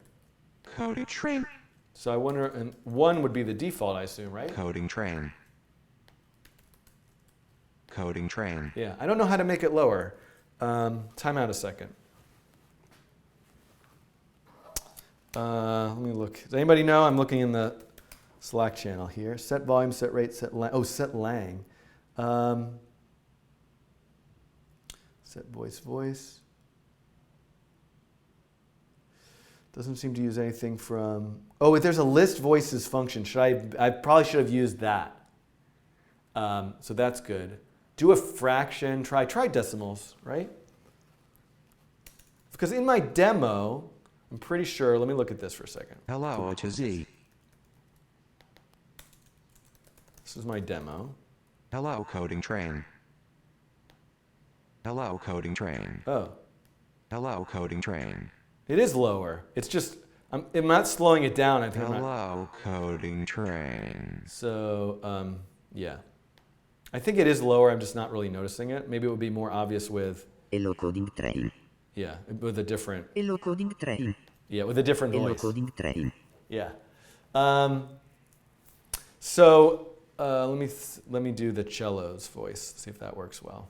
Speaker 2: Coding train.
Speaker 1: So I wonder, and 1 would be the default, I assume, right?
Speaker 2: Coding train. Coding train.
Speaker 1: Yeah, I don't know how to make it lower. Time out a second. Let me look. Does anybody know? I'm looking in the Slack channel here. Set volume, set rate, set lang. Oh, set lang. Set voice. Doesn't seem to use anything from. Oh, there's a list voices function. I probably should have used that. So that's good. Do a fraction. Try decimals, right? Because in my demo, I'm pretty sure. Let me look at this for a second.
Speaker 2: Hello to Z.
Speaker 1: This is my demo.
Speaker 2: Hello coding train. Hello coding train.
Speaker 1: Oh,
Speaker 2: Hello coding train.
Speaker 1: it is lower. It's just I'm not slowing it down. I think I'm not.
Speaker 2: Hello coding train.
Speaker 1: So yeah, I think it is lower. I'm just not really noticing it. Maybe it would be more obvious with
Speaker 5: Hello coding train.
Speaker 1: yeah, with a different
Speaker 5: Hello coding train.
Speaker 1: yeah, with a different
Speaker 5: Hello
Speaker 1: voice.
Speaker 5: coding train.
Speaker 1: Yeah. So let me do the cello's voice. See if that works well.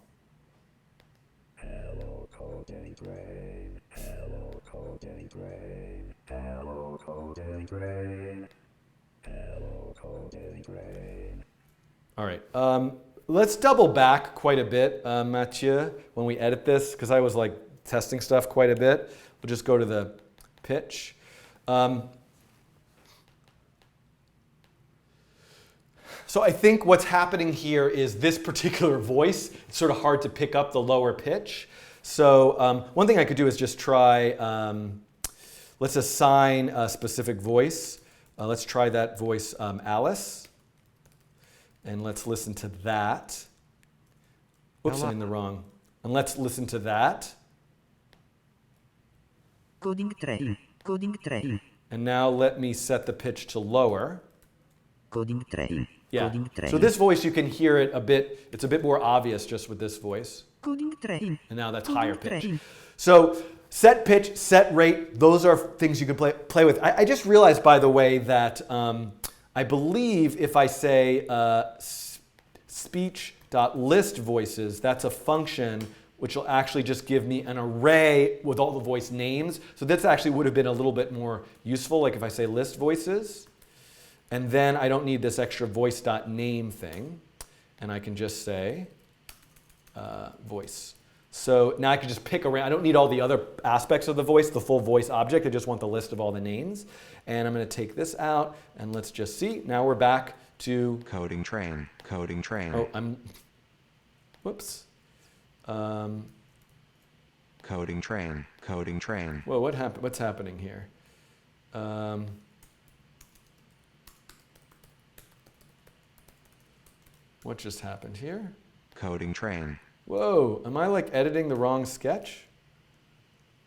Speaker 4: Hello, coding brain. Hello, coding brain. Hello, coding brain. Hello, coding brain.
Speaker 1: All right. let's double back quite a bit, Mathieu, when we edit this, because I was like testing stuff quite a bit. We'll just go to the pitch. So I think what's happening here is this particular voice, it's sort of hard to pick up the lower pitch. So one thing I could do is just try, let's assign a specific voice. Let's try that voice, Alice. And let's listen to that. Oops, I'm in the wrong. And let's listen to that.
Speaker 5: Coding train. Coding train.
Speaker 1: And now let me set the pitch to lower.
Speaker 5: Coding train.
Speaker 1: Yeah.
Speaker 5: Coding train.
Speaker 1: So this voice, you can hear it a bit, it's a bit more obvious just with this voice.
Speaker 5: Coding train.
Speaker 1: And now that's
Speaker 5: Coding
Speaker 1: higher pitch.
Speaker 5: train.
Speaker 1: So set pitch, set rate, those are things you can play with. I just realized, by the way, that I believe if I say speech.list voices, that's a function which will actually just give me an array with all the voice names. So this actually would have been a little bit more useful, like if I say list voices. And then I don't need this extra voice.name thing. And I can just say voice. So now I can just pick around. I don't need all the other aspects of the voice, the full voice object. I just want the list of all the names. And I'm going to take this out. And let's just see. Now we're back to
Speaker 2: Coding train. Coding train.
Speaker 1: Oh, whoops.
Speaker 2: Coding train. Coding train.
Speaker 1: Whoa, what happened? What's happening here? What just happened here?
Speaker 2: Coding train.
Speaker 1: Whoa, am I like editing the wrong sketch?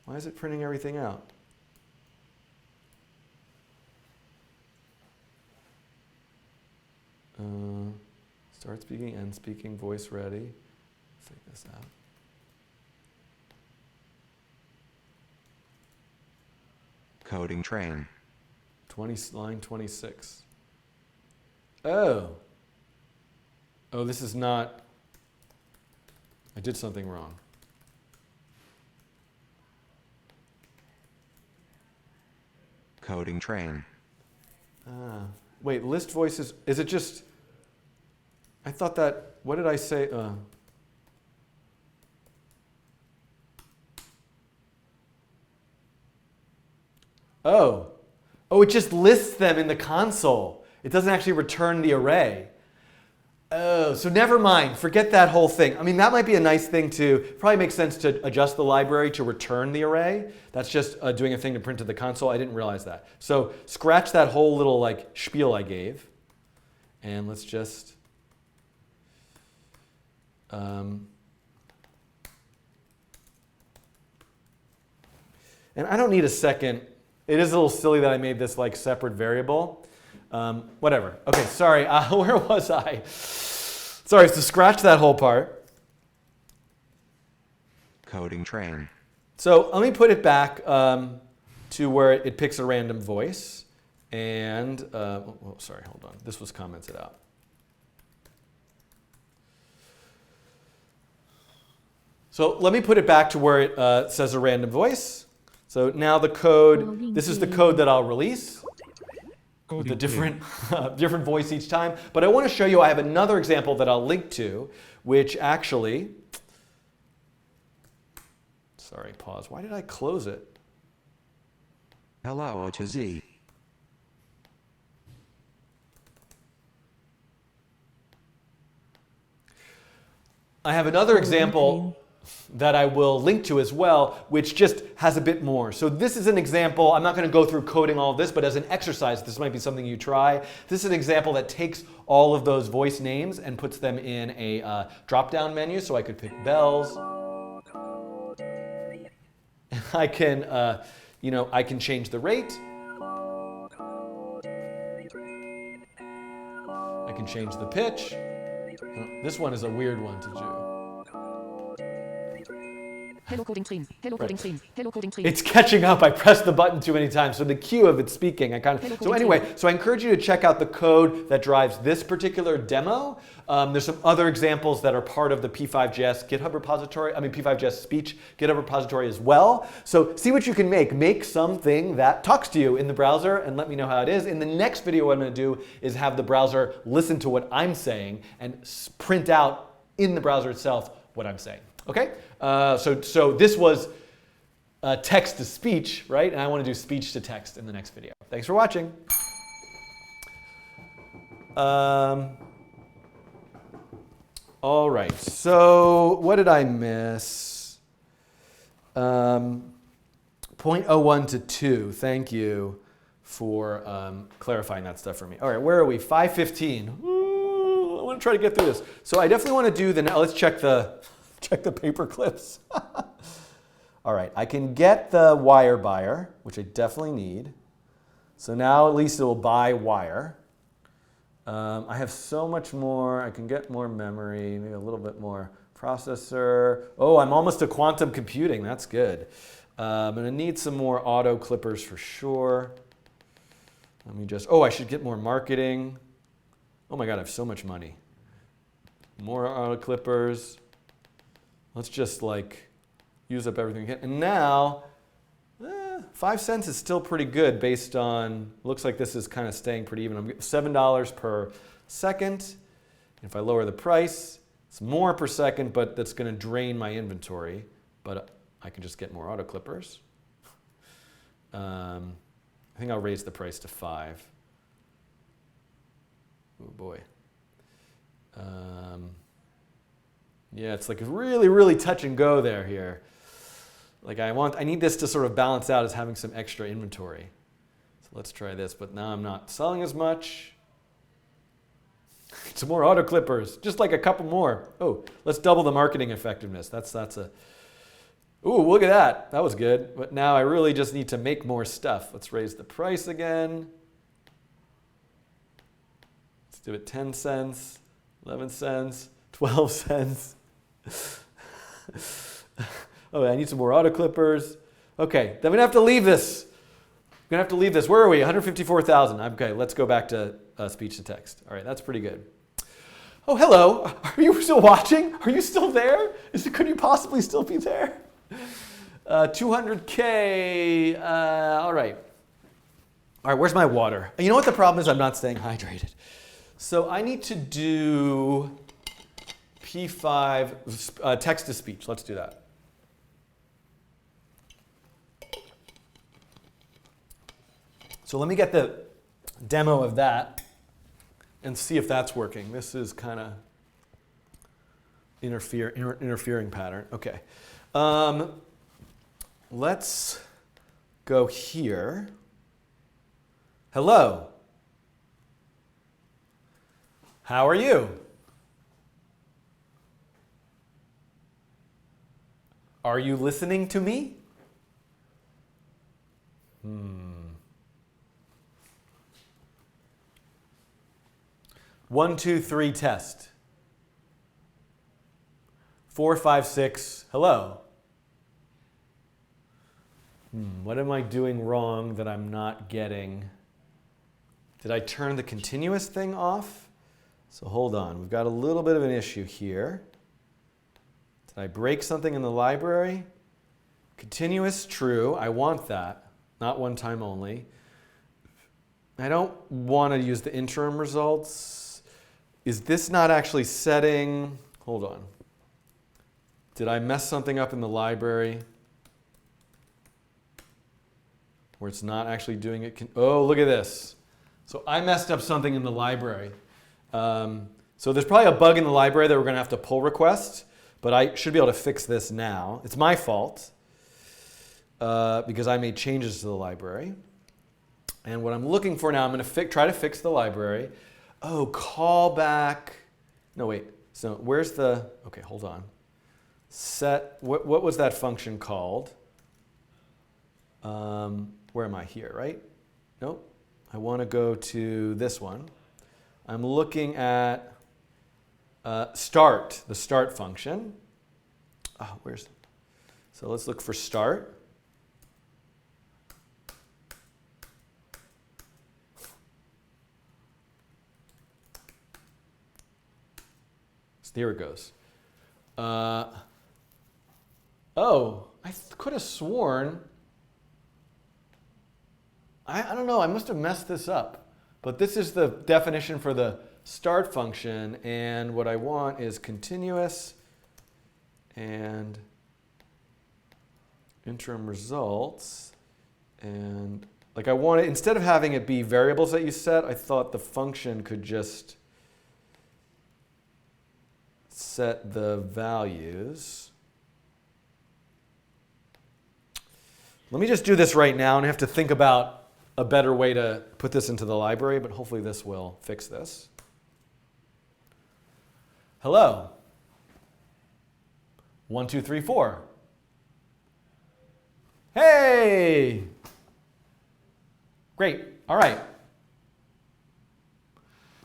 Speaker 1: Why is it printing everything out? Start speaking, end speaking, voice ready. Let's take this out.
Speaker 2: Coding train.
Speaker 1: Line 26. Oh. Oh, this is not, I did something wrong.
Speaker 2: Coding train.
Speaker 1: Wait, list voices, is it just, I thought that, what did I say? Oh, it just lists them in the console. It doesn't actually return the array. Oh, so never mind. Forget that whole thing. I mean, that might be a nice thing to, probably makes sense to adjust the library to return the array. That's just doing a thing to print to the console. I didn't realize that. So scratch that whole little like spiel I gave. And let's just, and I don't need a second. It is a little silly that I made this like separate variable. Whatever. Okay, sorry. Where was I? Sorry, so scratch that whole part.
Speaker 2: Coding train.
Speaker 1: So let me put it back to where it picks a random voice. And, sorry, hold on. This was commented out. So let me put it back to where it says a random voice. So now the code, this is the code that I'll release. With a different, different voice each time. But I want to show you, I have another example that I'll link to, which actually, sorry, pause. Why did I close it?
Speaker 2: Hello to Z.
Speaker 1: I have another example that I will link to as well, which just has a bit more. So this is an example. I'm not going to go through coding all of this, but as an exercise, this might be something you try. This is an example that takes all of those voice names and puts them in a drop-down menu. So I could pick bells. I can, I can change the rate. I can change the pitch. This one is a weird one to do.
Speaker 6: Hello coding screen. Hello coding screen. Hello coding screen.
Speaker 1: It's catching up. I pressed the button too many times. So the cue of it speaking, I kind of. So anyway, so I encourage you to check out the code that drives this particular demo. There's some other examples that are part of the p5.js GitHub repository. I mean p5.js Speech GitHub repository as well. So see what you can make. Make something that talks to you in the browser and let me know how it is. In the next video, what I'm going to do is have the browser listen to what I'm saying and print out in the browser itself what I'm saying. Okay? So this was text to speech, right? And I want to do speech to text in the next video. Thanks for watching. All right, so what did I miss? 0.01 to 2, thank you for clarifying that stuff for me. All right, where are we? 5:15. Ooh, I want to try to get through this. So I definitely want to do the, let's check the paper clips. All right, I can get the wire buyer, which I definitely need. So now at least it will buy wire. I have so much more. I can get more memory, maybe a little bit more processor. Oh, I'm almost to quantum computing. That's good. I'm going to need some more auto clippers for sure. Let me just, I should get more marketing. Oh my God, I have so much money. More auto clippers. Let's just like use up everything we can. And now, 5 cents is still pretty good based on, looks like this is kind of staying pretty even. I'm getting $7 per second. If I lower the price, it's more per second, but that's going to drain my inventory. But I can just get more auto clippers. I think I'll raise the price to 5. Oh boy. Yeah, it's like really, really touch and go there here. Like I need this to sort of balance out as having some extra inventory. So let's try this, but now I'm not selling as much. Some more auto clippers, just like a couple more. Oh, let's double the marketing effectiveness. That's a, ooh, look at that. That was good. But now I really just need to make more stuff. Let's raise the price again. Let's do it 10 cents, 11 cents, 12 cents. Oh, I need some more auto clippers. Okay, then I'm gonna have to leave this. Where are we? 154,000. Okay, let's go back to speech to text. All right, that's pretty good. Oh, hello. Are you still watching? Are you still there? Could you possibly still be there? 200K. All right. All right, where's my water? You know what the problem is? I'm not staying hydrated. So I need to do P5 text to speech. Let's do that. So let me get the demo of that and see if that's working. This is kind of interfering pattern. Okay. Let's go here. Hello. How are you? Are you listening to me? 1, 2, 3 test. 4, 5, 6 hello. What am I doing wrong that I'm not getting? Did I turn the continuous thing off? So hold on, we've got a little bit of an issue here. Did I break something in the library? Continuous, true, I want that, not one time only. I don't want to use the interim results. Is this not actually setting, hold on. Did I mess something up in the library? Where it's not actually doing it, oh, look at this. So I messed up something in the library. So there's probably a bug in the library that we're going to have to pull request, but I should be able to fix this now. It's my fault because I made changes to the library. And what I'm looking for now, I'm going to try to fix the library. Oh, callback. No, wait. So where's the, okay, hold on. Set, what was that function called? Where am I here, right? Nope. I want to go to this one. I'm looking at start, the start function. Oh, So let's look for start. So there it goes. Oh, I could have sworn, I don't know, I must have messed this up. But this is the definition for the start function, and what I want is continuous and interim results. And like I want it, instead of having it be variables that you set, I thought the function could just set the values. Let me just do this right now, and I have to think about a better way to put this into the library, but hopefully this will fix this. Hello. 1, 2, 3, 4. Hey! Great. All right.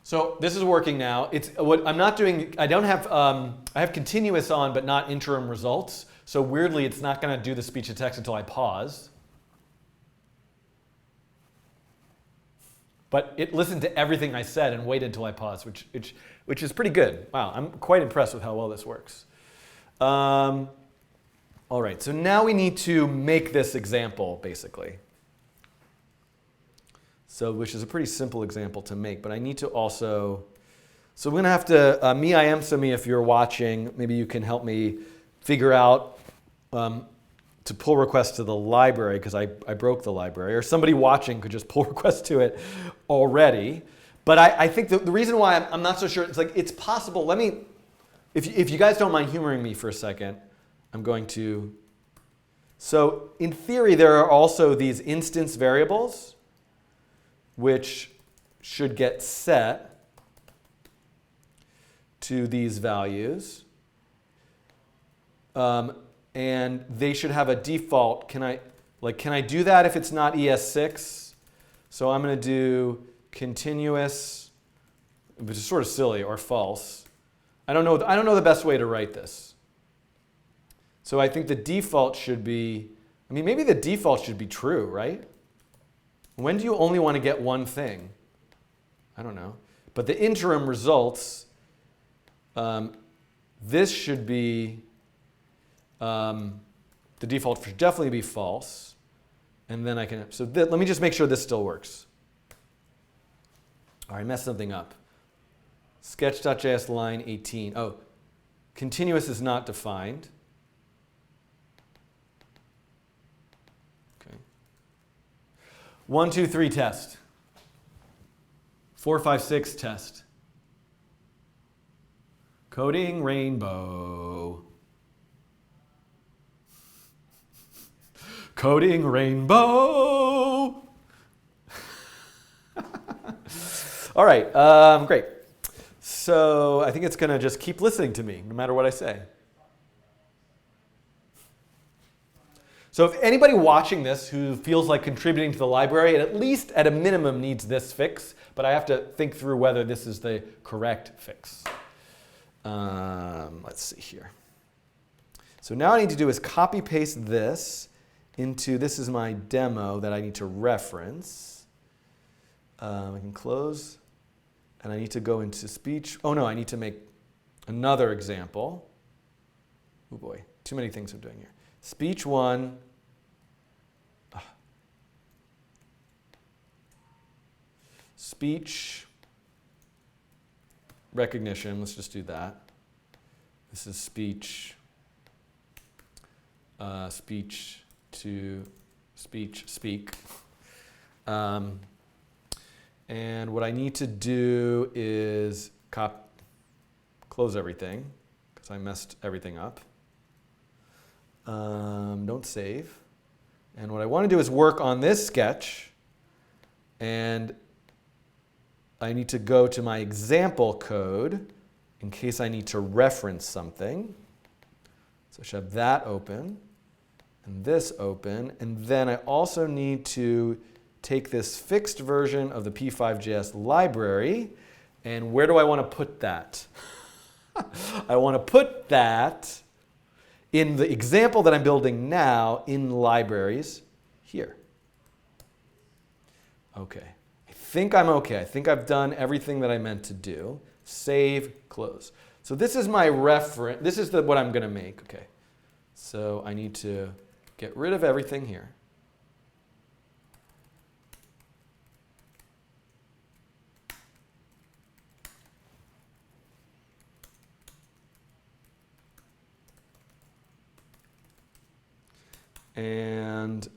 Speaker 1: So this is working now. It's what I'm not doing. I don't have. I have continuous on, but not interim results. So weirdly, it's not going to do the speech to text until I pause. But it listened to everything I said and waited until I paused, which is pretty good. Wow, I'm quite impressed with how well this works. All right, so now we need to make this example, basically. So, which is a pretty simple example to make, but I need to also, so we're gonna have to, me, I am, so me, if you're watching, maybe you can help me figure out to pull requests to the library, because I broke the library, or somebody watching could just pull requests to it already. But I think the reason why I'm not so sure, it's like, it's possible, let me, if you guys don't mind humoring me for a second, I'm going to, so in theory, there are also these instance variables which should get set to these values. And they should have a default. Can I do that if it's not ES6? So I'm going to do continuous, which is sort of silly, or false. I don't know the best way to write this. So I think the default should be, I mean, maybe the default should be true, right? When do you only want to get one thing? I don't know. But the interim results, this should be, the default should definitely be false. And then I can, so let me just make sure this still works. All right, I messed something up. Sketch.js line 18. Oh, continuous is not defined. Okay. 1, 2, 3 test. 4, 5, 6 test. Coding rainbow. Coding rainbow. All right, great. So I think it's going to just keep listening to me no matter what I say. So if anybody watching this who feels like contributing to the library, it at least at a minimum needs this fix, but I have to think through whether this is the correct fix. Let's see here. So now what I need to do is copy paste this into, this is my demo that I need to reference. I can close, and I need to go into speech. Oh no, I need to make another example. Oh boy, too many things I'm doing here. Speech 1. Speech recognition, let's just do that. This is speech, speech to speech, speak. And what I need to do is close everything, because I messed everything up. Don't save. And what I want to do is work on this sketch, and I need to go to my example code in case I need to reference something. So I should have that open and this open. And then I also need to take this fixed version of the p5.js library. And where do I want to put that? I want to put that in the example that I'm building now in libraries here. Okay. I think I'm okay. I think I've done everything that I meant to do. Save, close. So this is my reference. This is what I'm going to make. Okay. So I need to get rid of everything here. And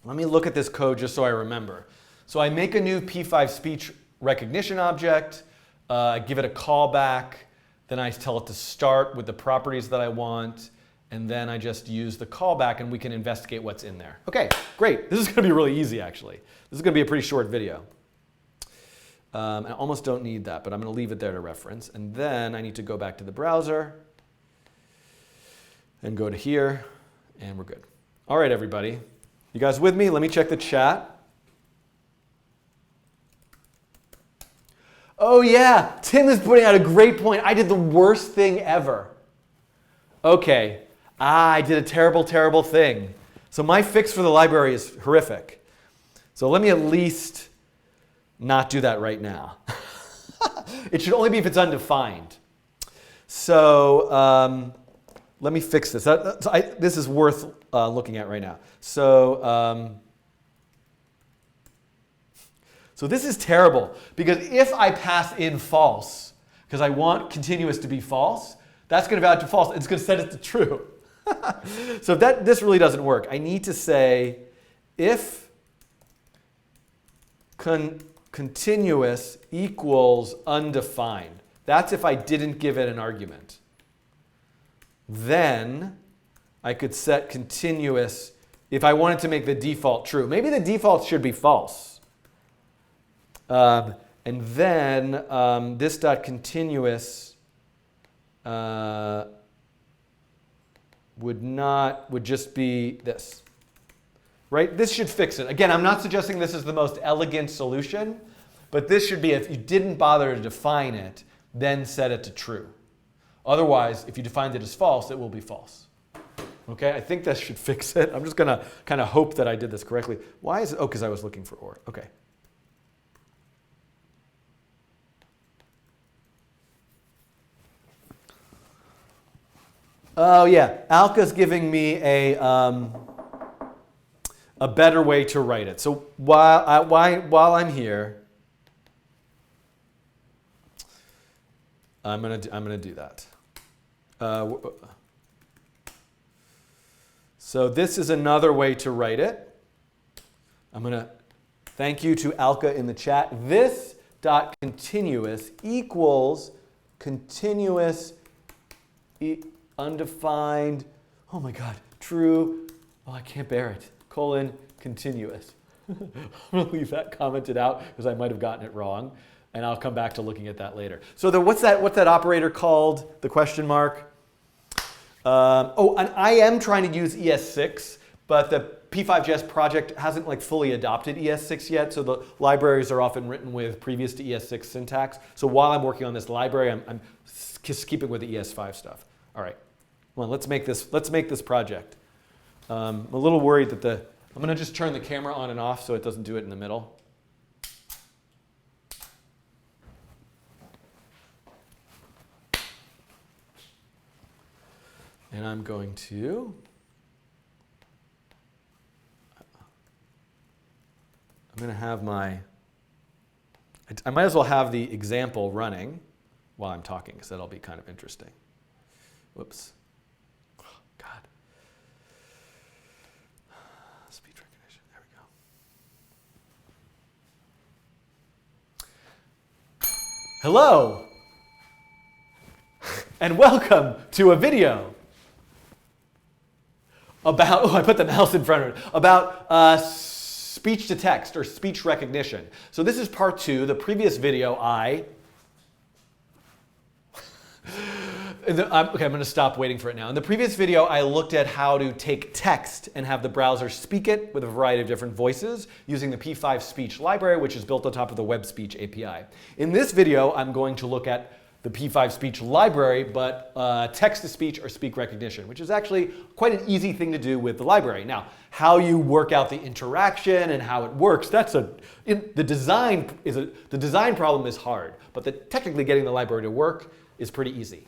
Speaker 1: let me look at this code just so I remember. So I make a new p5.Speech recognition object, I give it a callback, then I tell it to start with the properties that I want, and then I just use the callback and we can investigate what's in there. Okay, great. This is going to be really easy, actually. This is going to be a pretty short video. I almost don't need that, but I'm going to leave it there to reference. And then I need to go back to the browser and go to here, and we're good. All right, everybody. You guys with me? Let me check the chat. Oh yeah, Tim is putting out a great point. I did the worst thing ever. Okay, I did a terrible, terrible thing. So my fix for the library is horrific. So let me at least not do that right now. It should only be if it's undefined. So let me fix this. This is worth looking at right now. So this is terrible, because if I pass in false, because I want continuous to be false, that's going to value to false. It's going to set it to true. So this really doesn't work. I need to say if continuous equals undefined. That's if I didn't give it an argument. Then I could set continuous if I wanted to make the default true. Maybe the default should be false. And then this.continuous would just be this. Right? This should fix it. Again, I'm not suggesting this is the most elegant solution, but this should be, if you didn't bother to define it, then set it to true. Otherwise, if you defined it as false, it will be false. Okay, I think that should fix it. I'm just going to kind of hope that I did this correctly. Why is it? Oh, because I was looking for or. Okay. Oh yeah, Alka's giving me a better way to write it. So while I'm here, I'm gonna do that. So this is another way to write it. I'm gonna thank you to Alka in the chat. This.continuous equals continuous undefined, oh my God, true, oh I can't bear it, colon, continuous. I'm going to leave that commented out because I might have gotten it wrong, and I'll come back to looking at that later. So what's that operator called, the question mark? And I am trying to use ES6, but the p5.JS project hasn't fully adopted ES6 yet, so the libraries are often written with previous to ES6 syntax. So while I'm working on this library, I'm just keeping with the ES5 stuff. All right. Come on, let's make this project. I'm a little worried that I'm going to just turn the camera on and off so it doesn't do it in the middle. And I'm going to have I might as well have the example running while I'm talking, because that'll be kind of interesting. Whoops. Oh, God. Speech recognition. There we go. Hello. And welcome to a video about, oh, I put the mouse in front of it, about speech to text or speech recognition. So this is part 2. The previous video okay, I'm going to stop waiting for it now. In the previous video, I looked at how to take text and have the browser speak it with a variety of different voices using the p5.Speech library, which is built on top of the web speech API. In this video, I'm going to look at the p5.Speech library, but text-to-speech or speak recognition, which is actually quite an easy thing to do with the library. Now, how you work out the interaction and how it works, the design problem is hard, but technically getting the library to work is pretty easy.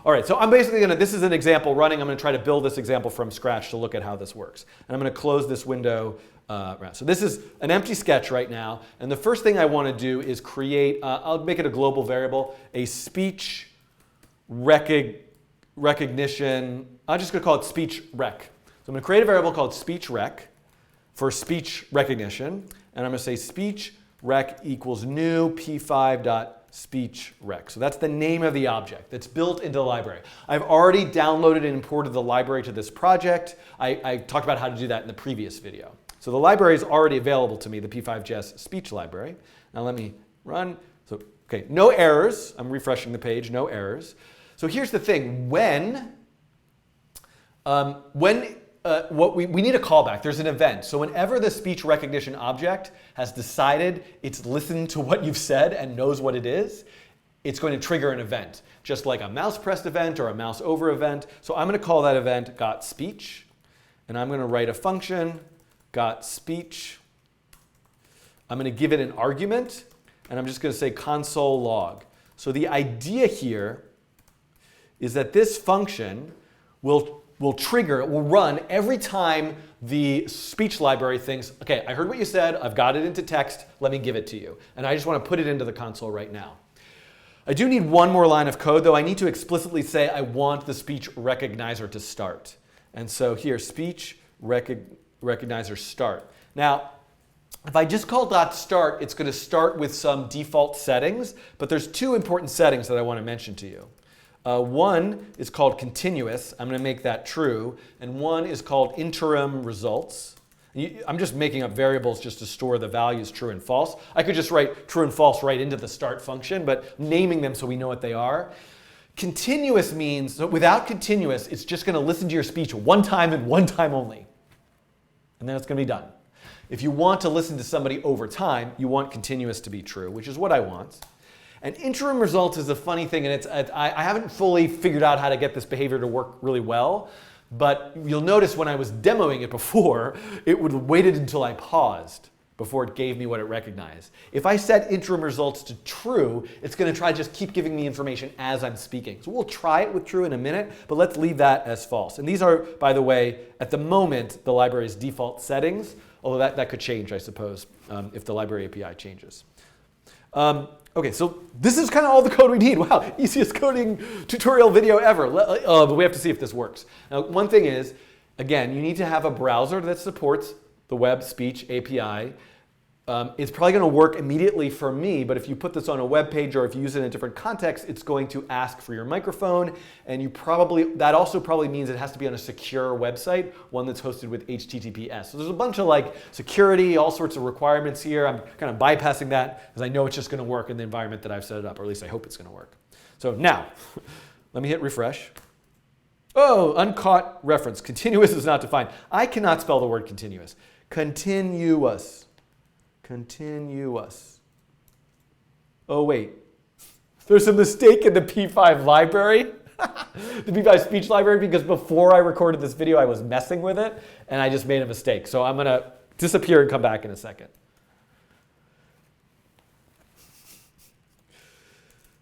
Speaker 1: All right, so I'm basically this is an example running. I'm going to try to build this example from scratch to look at how this works. And I'm going to close this window. So this is an empty sketch right now. And the first thing I want to do is create, I'll make it a global variable, a speech recognition. I'm just going to call it speech rec. So I'm going to create a variable called speech rec for speech recognition. And I'm going to say speech rec equals new p5.Speech rec. So that's the name of the object that's built into the library. I've already downloaded and imported the library to this project. I talked about how to do that in the previous video. So the library is already available to me, the p5.js speech library. Now let me run. So, okay, no errors. I'm refreshing the page, no errors. So here's the thing. We need a callback. There's an event. So whenever the speech recognition object has decided it's listened to what you've said and knows what it is, it's going to trigger an event, just like a mouse pressed event or a mouse over event. So I'm going to call that event got.speech, and I'm going to write a function got.speech. I'm going to give it an argument, and I'm just going to say console log. So the idea here is that this function will run every time the speech library thinks, okay, I heard what you said, I've got it into text, let me give it to you. And I just want to put it into the console right now. I do need one more line of code, though. I need to explicitly say I want the speech recognizer to start. And so here, speech recognizer start. Now, if I just call .start, it's going to start with some default settings, but there's two important settings that I want to mention to you. One is called continuous. I'm going to make that true. And one is called interim results. I'm just making up variables just to store the values true and false. I could just write true and false right into the start function, but naming them so we know what they are. Continuous means, so without continuous, it's just going to listen to your speech one time and one time only. And then it's going to be done. If you want to listen to somebody over time, you want continuous to be true, which is what I want. And interim results is a funny thing, and I haven't fully figured out how to get this behavior to work really well, but you'll notice when I was demoing it before, it would have waited until I paused before it gave me what it recognized. If I set interim results to true, it's going to try to just keep giving me information as I'm speaking. So we'll try it with true in a minute, but let's leave that as false. And these are, by the way, at the moment, the library's default settings, although that could change, I suppose, if the library API changes. Okay, so this is kind of all the code we need. Wow, easiest coding tutorial video ever. But we have to see if this works. Now, one thing is, again, you need to have a browser that supports the web speech API. It's probably going to work immediately for me, but if you put this on a web page or if you use it in a different context, it's going to ask for your microphone, and that also probably means it has to be on a secure website, one that's hosted with HTTPS. So there's a bunch of security, all sorts of requirements here. I'm kind of bypassing that because I know it's just going to work in the environment that I've set it up, or at least I hope it's going to work. So now, let me hit refresh. Oh, uncaught reference. Continuous is not defined. I cannot spell the word continuous. Continuous. Continuous. Oh, wait. There's a mistake in the P5 library, the P5 speech library, because before I recorded this video, I was messing with it, and I just made a mistake. So I'm going to disappear and come back in a second.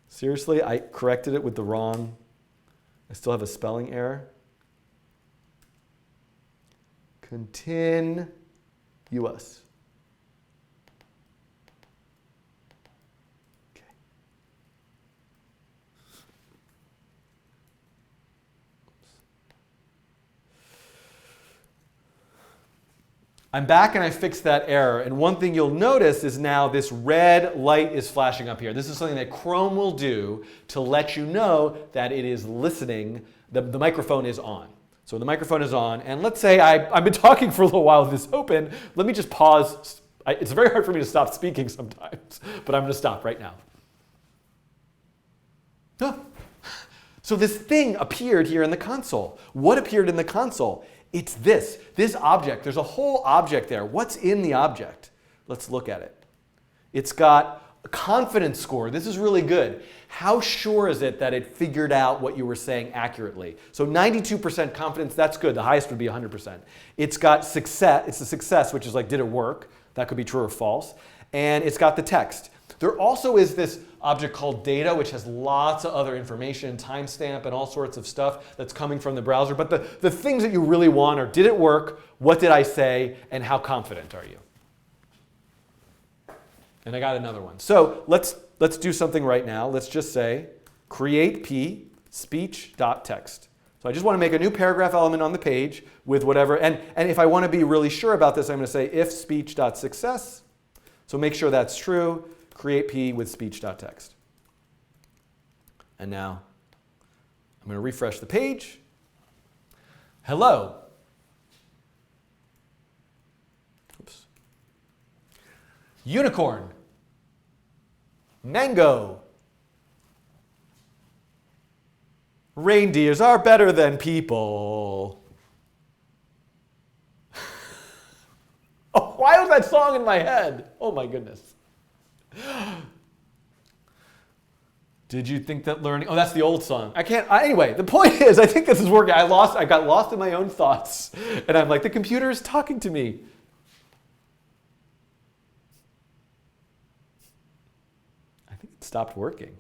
Speaker 1: Seriously, I corrected it with the wrong. I still have a spelling error. Continuous. Okay. I'm back and I fixed that error. And one thing you'll notice is now this red light is flashing up here. This is something that Chrome will do to let you know that it is listening. The microphone is on. So the microphone is on. And let's say I've been talking for a little while with this open. Let me just pause. It's very hard for me to stop speaking sometimes, but I'm going to stop right now. So this thing appeared here in the console. What appeared in the console? It's this object. There's a whole object there. What's in the object? Let's look at it. It's got confidence score. This is really good. How sure is it that it figured out what you were saying accurately? So 92% confidence, that's good. The highest would be 100%. It's got success. It's a success, which is like, did it work? That could be true or false. And it's got the text. There also is this object called data, which has lots of other information, timestamp, and all sorts of stuff that's coming from the browser. But the things that you really want are, did it work? What did I say? And how confident are you? And I got another one. So let's do something right now. Let's just say create p.Speech.text. So I just want to make a new paragraph element on the page with whatever. And if I want to be really sure about this, I'm going to say if speech.success. So make sure that's true. Create p with speech.text. And now I'm going to refresh the page. Hello. Oops. Unicorn. Mango. Reindeers are better than people. Oh, why was that song in my head? Oh my goodness. Did you think that learning? Oh, that's the old song. Anyway, the point is, I think this is working. I got lost in my own thoughts. And I'm like, the computer is talking to me. I think it stopped working.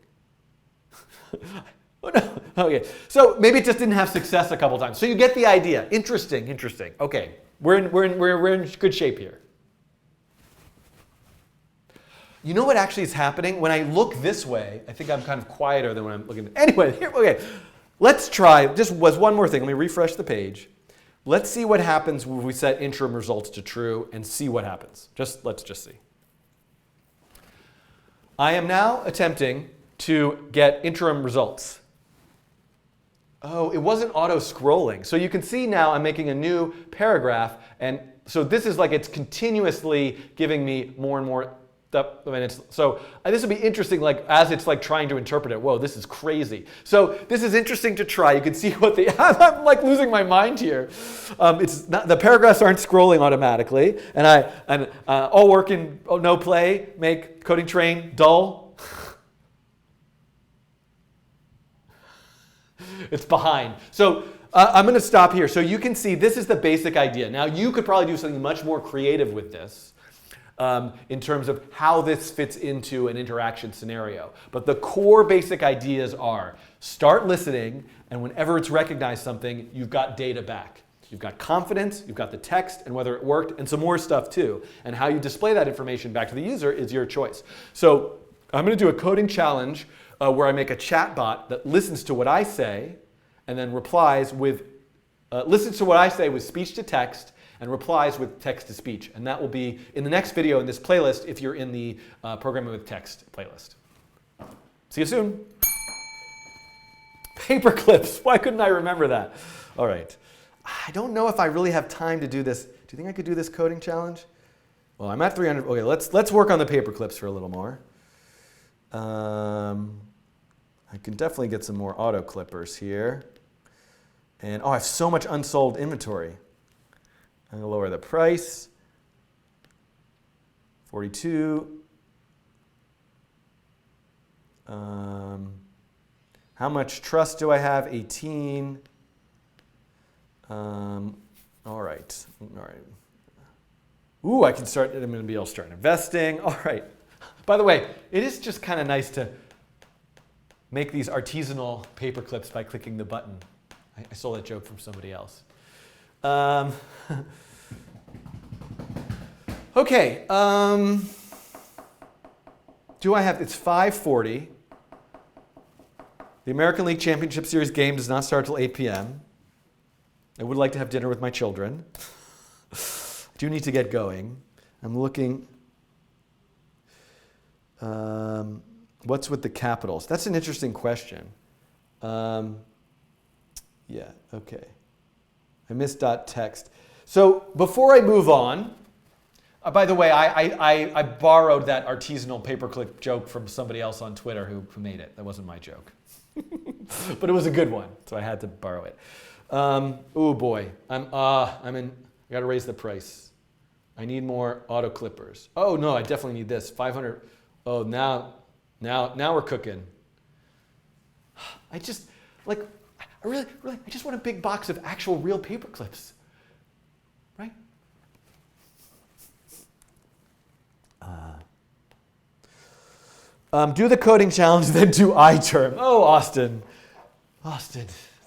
Speaker 1: Oh no. Okay. So maybe it just didn't have success a couple times. So you get the idea. Interesting. Okay. We're in good shape here. You know what actually is happening? When I look this way, I think I'm kind of quieter than when I'm looking. Anyway, okay. Let's try, just was one more thing. Let me refresh the page. Let's see what happens when we set interim results to true and see what happens. Let's just see. I am now attempting to get interim results. Oh, it wasn't auto-scrolling. So you can see now I'm making a new paragraph. And so this is like it's continuously giving me more and more stuff. So this would be interesting, like as it's like trying to interpret it. Whoa, this is crazy. So this is interesting to try. You can see what I'm like losing my mind here. It's not, the paragraphs aren't scrolling automatically. And all work and no play make coding train dull. It's behind. So I'm going to stop here. So you can see this is the basic idea. Now you could probably do something much more creative with this in terms of how this fits into an interaction scenario. But the core basic ideas are start listening, and whenever it's recognized something, you've got data back. You've got confidence, you've got the text, and whether it worked, and some more stuff too. And how you display that information back to the user is your choice. So I'm going to do a coding challenge where I make a chatbot that listens to what I say and then replies with, listens to what I say with speech to text and replies with text to speech. And that will be in the next video in this playlist if you're in the programming with text playlist. See you soon. Paperclips. Why couldn't I remember that? All right. I don't know if I really have time to do this. Do you think I could do this coding challenge? Well, I'm at 300. Okay, let's work on the paperclips for a little more. I can definitely get some more auto clippers here. And I have so much unsold inventory. I'm going to lower the price. 42. How much trust do I have? 18. All right. Ooh, I'm going to be able to start investing. All right. By the way, it is just kind of nice to make these artisanal paper clips by clicking the button. I stole that joke from somebody else. Okay. Do I have, it's 5:40. The American League Championship Series game does not start till 8 p.m. I would like to have dinner with my children. I do need to get going. I'm looking. What's with the capitals? That's an interesting question. Yeah, okay. I missed .text. So before I move on, by the way, I borrowed that artisanal paperclip joke from somebody else on Twitter who made it. That wasn't my joke. But it was a good one, so I had to borrow it. Oh boy, I got to raise the price. I need more auto clippers. Oh no, I definitely need this. 500. Oh, now we're cooking. I just, like, I just want a big box of actual real paper clips, right? Do the coding challenge, then do iTerm. Oh, Austin, that's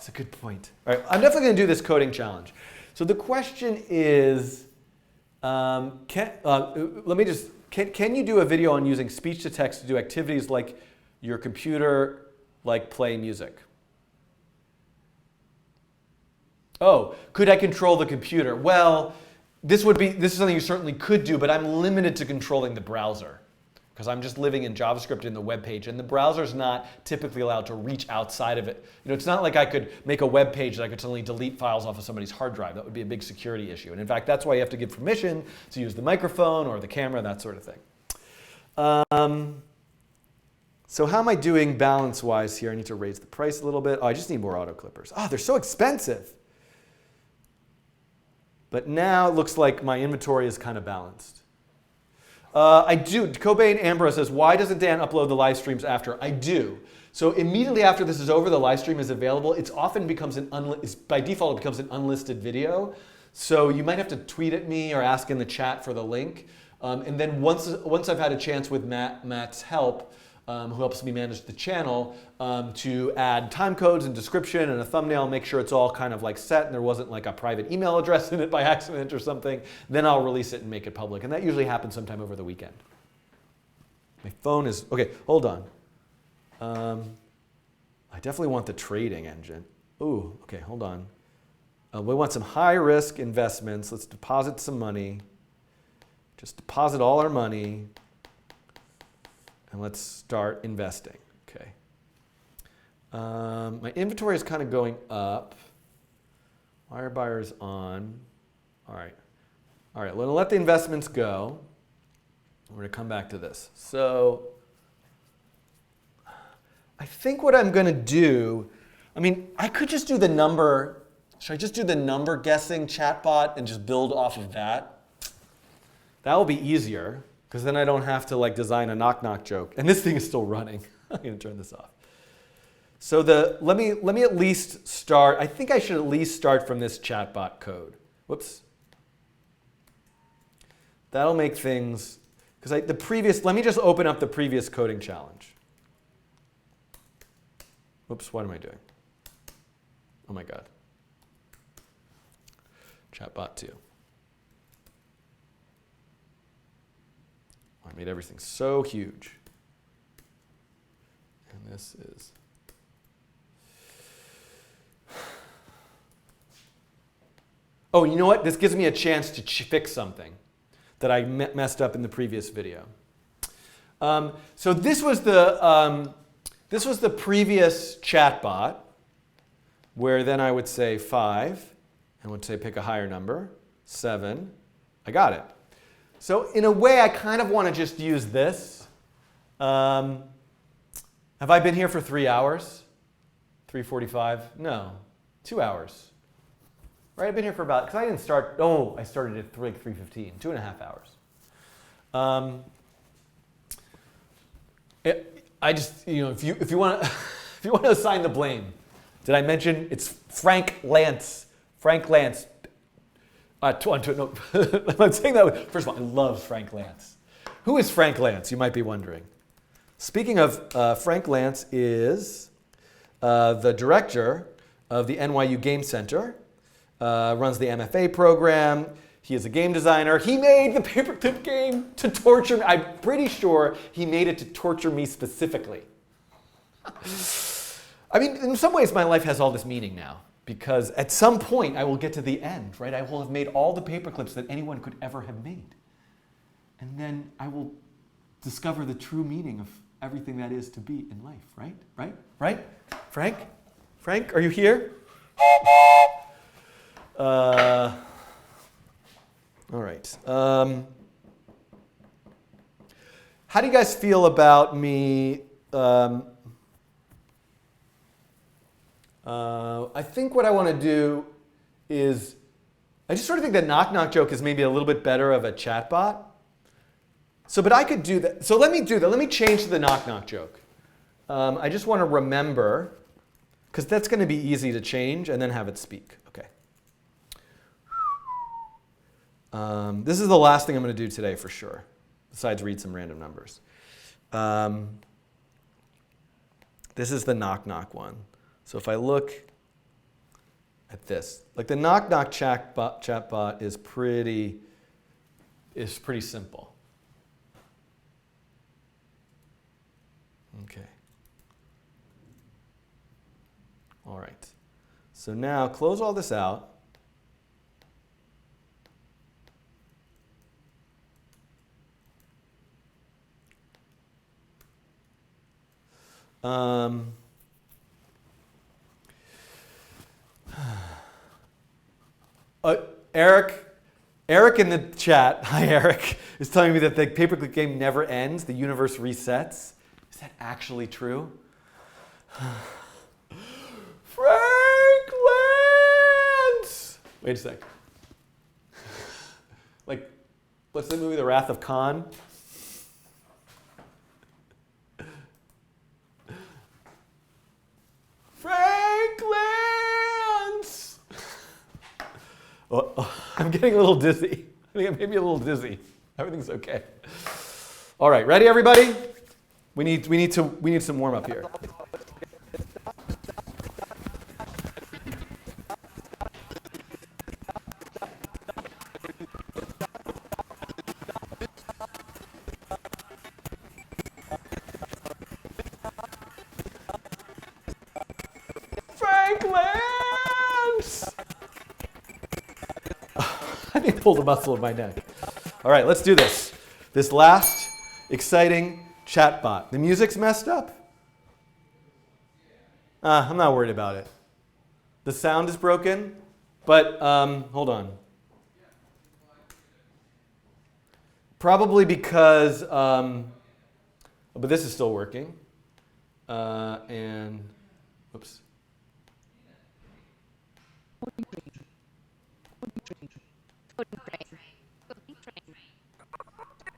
Speaker 1: a good point. All right, I'm definitely going to do this coding challenge. So the question is, can you do a video on using speech to text to do activities like your computer, like play music? Oh, could I control the computer? Well, this is something you certainly could do, but I'm limited to controlling the browser because I'm just living in JavaScript in the web page, and the browser's not typically allowed to reach outside of it. You know, it's not like I could make a web page that I could suddenly delete files off of somebody's hard drive. That would be a big security issue. And in fact, that's why you have to give permission to use the microphone or the camera, that sort of thing. So how am I doing balance-wise here? I need to raise the price a little bit. Oh, I just need more auto clippers. Oh, they're so expensive. But now it looks like my inventory is kind of balanced. I do. Cobain Ambrose says, why doesn't Dan upload the live streams after? I do. So immediately after this is over, the live stream is available. It's often becomes by default, it becomes an unlisted video. So you might have to tweet at me or ask in the chat for the link. And then once I've had a chance with Matt's help, who helps me manage the channel, to add time codes and description and a thumbnail, make sure it's all kind of like set and there wasn't like a private email address in it by accident or something, then I'll release it and make it public. And that usually happens sometime over the weekend. My phone is, okay, hold on. I definitely want the trading engine. Ooh, okay, hold on. We want some high risk investments. Let's deposit some money. Just deposit all our money. And let's start investing. Okay. My inventory is kind of going up. Wire buyer's on. All right. All right, we'll let the investments go. We're going to come back to this. So I think what I'm going to do, I mean, I could just do the number. Should I just do the number guessing chatbot and just build off of that? That will be easier. Because then I don't have to like design a knock-knock joke. And this thing is still running. I'm going to turn this off. So let me at least start. I think I should at least start from this chatbot code. Whoops. That'll make things, because let me just open up the previous coding challenge. Whoops, what am I doing? Oh my God. Chatbot 2. I made everything so huge. And this is. Oh, you know what? This gives me a chance to fix something that I messed up in the previous video. So this was the previous chatbot, where then I would say 5, and would say pick a higher number, 7. I got it. So in a way, I kind of want to just use this. Have I been here for 3 hours? 3:45? No, 2 hours. Right, I've been here for about, because I didn't start, I started at 3:15, 2.5 hours. I just, you know, if you want to, if you want to assign the blame, did I mention it's Frank Lantz? Frank Lantz. No, I'm saying that. First of all, I love Frank Lantz. Who is Frank Lantz? You might be wondering. Speaking of, Frank Lantz is the director of the NYU Game Center, runs the MFA program. He is a game designer. He made the Paperclip game to torture me. I'm pretty sure he made it to torture me specifically. I mean, in some ways, my life has all this meaning now. Because at some point, I will get to the end, right? I will have made all the paperclips that anyone could ever have made. And then I will discover the true meaning of everything that is to be in life, right? Right? Right? Frank? Frank, are you here? All right. How do you guys feel about me? I think what I want to do is, I just sort of think that knock-knock joke is maybe a little bit better of a chatbot. So, but I could do that. So let me do that. Let me change to the knock knock joke. I just want to remember, because that's going to be easy to change and then have it speak. Okay. This is the last thing I'm going to do today for sure, besides read some random numbers. This is the knock knock one. So if I look at this, like the knock knock chatbot is pretty simple. Okay. All right. So now close all this out. Eric in the chat, hi Eric, is telling me that the paperclip game never ends, the universe resets. Is that actually true? Frank Lantz! Wait a sec. Like, what's the movie, The Wrath of Khan? Frank Lantz! Oh, I'm getting a little dizzy. I think I may be a little dizzy. Everything's okay. All right, ready, everybody? We need some warm up here. Frank Lantz! I need to pull the muscle of my neck. All right, let's do this. This last exciting chatbot. The music's messed up. I'm not worried about it. The sound is broken, but hold on. Probably because, but this is still working. And, oops.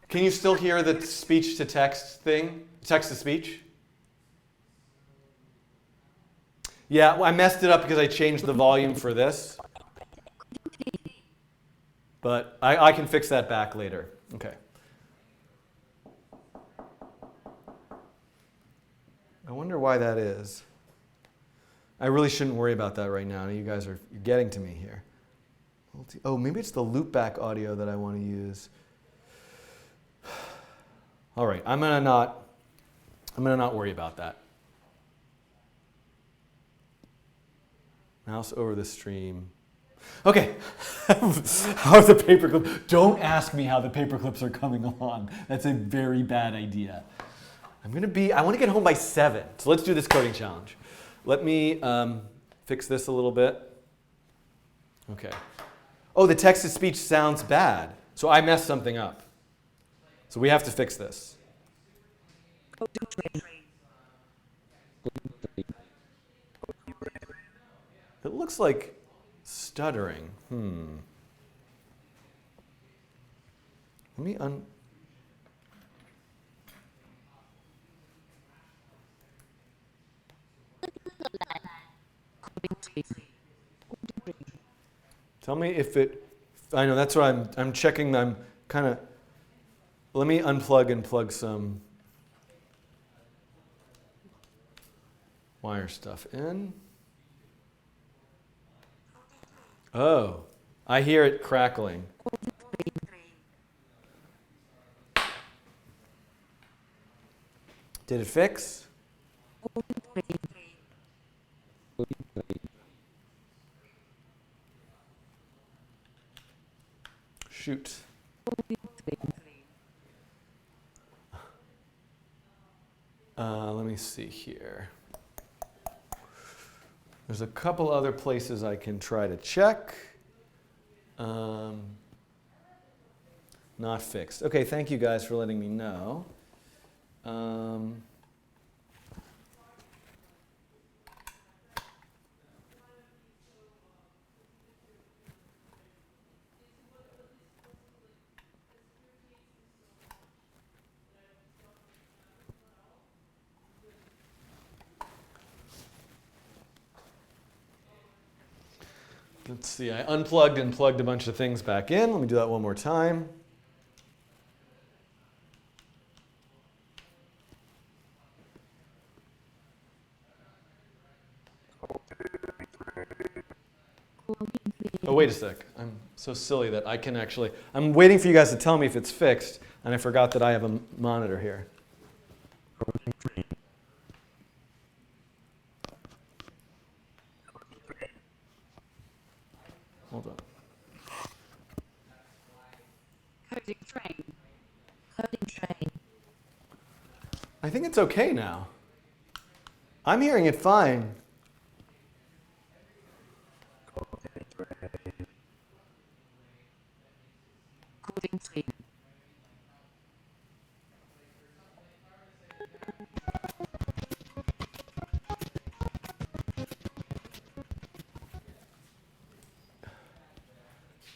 Speaker 1: Can you still hear the speech to text thing? Text to speech? Yeah, well, I messed it up because I changed the volume for this. But I can fix that back later. Okay. I wonder why that is. I really shouldn't worry about that right now. You guys are getting to me here. Oh, maybe it's the loopback audio that I want to use. All right, I'm gonna not worry about that. Mouse over the stream. Okay, how are the paperclips? Don't ask me how the paperclips are coming along. That's a very bad idea. I want to get home by 7. So let's do this coding challenge. Let me fix this a little bit. Okay. Oh, the text-to-speech sounds bad. So I messed something up. So we have to fix this. It looks like stuttering. Let me Tell me if it. I know that's what I'm checking. I'm kind of. Let me unplug and plug some wire stuff in. Oh, I hear it crackling. Did it fix? Shoot. Let me see here. There's a couple other places I can try to check. Not fixed. Okay, thank you guys for letting me know. Let's see, I unplugged and plugged a bunch of things back in. Let me do that one more time. Oh, wait a sec. I'm so silly that I can actually, I'm waiting for you guys to tell me if it's fixed, and I forgot that I have a monitor here. Hold on.
Speaker 6: Coding train.
Speaker 7: Coding train.
Speaker 1: I think it's okay now. I'm hearing it fine.
Speaker 6: Coding train.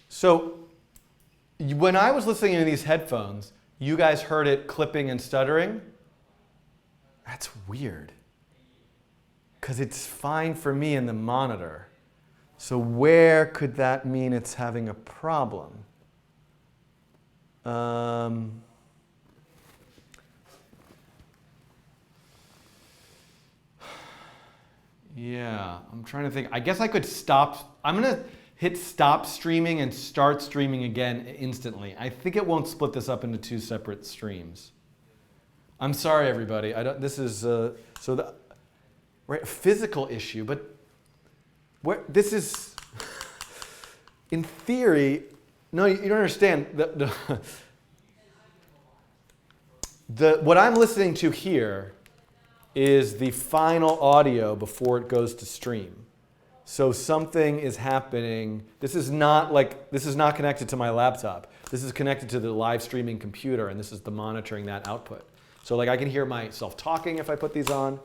Speaker 1: So when I was listening to these headphones, you guys heard it clipping and stuttering? That's weird. Because it's fine for me in the monitor. So where could that mean it's having a problem? Yeah, I'm trying to think. I guess I could stop. I'm going to hit stop streaming and start streaming again instantly. I think it won't split this up into two separate streams. I'm sorry, everybody. This is so the right, physical issue, but this is in theory. No, you don't understand. What I'm listening to here is the final audio before it goes to stream. So something is happening. This is not connected to my laptop. This is connected to the live streaming computer, and this is the monitoring that output. So like I can hear myself talking if I put these on.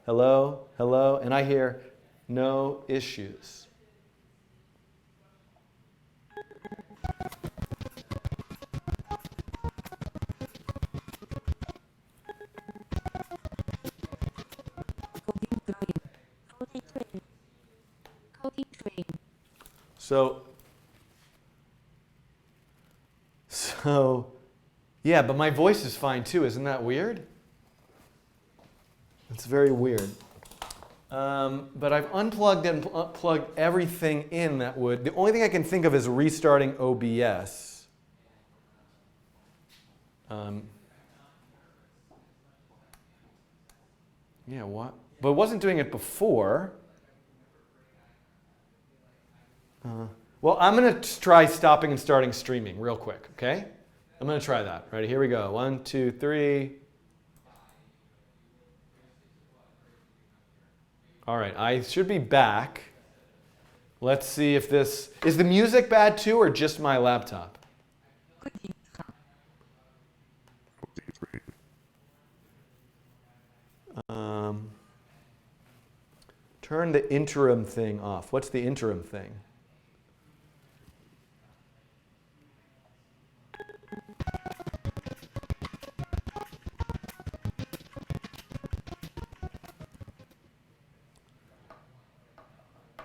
Speaker 1: Hello, hello, and I hear no issues.
Speaker 7: Coding train. Coding train. Coding train.
Speaker 1: So, yeah, but my voice is fine too. Isn't that weird? It's very weird. But I've unplugged and plugged everything in that would. The only thing I can think of is restarting OBS. Yeah, what? But it wasn't doing it before. Well, I'm going to try stopping and starting streaming real quick, okay? I'm going to try that. Ready? Here we go. 1, 2, 3. All right, I should be back. Let's see if this... Is the music bad too or just my laptop?
Speaker 7: Coding train.
Speaker 1: Turn the interim thing off. What's the interim thing?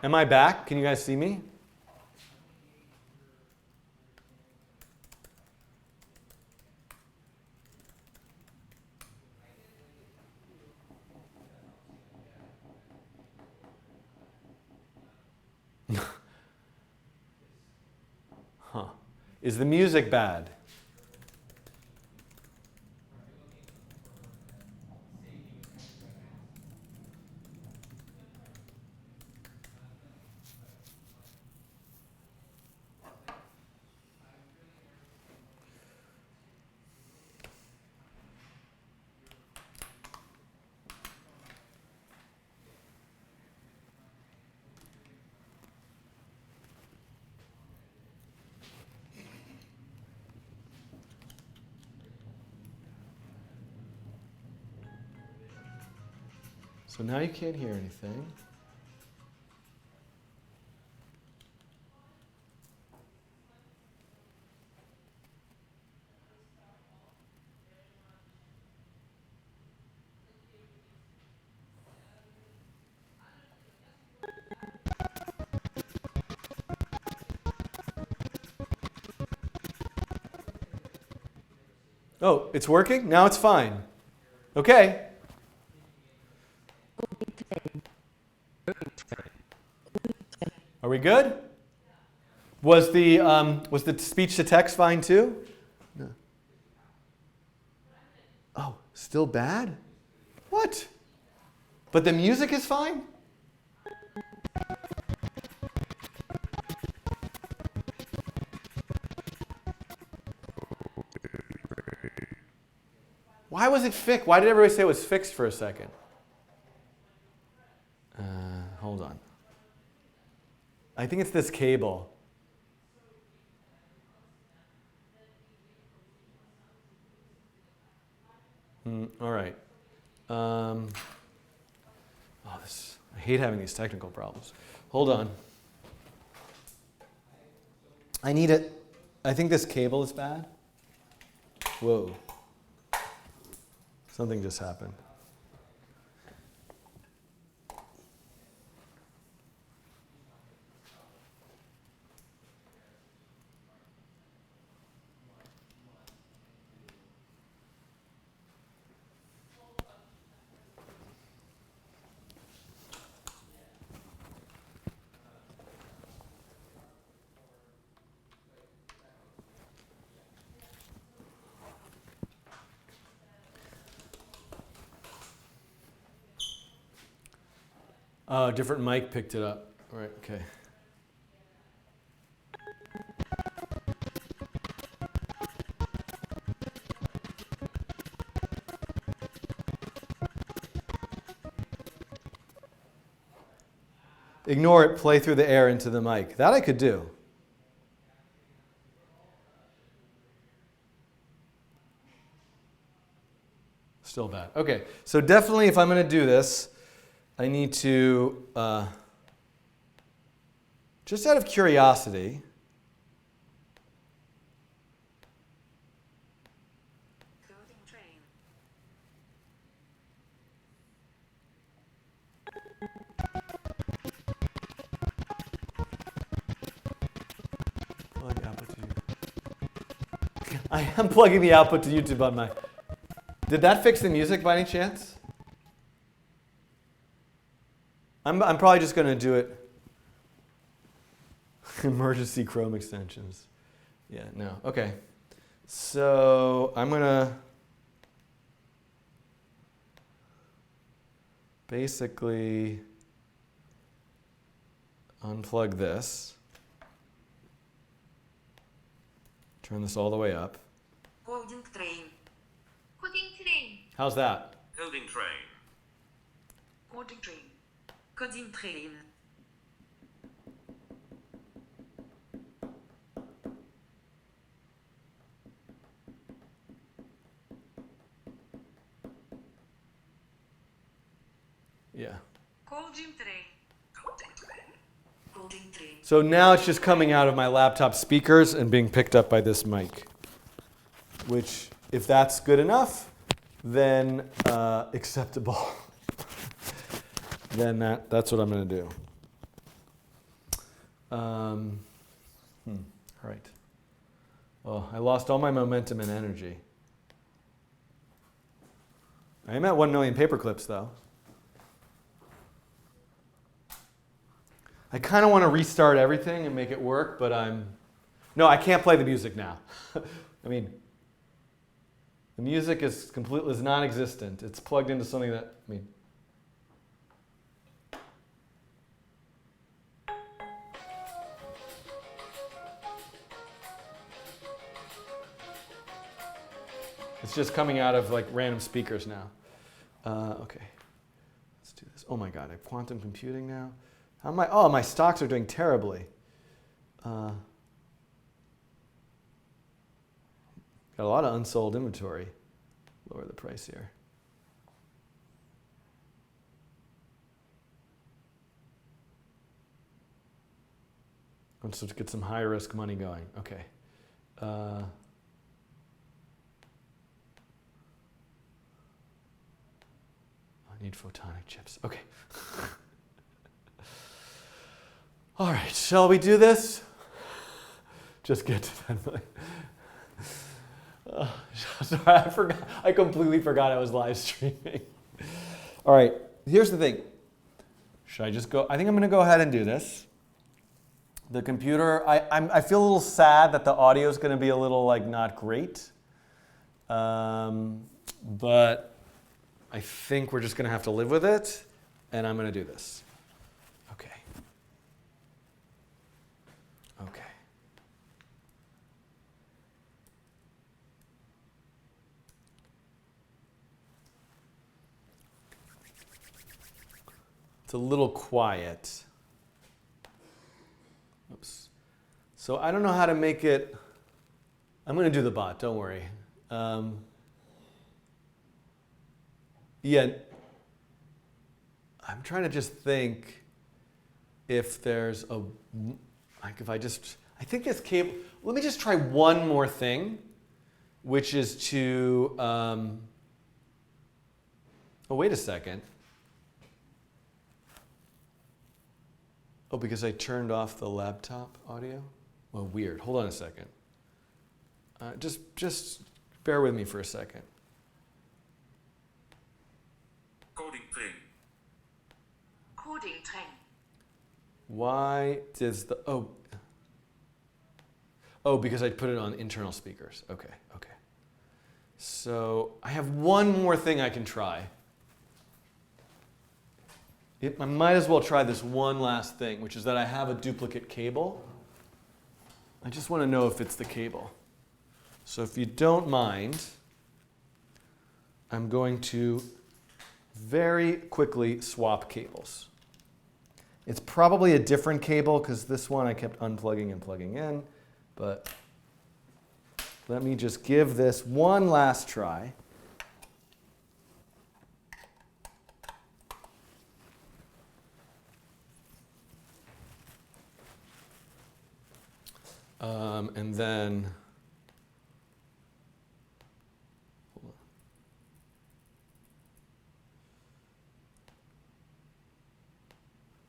Speaker 1: Am I back? Can you guys see me? Huh. Is the music bad? So now you can't hear anything. Oh, it's working? Now it's fine. Okay. Are we good? Was the speech to text fine too? No. Oh, still bad? What? But the music is fine? Why was it fixed? Why did everybody say it was fixed for a second? Hold on. I think it's this cable. All right. I hate having these technical problems. Hold on. I need it. I think this cable is bad. Whoa. Something just happened. Oh, a different mic picked it up. All right, okay. Ignore it, play through the air into the mic. That I could do. Still bad. Okay, so definitely if I'm going to do this, I need to, just out of curiosity, plug output to YouTube. I am plugging the output to YouTube on my... Did that fix the music by any chance? I'm probably just going to do it. Emergency Chrome extensions. Yeah, no. Okay. So I'm going to basically unplug this. Turn this all the way up.
Speaker 8: Holding train.
Speaker 1: How's that?
Speaker 3: Holding train.
Speaker 8: Holding train. Coding train.
Speaker 1: Yeah.
Speaker 8: Holding train. Holding train. Holding train.
Speaker 1: So now it's just coming out of my laptop speakers and being picked up by this mic. Which, if that's good enough, then acceptable. Then that's what I'm going to do. All right. Well, I lost all my momentum and energy. I am at 1 million paperclips, though. I kind of want to restart everything and make it work, but no, I can't play the music now. I mean, the music is non-existent. It's plugged into something that, it's just coming out of like random speakers now. Okay, let's do this. Oh my God, I have quantum computing now. How am I? Oh, my stocks are doing terribly. Got a lot of unsold inventory. Lower the price here. Let's just get some high risk money going. Okay. I need photonic chips. Okay. All right, shall we do this? Just get to that. Sorry, I forgot. I completely forgot I was live streaming. All right, here's the thing. Should I just go? I think I'm going to go ahead and do this. The computer, I feel a little sad that the audio is going to be a little like not great. But I think we're just going to have to live with it. And I'm going to do this. Okay. Okay. It's a little quiet. Oops. So I don't know how to make it. I'm going to do the bot, don't worry. Yeah. I'm trying to just think if there's a, like if I think this cable, let me just try one more thing, which is to, oh, wait a second. Oh, because I turned off the laptop audio? Well, weird. Hold on a second. Just bear with me for a second.
Speaker 3: Coding train.
Speaker 8: Coding train.
Speaker 1: Why does the, oh, because I put it on internal speakers. Okay. So I have one more thing I can try. I might as well try this one last thing, which is that I have a duplicate cable. I just want to know if it's the cable. So if you don't mind, I'm going to very quickly swap cables. It's probably a different cable because this one I kept unplugging and plugging in, but let me just give this one last try. And then,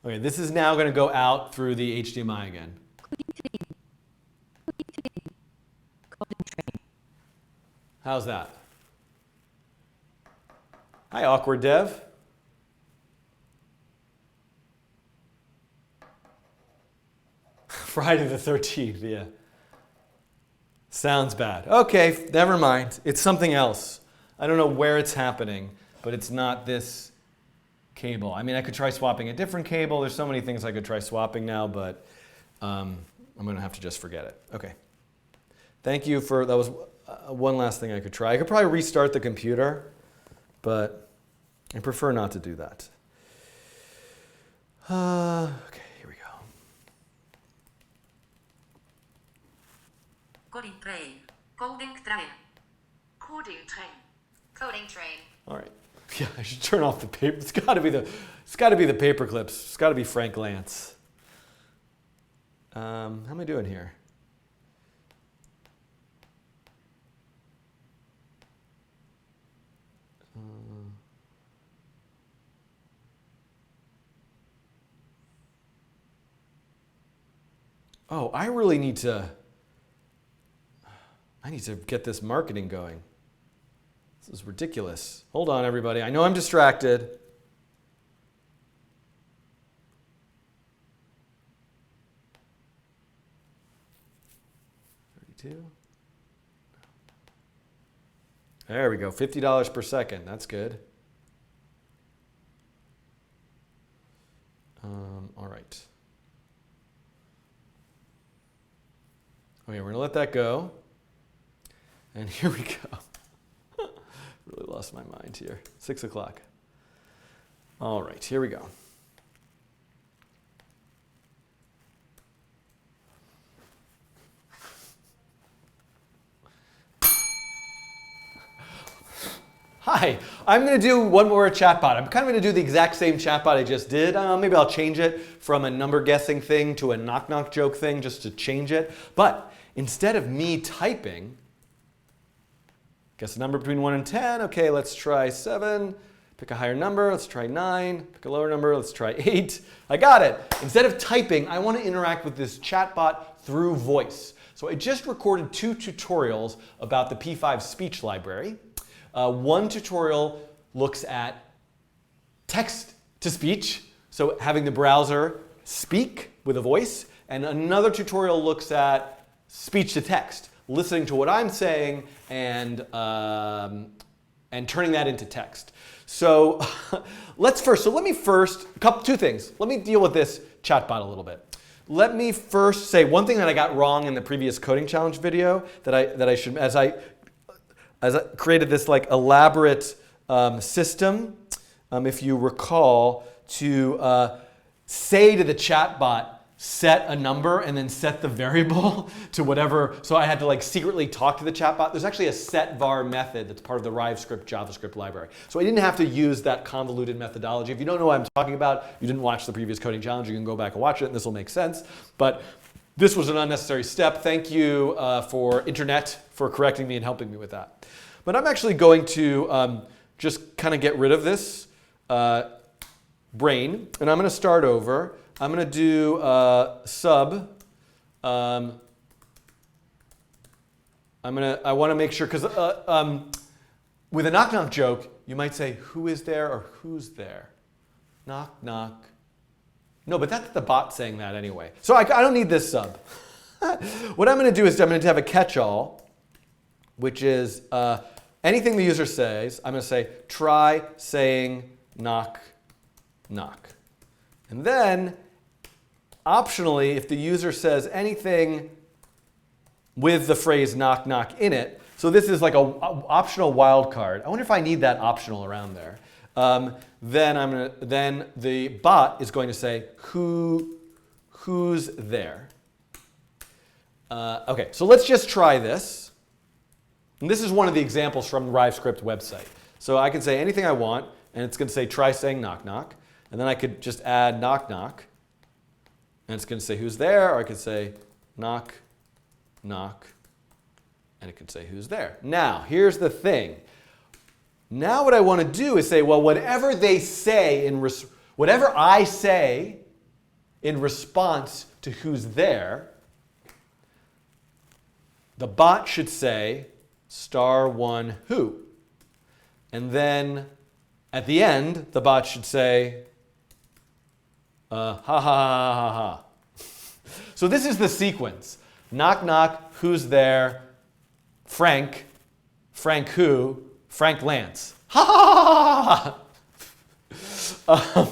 Speaker 1: okay, this is now going to go out through the HDMI again. How's that? Hi, awkward dev. Friday the 13th, yeah. Sounds bad. Okay, never mind. It's something else. I don't know where it's happening, but it's not this cable. I mean, I could try swapping a different cable. There's so many things I could try swapping now, but I'm going to have to just forget it. Okay. Thank you for, that was one last thing I could try. I could probably restart the computer, but I prefer not to do that. Okay.
Speaker 8: Coding train. Coding train. Coding train. Coding train.
Speaker 1: All right. Yeah, I should turn off the paper. It's got to be the Paperclips. It's got to be Frank Lantz. How am I doing here? Oh, I really need to. I need to get this marketing going. This is ridiculous. Hold on, everybody. I know I'm distracted. 32. There we go. $50 per second. That's good. All right. Okay, we're going to let that go. And here we go. Really lost my mind here. 6 o'clock. All right, here we go. Hi, I'm going to do one more chatbot. I'm kind of going to do the exact same chatbot I just did. Maybe I'll change it from a number guessing thing to a knock-knock joke thing just to change it. But instead of me typing, guess a number between 1 and 10. Okay, let's try 7. Pick a higher number. Let's try 9. Pick a lower number. Let's try 8. I got it. Instead of typing, I want to interact with this chatbot through voice. So So I just recorded 2 tutorials about the p5.Speech library. One tutorial looks at text-to-speech, so having the browser speak with a voice, and another tutorial looks at speech-to-text, listening to what I'm saying and turning that into text. So let me first, two things. Let me deal with this chatbot a little bit. Let me first say one thing that I got wrong in the previous coding challenge video that I should, as I created this like elaborate system, if you recall, to say to the chatbot, set a number and then set the variable to whatever. So I had to like secretly talk to the chatbot. There's actually a set var method that's part of the RiveScript JavaScript library. So I didn't have to use that convoluted methodology. If you don't know what I'm talking about, you didn't watch the previous coding challenge, you can go back and watch it and this will make sense. But this was an unnecessary step. Thank you for internet for correcting me and helping me with that. But I'm actually going to just kind of get rid of this brain and I'm going to start over. I'm going to do sub. I want to make sure, because with a knock-knock joke, you might say, who is there or who's there? Knock, knock. No, but that's the bot saying that anyway. So I don't need this sub. What I'm going to do is I'm going to have a catch-all, which is anything the user says, I'm going to say, try saying knock, knock. And then, optionally, if the user says anything with the phrase knock knock in it, so this is like a optional wildcard. I wonder if I need that optional around there. Then the bot is going to say who's there. Okay, so let's just try this. And this is one of the examples from the RiveScript website. So I can say anything I want, and it's going to say try saying knock knock. And then I could just add knock knock. And it's going to say who's there, or I could say knock knock. And it could say who's there. Now, here's the thing. Now what I want to do is say, well, whatever they say whatever I say in response to who's there, the bot should say *1 who. And then at the end, the bot should say ha ha ha ha ha. So this is the sequence. Knock knock, who's there? Frank who? Frank Lantz. Ha ha ha ha.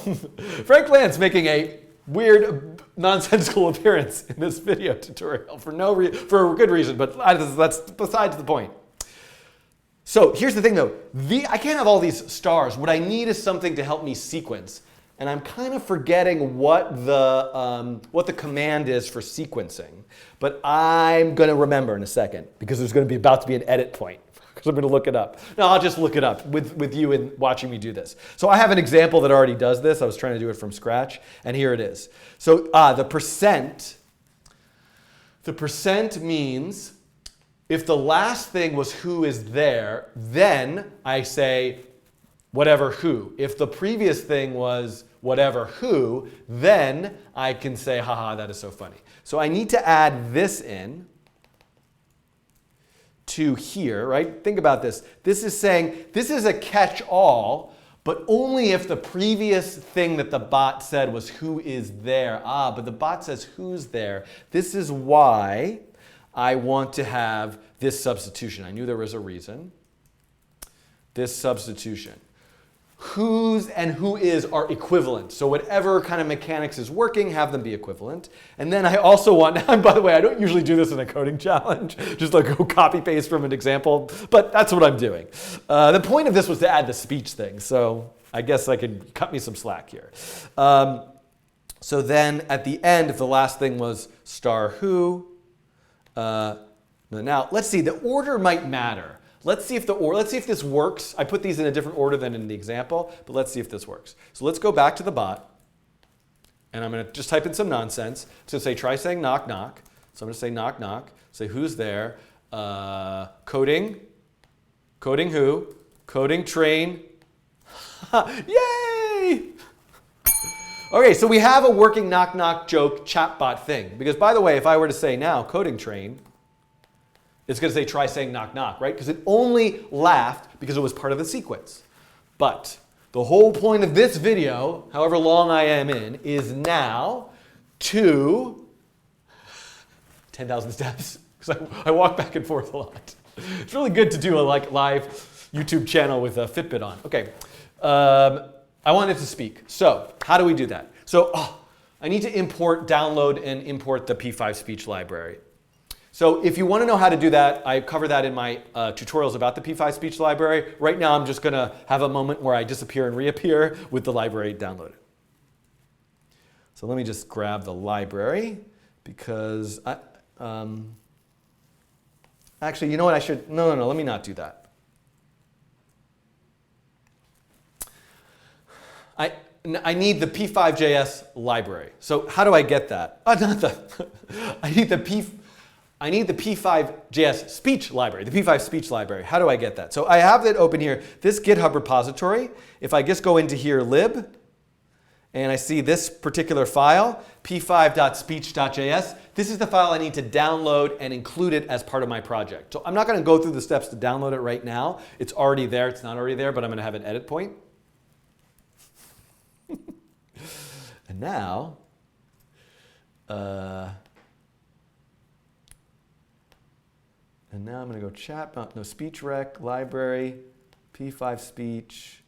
Speaker 1: Frank Lantz making a weird, nonsensical appearance in this video tutorial for a good reason, but that's besides the point. So here's the thing though, I can't have all these stars. What I need is something to help me sequence. And I'm kind of forgetting what the command is for sequencing. But I'm going to remember in a second because there's going to be about to be an edit point. Because I'm going to look it up. No, I'll just look it up with you and watching me do this. So I have an example that already does this. I was trying to do it from scratch. And here it is. So the percent means if the last thing was who is there, then I say whatever who. If the previous thing was whatever who, then I can say, haha, that is so funny. So I need to add this in to here, right? Think about this. This is saying, this is a catch-all, but only if the previous thing that the bot said was who is there. But the bot says who's there. This is why I want to have this substitution. I knew there was a reason. This substitution. Who's and who is are equivalent. So whatever kind of mechanics is working, have them be equivalent. And then I also want, and by the way, I don't usually do this in a coding challenge, just like go copy paste from an example, but that's what I'm doing. The point of this was to add the speech thing, so I guess I could cut me some slack here. So then at the end, if the last thing was *who, now let's see, the order might matter. Let's see if this works. I put these in a different order than in the example, but let's see if this works. So let's go back to the bot, and I'm going to just type in some nonsense. So say try saying knock knock. So I'm going to say knock knock. Say who's there. Coding who. Coding train. Yay! Okay, so we have a working knock knock joke chatbot thing. Because by the way, if I were to say now coding train, It's going to say try saying knock knock, right? Because it only laughed because it was part of the sequence. But the whole point of this video, however long I am in, is now to 10,000 steps. Because I walk back and forth a lot. It's really good to do a live YouTube channel with a Fitbit on. Okay, I want it to speak. So how do we do that? So I need to download and import the p5.Speech library. So if you want to know how to do that, I cover that in my tutorials about the p5.Speech library. Right now I'm just going to have a moment where I disappear and reappear with the library downloaded. So let me just grab the library because actually, you know what I should, no, let me not do that. I need the p5.js library. So how do I get that? I need the p5.js speech library, the p5.Speech library. How do I get that? So I have it open here, this GitHub repository. If I just go into here, lib, and I see this particular file, p5.Speech.js, this is the file I need to download and include it as part of my project. So I'm not going to go through the steps to download it right now. It's already there. It's not already there, but I'm going to have an edit point. And now, I'm going to go speech rec, library, p5.Speech,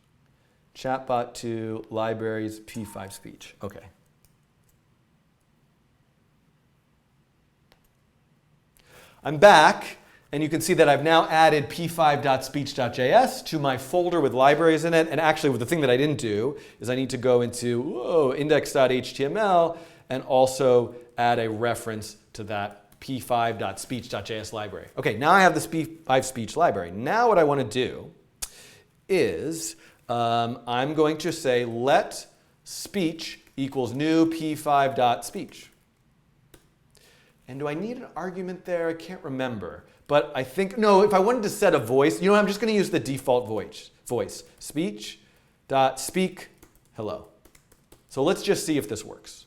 Speaker 1: chatbot 2, libraries, p5.Speech. Okay. I'm back, and you can see that I've now added p5.Speech.js to my folder with libraries in it. And actually, the thing that I didn't do is I need to go into index.html and also add a reference to that p5.Speech.js library. Okay, now I have this p5.Speech library. Now what I want to do is I'm going to say let speech equals new p5.Speech. And do I need an argument there? I can't remember. But I think, no, if I wanted to set a voice, you know, I'm just going to use the default voice. Speech.speak hello. So let's just see if this works.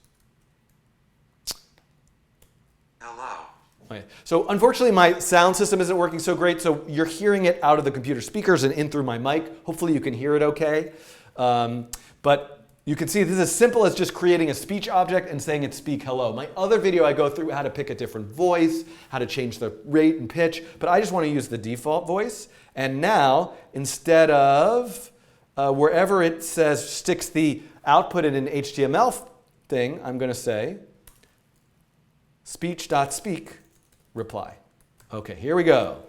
Speaker 2: Hello.
Speaker 1: Okay. So unfortunately, my sound system isn't working so great, so you're hearing it out of the computer speakers and in through my mic. Hopefully you can hear it okay. But you can see this is as simple as just creating a speech object and saying it speak hello. My other video, I go through how to pick a different voice, how to change the rate and pitch, but I just want to use the default voice. And now, instead of wherever it says sticks the output in an HTML thing, I'm going to say speech.speak reply. Okay, here we go.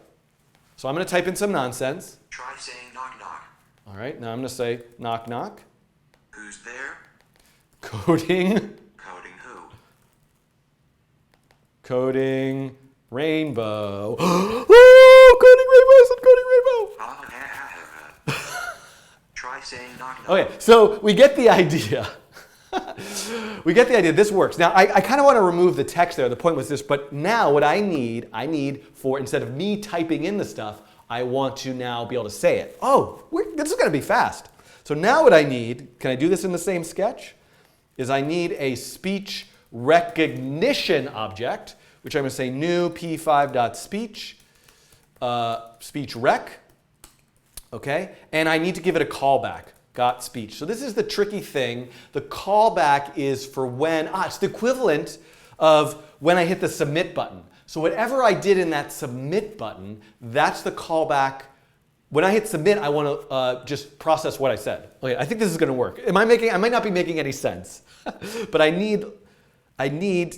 Speaker 1: So I'm going to type in some nonsense.
Speaker 2: Try saying knock knock.
Speaker 1: All right, now I'm going to say knock knock.
Speaker 2: Who's there?
Speaker 1: Coding.
Speaker 2: Coding who?
Speaker 1: Coding rainbow. Oh, coding rainbow! I said coding rainbow!
Speaker 2: Try saying knock knock.
Speaker 1: Okay, so we get the idea. We get the idea. This works. Now, I kind of want to remove the text there. The point was this, but now what I need for, instead of me typing in the stuff, I want to now be able to say it. Oh, this is going to be fast. So now what I need, can I do this in the same sketch? Is I need a speech recognition object, which I'm going to say new p5.Speech, speech rec, okay? And I need to give it a callback, got speech. So this is the tricky thing. The callback is for when, it's the equivalent of when I hit the submit button. So whatever I did in that submit button, that's the callback. When I hit submit, I want to just process what I said. Okay, I think this is going to work. I might not be making any sense, but I need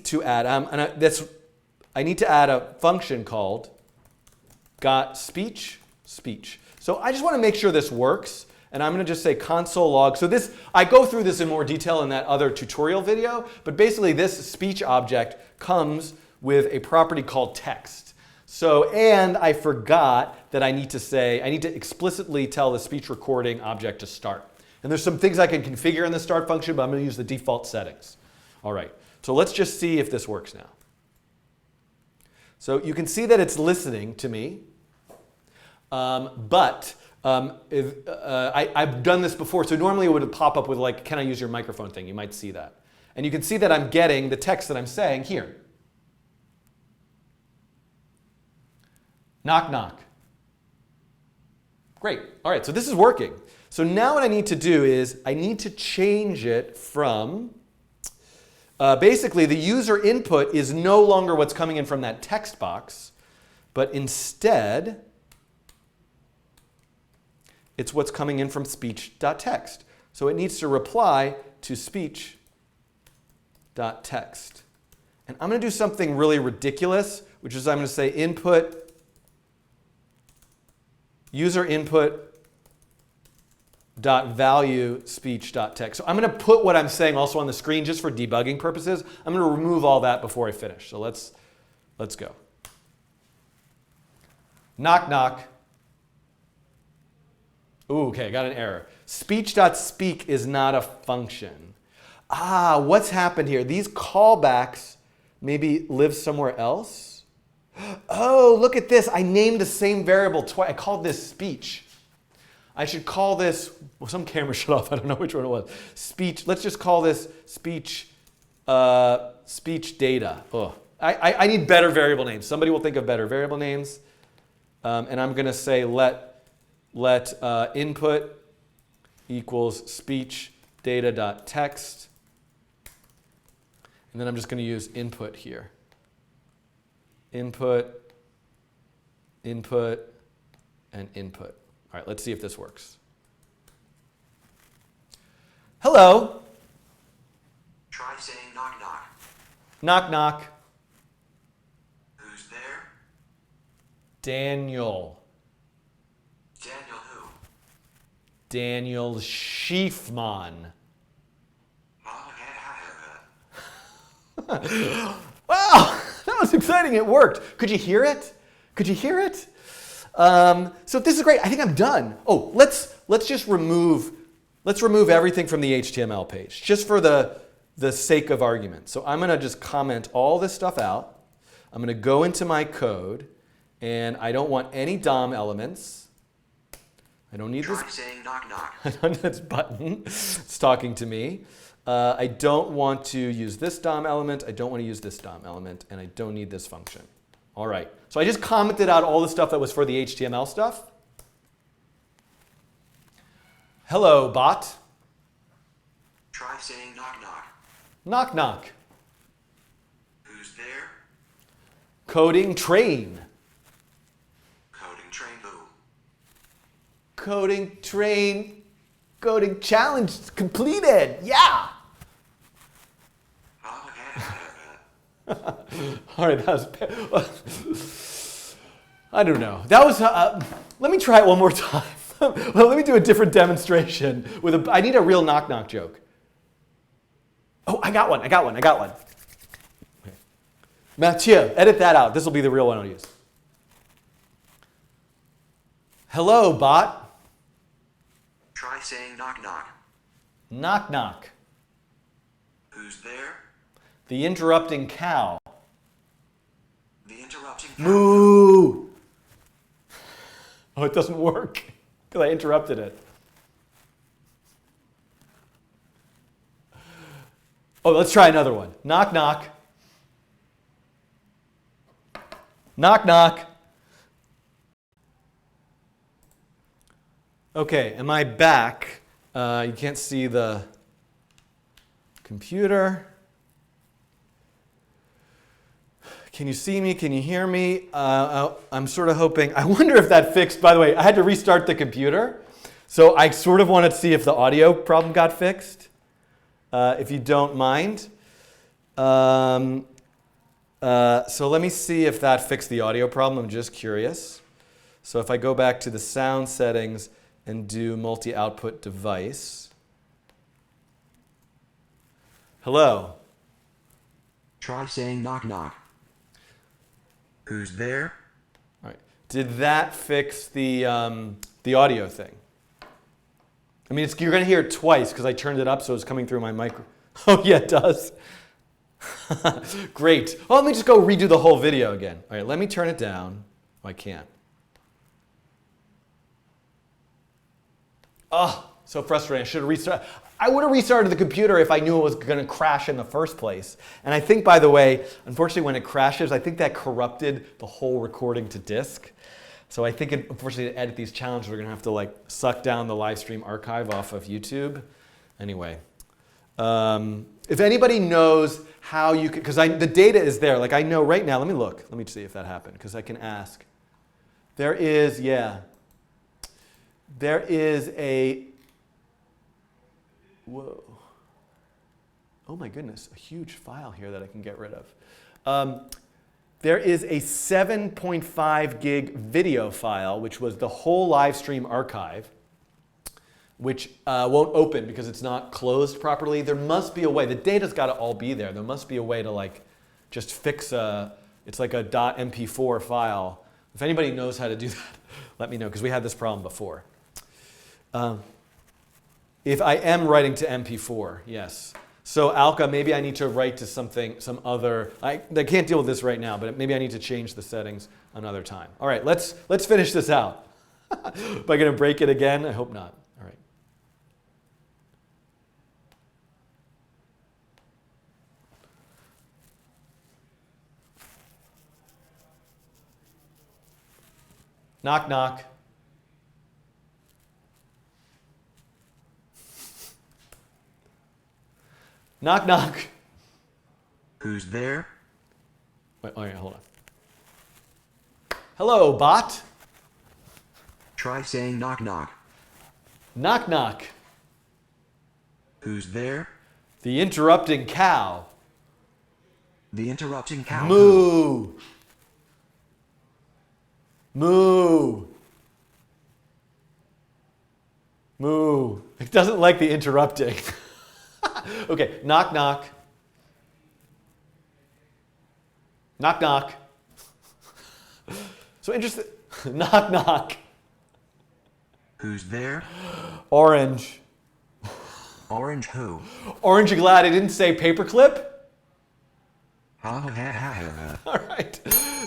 Speaker 1: to add I need to add a function called got speech. So I just want to make sure this works, and I'm going to just say console log. So this, I go through this in more detail in that other tutorial video, but basically this speech object comes with a property called text. So, and I forgot that I need to explicitly tell the speech recording object to start. And there's some things I can configure in the start function, but I'm going to use the default settings. All right, so let's just see if this works now. So you can see that it's listening to me, but I've done this before. So normally it would pop up with like, can I use your microphone thing? You might see that. And you can see that I'm getting the text that I'm saying here. Knock, knock. Great. All right, so this is working. So now what I need to do is I need to change it from, basically the user input is no longer what's coming in from that text box, but instead it's what's coming in from speech.text. So it needs to reply to speech.text. And I'm going to do something really ridiculous, which is I'm going to say input, user input dot value speech dot text. So I'm going to put what I'm saying also on the screen just for debugging purposes. I'm going to remove all that before I finish. So let's go. Knock, knock. Ooh, okay, I got an error. Speech.speak is not a function. Ah, what's happened here? These callbacks maybe live somewhere else. Oh, look at this. I named the same variable twice. I called this speech. I should call this, well, some camera shut off. I don't know which one it was. Speech. Let's just call this speech, speech data. Oh, I need better variable names. Somebody will think of better variable names. And I'm going to say let input equals speech data dot text. And then I'm just going to use input here. Input, input, and input. All right, let's see if this works. Hello.
Speaker 2: Try saying knock knock.
Speaker 1: Knock, knock.
Speaker 2: Who's there?
Speaker 1: Daniel.
Speaker 2: Daniel who?
Speaker 1: Daniel Schiefman.
Speaker 2: Oh,
Speaker 1: Wow, that was exciting. It worked. Could you hear it? Could you hear it? So this is great. I think I'm done. Oh, let's just remove everything from the HTML page, just for the sake of argument. So I'm going to just comment all this stuff out. I'm going to go into my code, and I don't want any DOM elements. I don't need
Speaker 2: Try
Speaker 1: this.
Speaker 2: saying knock knock.
Speaker 1: I don't need this button. It's talking to me. I don't want to use this DOM element. I don't want to use this DOM element, and I don't need this function. All right. So I just commented out all the stuff that was for the HTML stuff. Hello, bot.
Speaker 2: Try saying knock knock.
Speaker 1: Knock, knock.
Speaker 2: Who's there?
Speaker 1: Coding train.
Speaker 2: Coding train who?
Speaker 1: Coding train. Coding challenge completed. Yeah.
Speaker 2: Oh,
Speaker 1: All right, that was. I don't know. That was. Let me try it one more time. Well, let me do a different demonstration with a. I need a real knock knock joke. Oh, I got one. Okay. Mathieu, edit that out. This will be the real one I'll use. Hello, bot.
Speaker 2: Try saying knock knock.
Speaker 1: Knock knock.
Speaker 2: Who's there?
Speaker 1: The interrupting cow.
Speaker 2: The interrupting cow.
Speaker 1: Moo. Oh, it doesn't work because I interrupted it. Oh, let's try another one. Knock, knock. Knock, knock. Okay, am I back? You can't see the computer. Can you see me? Can you hear me? I'm sort of hoping. I wonder if that fixed. By the way, I had to restart the computer. So I sort of wanted to see if the audio problem got fixed, if you don't mind. So let me see if that fixed the audio problem. I'm just curious. So if I go back to the sound settings and do multi-output device. Hello.
Speaker 2: Try saying knock knock. Who's there?
Speaker 1: All right. Did that fix the audio thing? I mean, you're going to hear it twice because I turned it up so it's coming through my micro. Oh, yeah, it does. Great. Well, let me just go redo the whole video again. All right, let me turn it down. Oh, I can't. Oh, So frustrating. I should have restarted. I would have restarted the computer if I knew it was going to crash in the first place. And I think, by the way, unfortunately, when it crashes, I think that corrupted the whole recording to disk. So I think, unfortunately, to edit these challenges, we're going to have to like suck down the live stream archive off of YouTube. Anyway, if anybody knows how you could, because the data is there. Like I know right now. Let me look. Let me see if that happened, because I can ask. There is, yeah. There is a. Whoa. Oh my goodness, a huge file here that I can get rid of. There is a 7.5 gig video file, which was the whole live stream archive, which won't open because it's not closed properly. There must be a way. The data's got to all be there. There must be a way to like just fix it's like a .mp4 file. If anybody knows how to do that, let me know, because we had this problem before. If I am writing to MP4, yes. So Alka, maybe I need to write to some other. I can't deal with this right now, but maybe I need to change the settings another time. All right, let's finish this out. Am I going to break it again? I hope not. All right. Knock, knock. Knock, knock.
Speaker 2: Who's there?
Speaker 1: Wait, oh yeah, hold on. Hello, bot.
Speaker 2: Try saying knock knock.
Speaker 1: Knock, knock.
Speaker 2: Who's there?
Speaker 1: The interrupting cow.
Speaker 2: The interrupting cow.
Speaker 1: Moo. Moo. Moo. It doesn't like the interrupting. Okay, knock, knock. Knock, knock. So interesting. Knock, knock.
Speaker 2: Who's there?
Speaker 1: Orange.
Speaker 2: Orange who?
Speaker 1: Orange, you glad I didn't say paperclip?
Speaker 2: Ha ha ha ha.
Speaker 1: All right.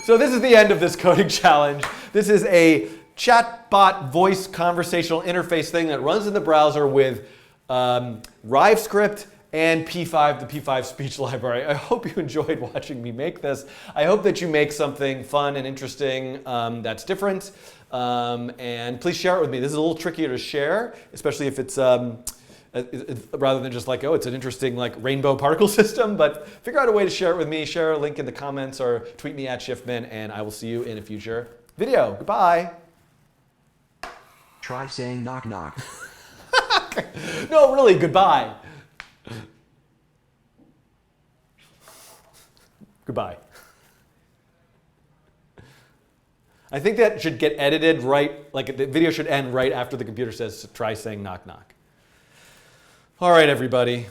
Speaker 1: So this is the end of this coding challenge. This is a chatbot voice conversational interface thing that runs in the browser with RiveScript and p5, the p5.Speech library. I hope you enjoyed watching me make this. I hope that you make something fun and interesting that's different. And please share it with me. This is a little trickier to share, especially if it's rather than just like, oh, it's an interesting like rainbow particle system. But figure out a way to share it with me. Share a link in the comments or tweet me at Shiftman, and I will see you in a future video. Goodbye.
Speaker 2: Try saying knock knock.
Speaker 1: No, really, goodbye. Goodbye. I think that should get edited right, like the video should end right after the computer says, try saying knock knock. All right, everybody.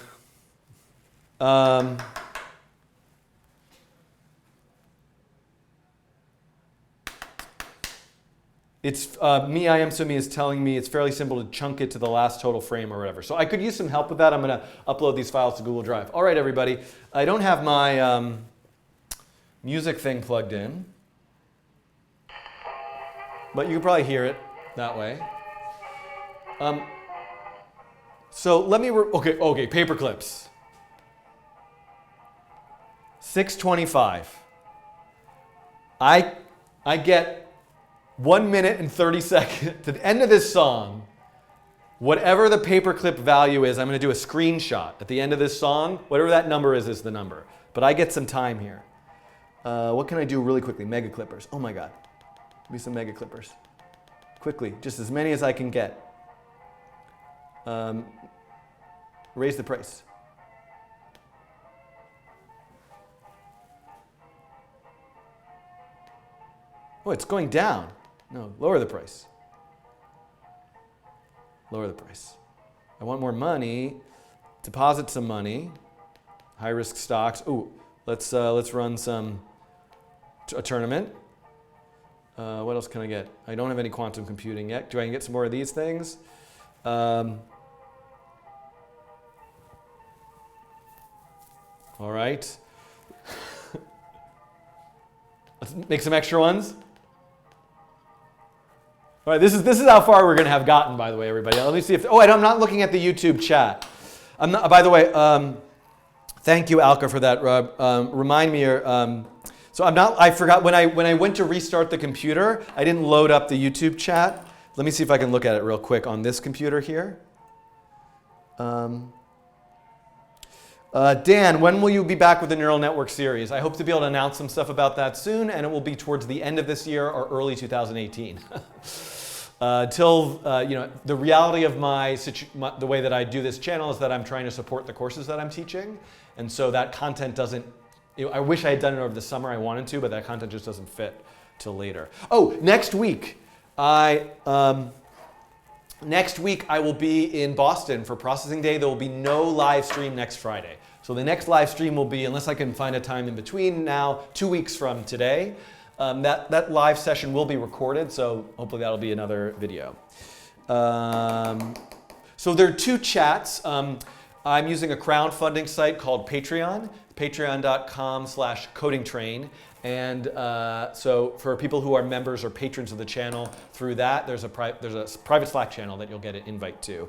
Speaker 1: It's me, I am Sumi is telling me it's fairly simple to chunk it to the last total frame or whatever. So I could use some help with that. I'm going to upload these files to Google Drive. All right, everybody. I don't have my music thing plugged in, but you can probably hear it that way. So let me, okay, Paperclips. 6:25. I get 1 minute and 30 seconds to the end of this song. Whatever the paperclip value is, I'm going to do a screenshot at the end of this song. Whatever that number is the number. But I get some time here. What can I do really quickly? Mega clippers. Oh my God. Give me some mega clippers. Quickly, just as many as I can get. Raise the price. Oh, it's going down. No, lower the price. Lower the price. I want more money. Deposit some money. High risk stocks. Ooh, let's run a tournament. What else can I get? I don't have any quantum computing yet. Do I get some more of these things? All right. Let's make some extra ones. All right, this is how far we're going to have gotten, by the way, everybody. Let me see if. Oh, and I'm not looking at the YouTube chat. I'm not. By the way, thank you, Alka, for that. Remind me. So I'm not. I forgot when I went to restart the computer, I didn't load up the YouTube chat. Let me see if I can look at it real quick on this computer here. Dan, when will you be back with the neural network series? I hope to be able to announce some stuff about that soon, and it will be towards the end of this year or early 2018. Till the reality of the way that I do this channel is that I'm trying to support the courses that I'm teaching, and so that content doesn't. I wish I had done it over the summer. I wanted to, but that content just doesn't fit till later. Oh, next week, Next week I will be in Boston for Processing Day. There will be no live stream next Friday. So the next live stream will be, unless I can find a time in between now, 2 weeks from today. That live session will be recorded, so hopefully that'll be another video. So there are 2 chats. I'm using a crowdfunding site called Patreon, patreon.com/codingtrain. And so for people who are members or patrons of the channel through that, there's a private Slack channel that you'll get an invite to.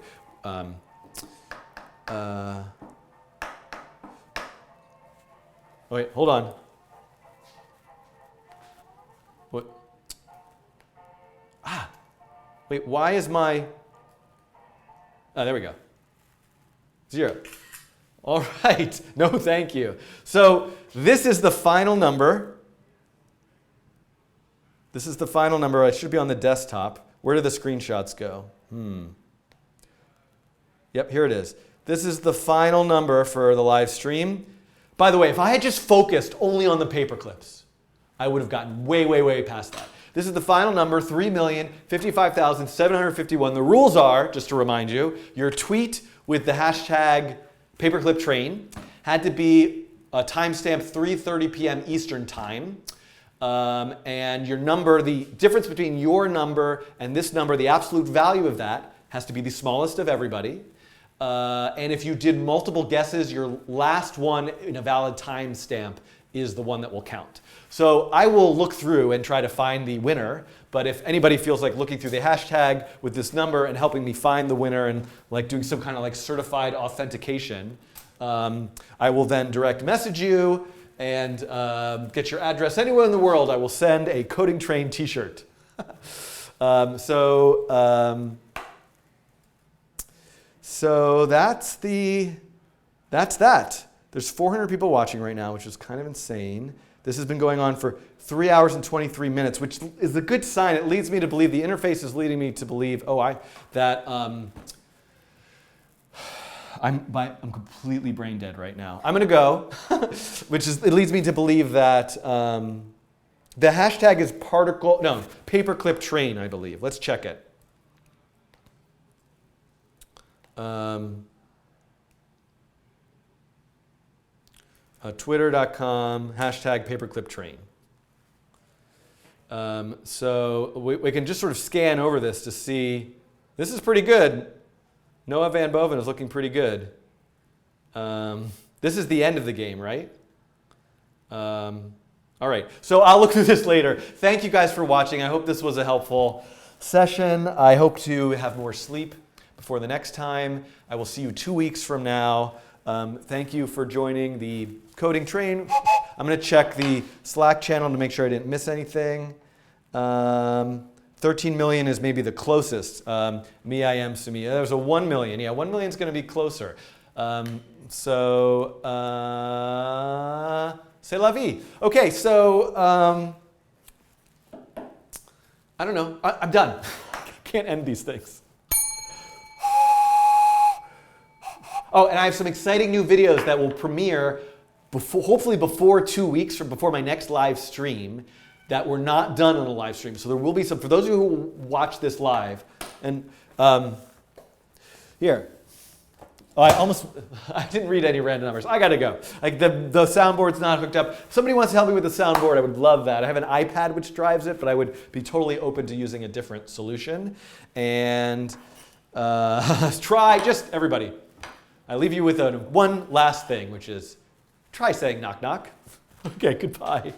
Speaker 1: Wait, hold on. What? Wait, why is my... there we go. 0. All right. No, thank you. So this is the final number. This is the final number. It should be on the desktop. Where do the screenshots go? Yep, here it is. This is the final number for the live stream. By the way, if I had just focused only on the paperclips, I would have gotten way, way, way past that. This is the final number, 3,055,751. The rules are, just to remind you, your tweet with the hashtag papercliptrain had to be timestamp 3:30 p.m. Eastern Time. And your number, the difference between your number and this number, the absolute value of that has to be the smallest of everybody. And if you did multiple guesses, your last one in a valid timestamp is the one that will count. So I will look through and try to find the winner. But if anybody feels like looking through the hashtag with this number and helping me find the winner and like doing some kind of like certified authentication, I will then direct message you and get your address anywhere in the world. I will send a Coding Train t-shirt. So that's that. There's 400 people watching right now, which is kind of insane. This has been going on for 3 hours and 23 minutes, which is a good sign. It leads me to believe, the interface is leading me to believe, that I'm completely brain dead right now. I'm gonna go, it leads me to believe that the hashtag is paperclip train, I believe. Let's check it. Twitter.com, hashtag paperclip train. So we can just sort of scan over this to see, this is pretty good. Noah Van Boven is looking pretty good. This is the end of the game, right? All right, so I'll look through this later. Thank you guys for watching. I hope this was a helpful session. I hope to have more sleep before the next time. I will see you 2 weeks from now. Thank you for joining the Coding Train. I'm going to check the Slack channel to make sure I didn't miss anything. 13 million is maybe the closest. Me, I am, Sumi. There's a 1 million. Yeah, 1 million is going to be closer. C'est la vie. Okay, so I don't know. I'm done. Can't end these things. Oh, and I have some exciting new videos that will premiere hopefully before 2 weeks or before my next live stream that were not done on a live stream. So there will be some, for those of you who watch this live, and here. Oh, I didn't read any random numbers. I gotta go. Like the soundboard's not hooked up. If somebody wants to help me with the soundboard, I would love that. I have an iPad which drives it, but I would be totally open to using a different solution. And everybody. I leave you with one last thing, which is try saying knock knock. Okay, goodbye.